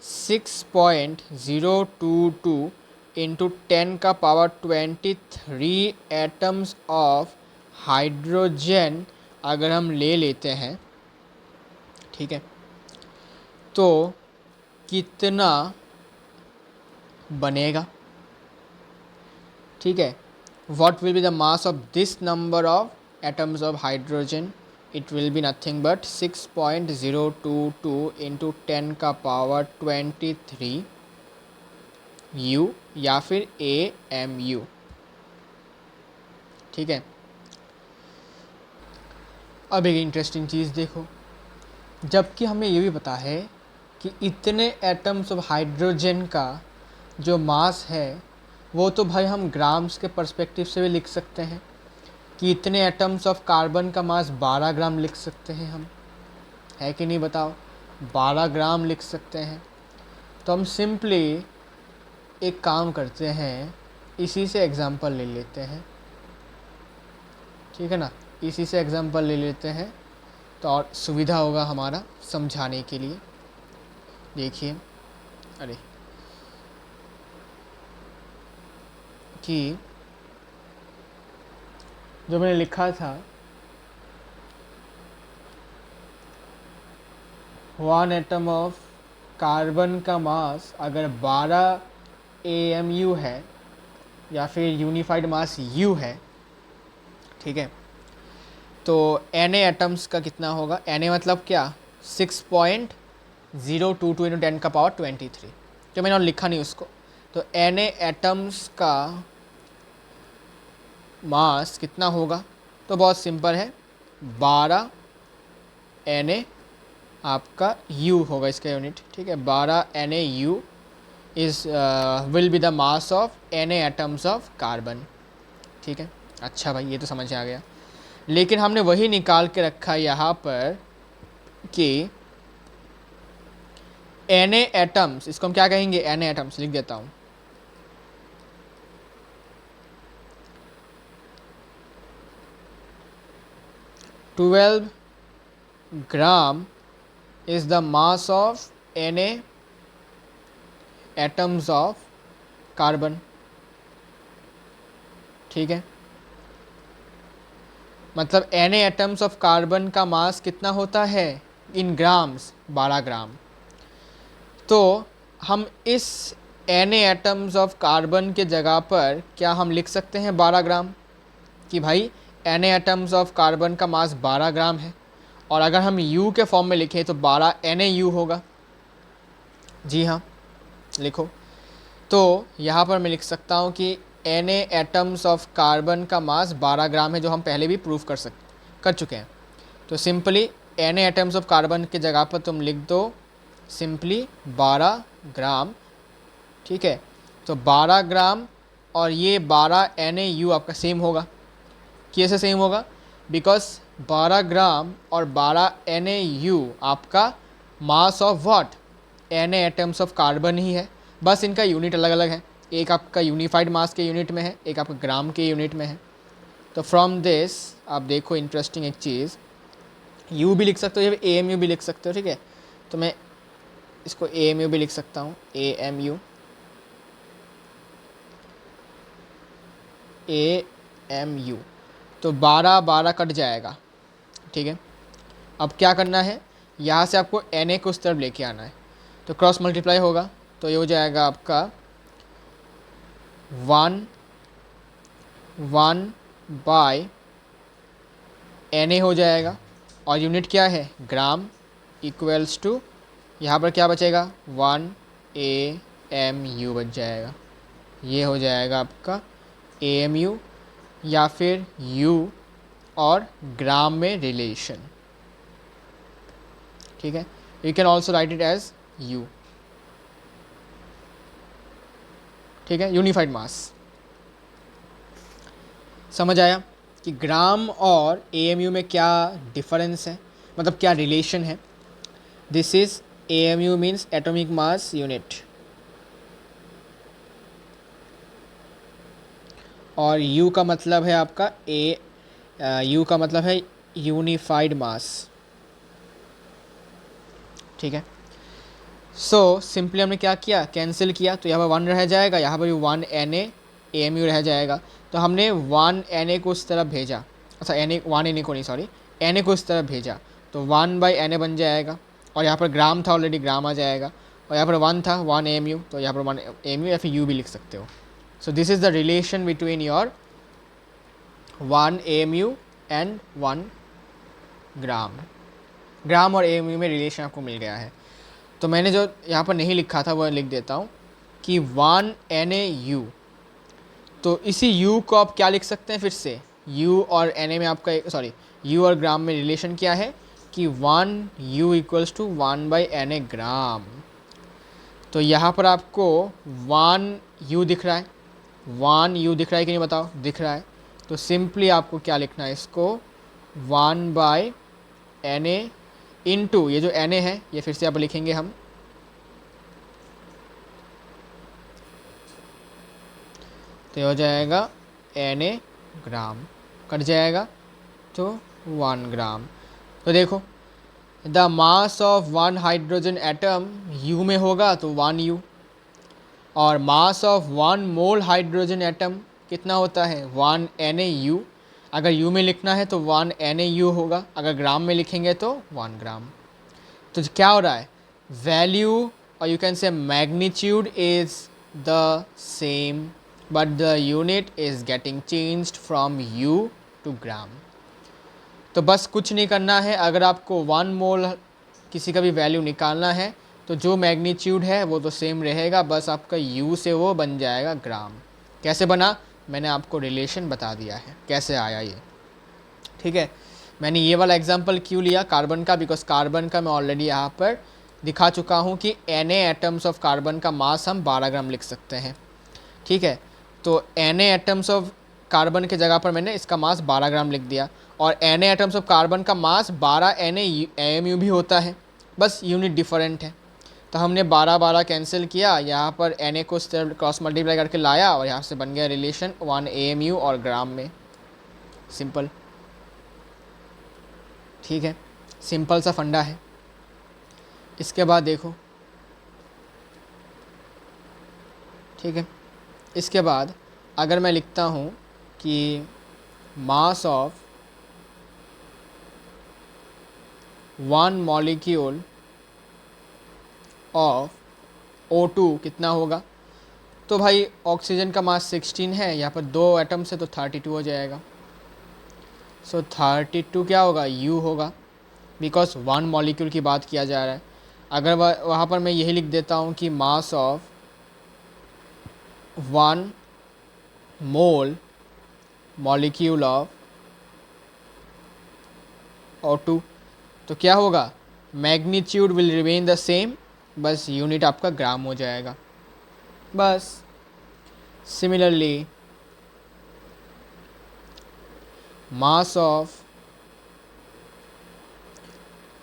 6.022 इंटू 10 का पावर 23 एटम्स ऑफ हाइड्रोजन अगर हम ले लेते हैं, ठीक है, तो कितना बनेगा? ठीक है, what will be the mass of this number of atoms of hydrogen? It will be nothing but 6.022 into 10 का पावर 23 U या फिर AMU। ठीक है, अब एक इंटरेस्टिंग चीज़ देखो, जबकि हमें ये भी पता है कि इतने एटम्स ऑफ हाइड्रोजन का जो मास है वो तो भाई हम ग्राम्स के पर्सपेक्टिव से भी लिख सकते हैं, कि इतने एटम्स ऑफ कार्बन का मास 12 ग्राम लिख सकते हैं हम, है कि नहीं बताओ? 12 ग्राम लिख सकते हैं। तो हम सिंपली एक काम करते हैं, इसी से एग्जांपल ले लेते हैं। ठीक है ना, इसी से एग्जांपल ले लेते हैं तो और सुविधा होगा हमारा समझाने के लिए। देखिए, अरे कि जो मैंने लिखा था वन एटम ऑफ कार्बन का मास अगर 12 AMU है या फिर यूनिफाइड मास U है, ठीक है, तो Na एटम्स का कितना होगा? Na मतलब क्या? 6.022 इंटू 10 का पावर 23, तो मैंने और लिखा नहीं उसको। तो Na एटम्स का मास कितना होगा? तो बहुत सिंपल है, 12 Na आपका U होगा इसका यूनिट, ठीक है। 12 NaU is will be the mass of Na atoms of carbon, ठीक है। अच्छा भाई, ये तो समझ आ गया। लेकिन हमने वही निकाल के रखा यहाँ पर कि Na एटम्स, इसको हम क्या कहेंगे? Na एटम्स लिख देता हूँ। Twelve gram is the mass of Na atoms of carbon, ठीक है। मतलब Na एटम्स ऑफ कार्बन का मास कितना होता है इन ग्राम्स? 12 ग्राम। तो हम इस Na एटम्स ऑफ कार्बन के जगह पर क्या हम लिख सकते हैं 12 ग्राम, कि भाई Na एटम्स ऑफ कार्बन का मास 12 ग्राम है, और अगर हम U के फॉर्म में लिखें तो 12 NaU होगा। जी हाँ, लिखो। तो यहाँ पर मैं लिख सकता हूँ कि Na एटम्स ऑफ कार्बन का मास 12 ग्राम है, जो हम पहले भी प्रूफ कर चुके हैं। तो simply Na atoms of carbon के जगह पर तुम लिख दो सिंपली 12 ग्राम, ठीक है। तो 12 ग्राम और ये 12 NaU आपका सेम होगा। कैसे सेम होगा? बिकॉज 12 ग्राम और 12 NaU आपका mass of what? Na atoms of carbon ही है, बस इनका यूनिट अलग अलग है। एक आपका यूनिफाइड मास के यूनिट में है, एक आपका ग्राम के यूनिट में है। तो फ्रॉम दिस आप देखो इंटरेस्टिंग एक चीज़, U भी लिख सकते हो, या AMU भी लिख सकते हो, ठीक है। तो मैं इसको AMU भी लिख सकता हूँ, AMU। तो 12 12 कट जाएगा, ठीक है। अब क्या करना है, यहाँ से आपको Na को उस तरफ लेके आना है, तो क्रॉस मल्टीप्लाई होगा, तो ये हो जाएगा आपका 1 बाय Na हो जाएगा, और यूनिट क्या है? ग्राम, इक्वल्स टू यहाँ पर क्या बचेगा? 1 AMU बच जाएगा। ये हो जाएगा आपका AMU, या फिर U और ग्राम में रिलेशन, ठीक है। You can also write it as U, ठीक है, यूनिफाइड मास। समझ आया कि ग्राम और AMU में क्या डिफरेंस है, मतलब क्या रिलेशन है? This is AMU means atomic mass unit, और U का मतलब है आपका U का मतलब है यूनिफाइड मास, ठीक है। सो सिंपली हमने क्या किया? कैंसिल किया, तो यहाँ पर 1 रह जाएगा, यहाँ पर भी 1 Na AMU रह जाएगा। तो हमने 1 Na को उस तरफ भेजा, अच्छा 1 Na को नहीं, सॉरी, Na को उस तरफ भेजा, तो 1 बाई Na बन जाएगा, और यहाँ पर ग्राम था ऑलरेडी, ग्राम आ जाएगा, और यहाँ पर 1 था 1 AMU, तो यहाँ पर 1 AMU या फिर U भी लिख सकते हो। So this is the relation between your 1 AMU and 1 ग्राम। ग्राम और AMU में रिलेशन आपको मिल गया है। तो मैंने जो यहाँ पर नहीं लिखा था वो लिख देता हूँ कि 1 NaU, तो इसी U को आप क्या लिख सकते हैं फिर से? U और Na में आपका, सॉरी, U और ग्राम में रिलेशन क्या है कि 1U equals to 1 by Na gram. तो यहाँ पर आपको 1U दिख रहा है, 1U दिख रहा है कि नहीं बताओ? दिख रहा है। तो सिंपली आपको क्या लिखना है इसको? 1 बाई Na इंटू ये जो Na है, ये फिर से आप लिखेंगे हम, तो हो जाएगा Na ग्राम, कट जाएगा तो 1 ग्राम। तो देखो the mass of 1 hydrogen atom U में होगा तो 1U, और mass of 1 mole hydrogen atom कितना होता है? 1 NaU। अगर U में लिखना है तो 1 NaU होगा, अगर ग्राम में लिखेंगे तो 1 ग्राम। तो क्या हो रहा है, वैल्यू और you can say magnitude is the same but the unit is getting changed from u to gram. तो बस कुछ नहीं करना है, अगर आपको 1 मोल किसी का भी वैल्यू निकालना है तो जो मैग्नीट्यूड है वो तो सेम रहेगा, बस आपका यू से वो बन जाएगा ग्राम। कैसे बना, मैंने आपको रिलेशन बता दिया है कैसे आया ये, ठीक है। मैंने ये वाला एग्जांपल क्यों लिया कार्बन का, बिकॉज कार्बन का मैं ऑलरेडी यहाँ पर दिखा चुका हूँ कि Na एटम्स ऑफ कार्बन का मास हम 12 ग्राम लिख सकते हैं, ठीक है। तो Na एटम्स ऑफ कार्बन के जगह पर मैंने इसका मास 12 ग्राम लिख दिया, और Na एटम्स ऑफ कार्बन का मास 12 Na AMU भी होता है, बस यूनिट डिफरेंट है। तो हमने 12 कैंसिल किया, यहाँ पर Na को क्रॉस मल्टीप्लाई करके लाया और यहाँ से बन गया रिलेशन 1 AMU और ग्राम में, सिंपल, ठीक है। सिंपल सा फंडा है। इसके बाद देखो, ठीक है, इसके बाद अगर मैं लिखता हूँ कि mass of 1 molecule of O2 कितना होगा, तो भाई ऑक्सीजन का मास 16 है, यहाँ पर 2 एटम से तो 32 हो जाएगा। सो 32 क्या होगा, U होगा, बिकॉज 1 मॉलिक्यूल की बात किया जा रहा है। अगर वहाँ पर मैं यही लिख देता हूँ कि mass of 1 mole molecule of O2, तो क्या होगा, magnitude will remain the same, बस यूनिट आपका ग्राम हो जाएगा। बस similarly mass of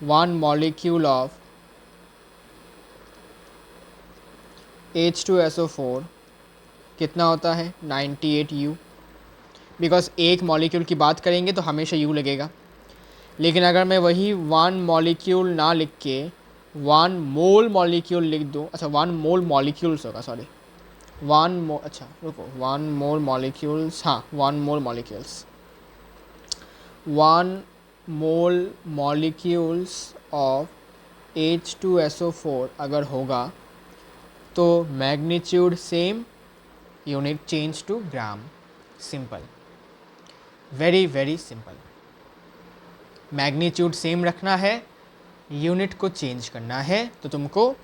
1 molecule of H2SO4 कितना होता है, 98 U, बिकॉज एक मॉलिक्यूल की बात करेंगे तो हमेशा U लगेगा। लेकिन अगर मैं वही 1 मॉलिक्यूल ना लिख के 1 मोल मॉलिक्यूल लिख दूँ, अच्छा 1 मोल मॉलिक्यूल्स होगा, सॉरी 1 मोल मॉलिक्यूल्स, हाँ 1 mole molecules, 1 mole molecules of H2SO4 अगर होगा तो magnitude same, unit change to gram, simple, very very simple. Magnitude same रखना है, यूनिट को चेंज करना है, तो तुमको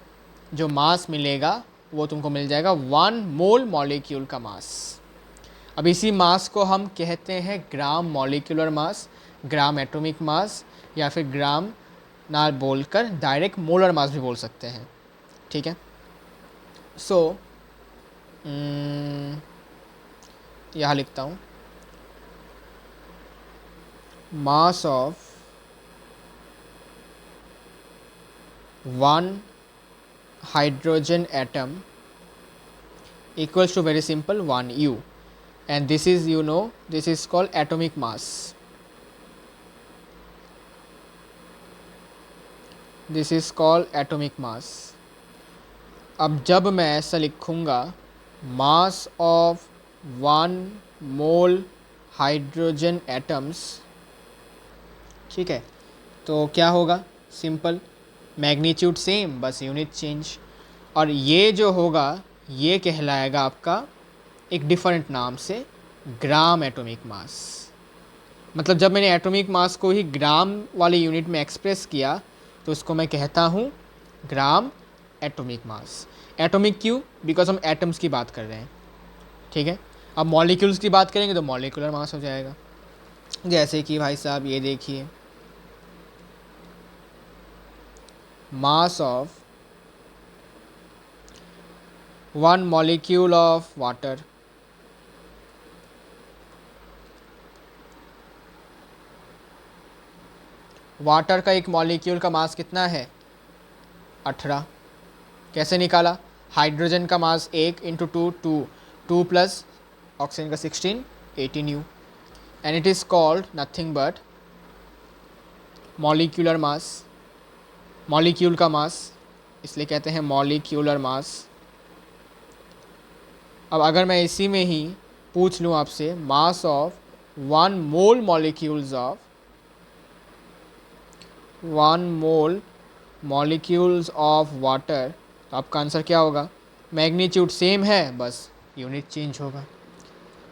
जो मास मिलेगा वो तुमको मिल जाएगा 1 मोल मॉलिक्यूल का मास। अब इसी मास को हम कहते हैं gram molecular mass, gram atomic mass, या फिर ग्राम ना बोलकर डायरेक्ट मोलर मास भी बोल सकते हैं, ठीक है। सो यहाँ लिखता हूँ mass of 1 hydrogen atom equals to, very simple, 1 U, and this is, you know, this is called atomic mass. This is called atomic mass. अब जब मैं ऐसा लिखूँगा mass of 1 mole hydrogen atoms, ठीक है, तो क्या होगा, सिंपल, मैग्नीट्यूड सेम, बस यूनिट चेंज। और ये जो होगा ये कहलाएगा आपका एक डिफरेंट नाम से ग्राम एटॉमिक मास। मतलब जब मैंने एटॉमिक मास को ही ग्राम वाले यूनिट में एक्सप्रेस किया तो उसको मैं कहता हूँ ग्राम एटॉमिक मास। एटॉमिक क्यों, बिकॉज हम एटम्स की बात कर रहे हैं, ठीक है। अब मॉलिक्यूल्स की बात करेंगे तो मॉलिक्यूलर मास हो जाएगा। जैसे कि भाई साहब ये देखिए, mass of 1 molecule of water, water का एक मॉलिक्यूल का मास कितना है, 18। कैसे निकाला, हाइड्रोजन का मास 1 इंटू 2 2 प्लस ऑक्सीजन का 16 18 U, and it is called nothing but molecular mass. Molecule का मास इसलिए कहते हैं मॉलिक्यूलर मास। अब अगर मैं इसी में ही पूछ लूँ आपसे mass of 1 mole molecules of 1 mole molecules of water, तो आपका आंसर क्या होगा? मैग्नीट्यूड सेम है, बस यूनिट चेंज होगा।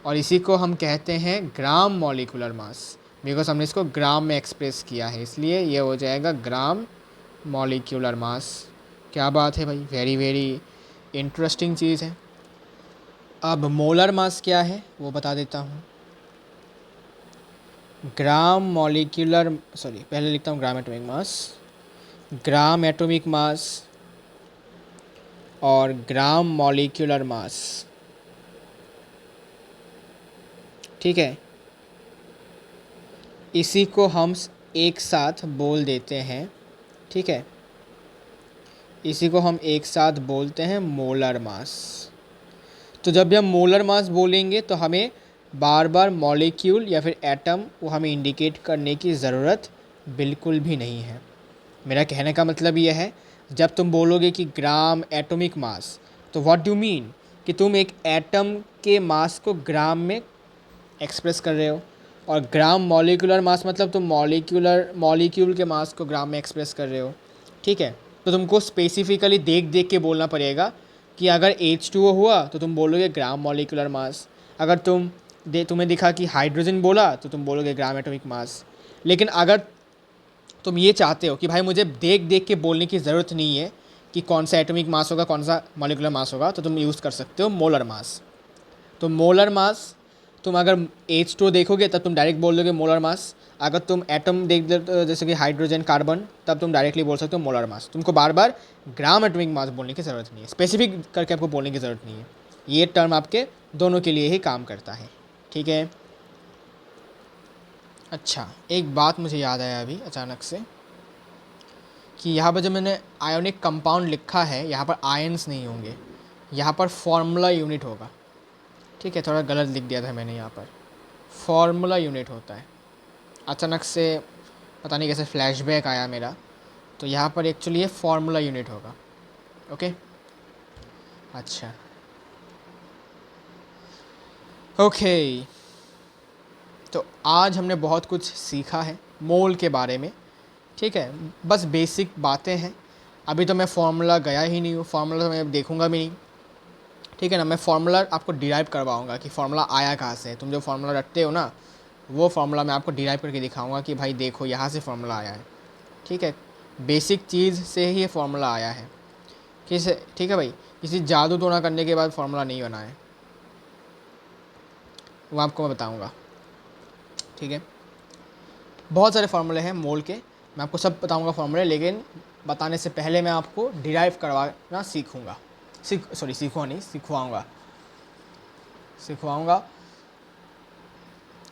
और इसी को हम कहते हैं ग्राम मॉलिक्यूलर मास, बिकॉज हमने इसको ग्राम में एक्सप्रेस किया है, इसलिए ये हो जाएगा ग्राम मॉलिक्यूलर मास। क्या बात है भाई, वेरी वेरी इंटरेस्टिंग चीज़ है। अब मोलर मास क्या है वो बता देता हूँ। ग्राम मॉलिक्यूलर, सॉरी पहले लिखता हूँ gram atomic mass. Gram atomic mass और ग्राम मॉलिक्यूलर मास, ठीक है, इसी को हम एक साथ बोल देते हैं, ठीक है, इसी को हम एक साथ बोलते हैं मोलर मास। तो जब भी हम मोलर मास बोलेंगे तो हमें बार बार मॉलिक्यूल या फिर एटम वो हमें इंडिकेट करने की ज़रूरत बिल्कुल भी नहीं है। मेरा कहने का मतलब यह है, जब तुम बोलोगे कि ग्राम एटॉमिक मास, तो व्हाट डू मीन कि तुम एक एटम के मास को ग्राम में एक्सप्रेस कर रहे हो, और ग्राम मॉलिक्यूलर मास मतलब तुम मॉलिक्यूल के मास को ग्राम में एक्सप्रेस कर रहे हो, ठीक है। तो तुमको स्पेसिफिकली देख देख के बोलना पड़ेगा कि अगर H2O हुआ तो तुम बोलोगे ग्राम मॉलिक्यूलर मास, अगर तुम्हें दिखा कि हाइड्रोजन बोला तो तुम बोलोगे ग्राम एटॉमिक मास। लेकिन अगर तुम ये चाहते हो कि भाई मुझे देख देख के बोलने की ज़रूरत नहीं है कि कौन सा एटॉमिक मास होगा कौन सा मॉलिक्यूलर मास होगा, तो तुम यूज़ कर सकते हो मोलर मास। तो मोलर मास, तुम अगर H2O देखोगे तब तुम डायरेक्ट बोल दोगे मोलर मास। अगर तुम एटम देख दो जैसे कि हाइड्रोजन कार्बन, तब तुम डायरेक्टली बोल सकते हो मोलर मास। तुमको बार बार ग्राम एटॉमिक मास बोलने की ज़रूरत नहीं है, स्पेसिफिक करके आपको बोलने की ज़रूरत नहीं है। ये टर्म आपके दोनों के लिए ही काम करता है, ठीक है। अच्छा, एक बात मुझे याद आया अभी अचानक से कि यहाँ पर जब मैंने आयोनिक कंपाउंड लिखा है, यहाँ पर आयंस नहीं होंगे, यहाँ पर फॉर्मूला यूनिट होगा, ठीक है। थोड़ा गलत लिख दिया था मैंने, यहाँ पर फॉर्मूला यूनिट होता है। अचानक से पता नहीं कैसे फ्लैशबैक आया मेरा, तो यहाँ पर एक्चुअली ये फॉर्मूला यूनिट होगा, ओके। अच्छा, ओके, तो आज हमने बहुत कुछ सीखा है मोल के बारे में, ठीक है। बस बेसिक बातें हैं। अभी तो मैं फार्मूला गया ही नहीं हूँ, फार्मूला तो मैं देखूँगा भी नहीं, ठीक है ना। मैं फार्मूला आपको डिराइव करवाऊँगा कि फार्मूला आया कहाँ से है। तुम जो फार्मूला रटते हो ना, वो फार्मूला मैं आपको डिराइव करके दिखाऊँगा कि भाई देखो यहाँ से फार्मूला आया है, ठीक है। बेसिक चीज़ से ही ये फार्मूला आया है, ठीक है भाई। किसी जादू टोना करने के बाद फार्मूला नहीं बना है, वो आपको मैं बताऊँगा, ठीक है। बहुत सारे फार्मूले हैं मोल के, मैं आपको सब बताऊंगा फार्मूले, लेकिन बताने से पहले मैं आपको डिराइव करवाना सिखवाऊंगा।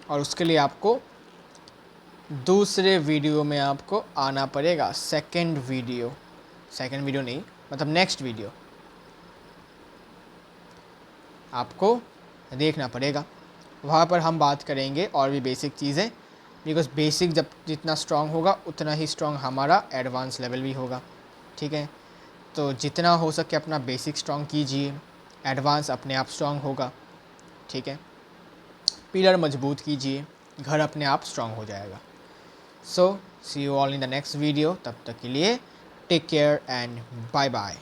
और उसके लिए आपको दूसरे वीडियो में आपको आना पड़ेगा, सेकंड वीडियो नहीं, मतलब नेक्स्ट वीडियो आपको देखना पड़ेगा। वहाँ पर हम बात करेंगे और भी बेसिक चीज़ें, बिकॉज बेसिक जब जितना स्ट्रांग होगा उतना ही स्ट्रांग हमारा एडवांस लेवल भी होगा, ठीक है। तो जितना हो सके अपना बेसिक स्ट्रांग कीजिए, एडवांस अपने आप स्ट्रांग होगा, ठीक है। पिलर मजबूत कीजिए, घर अपने आप स्ट्रांग हो जाएगा। So see you all in the next video, तब तक के लिए take care and bye bye.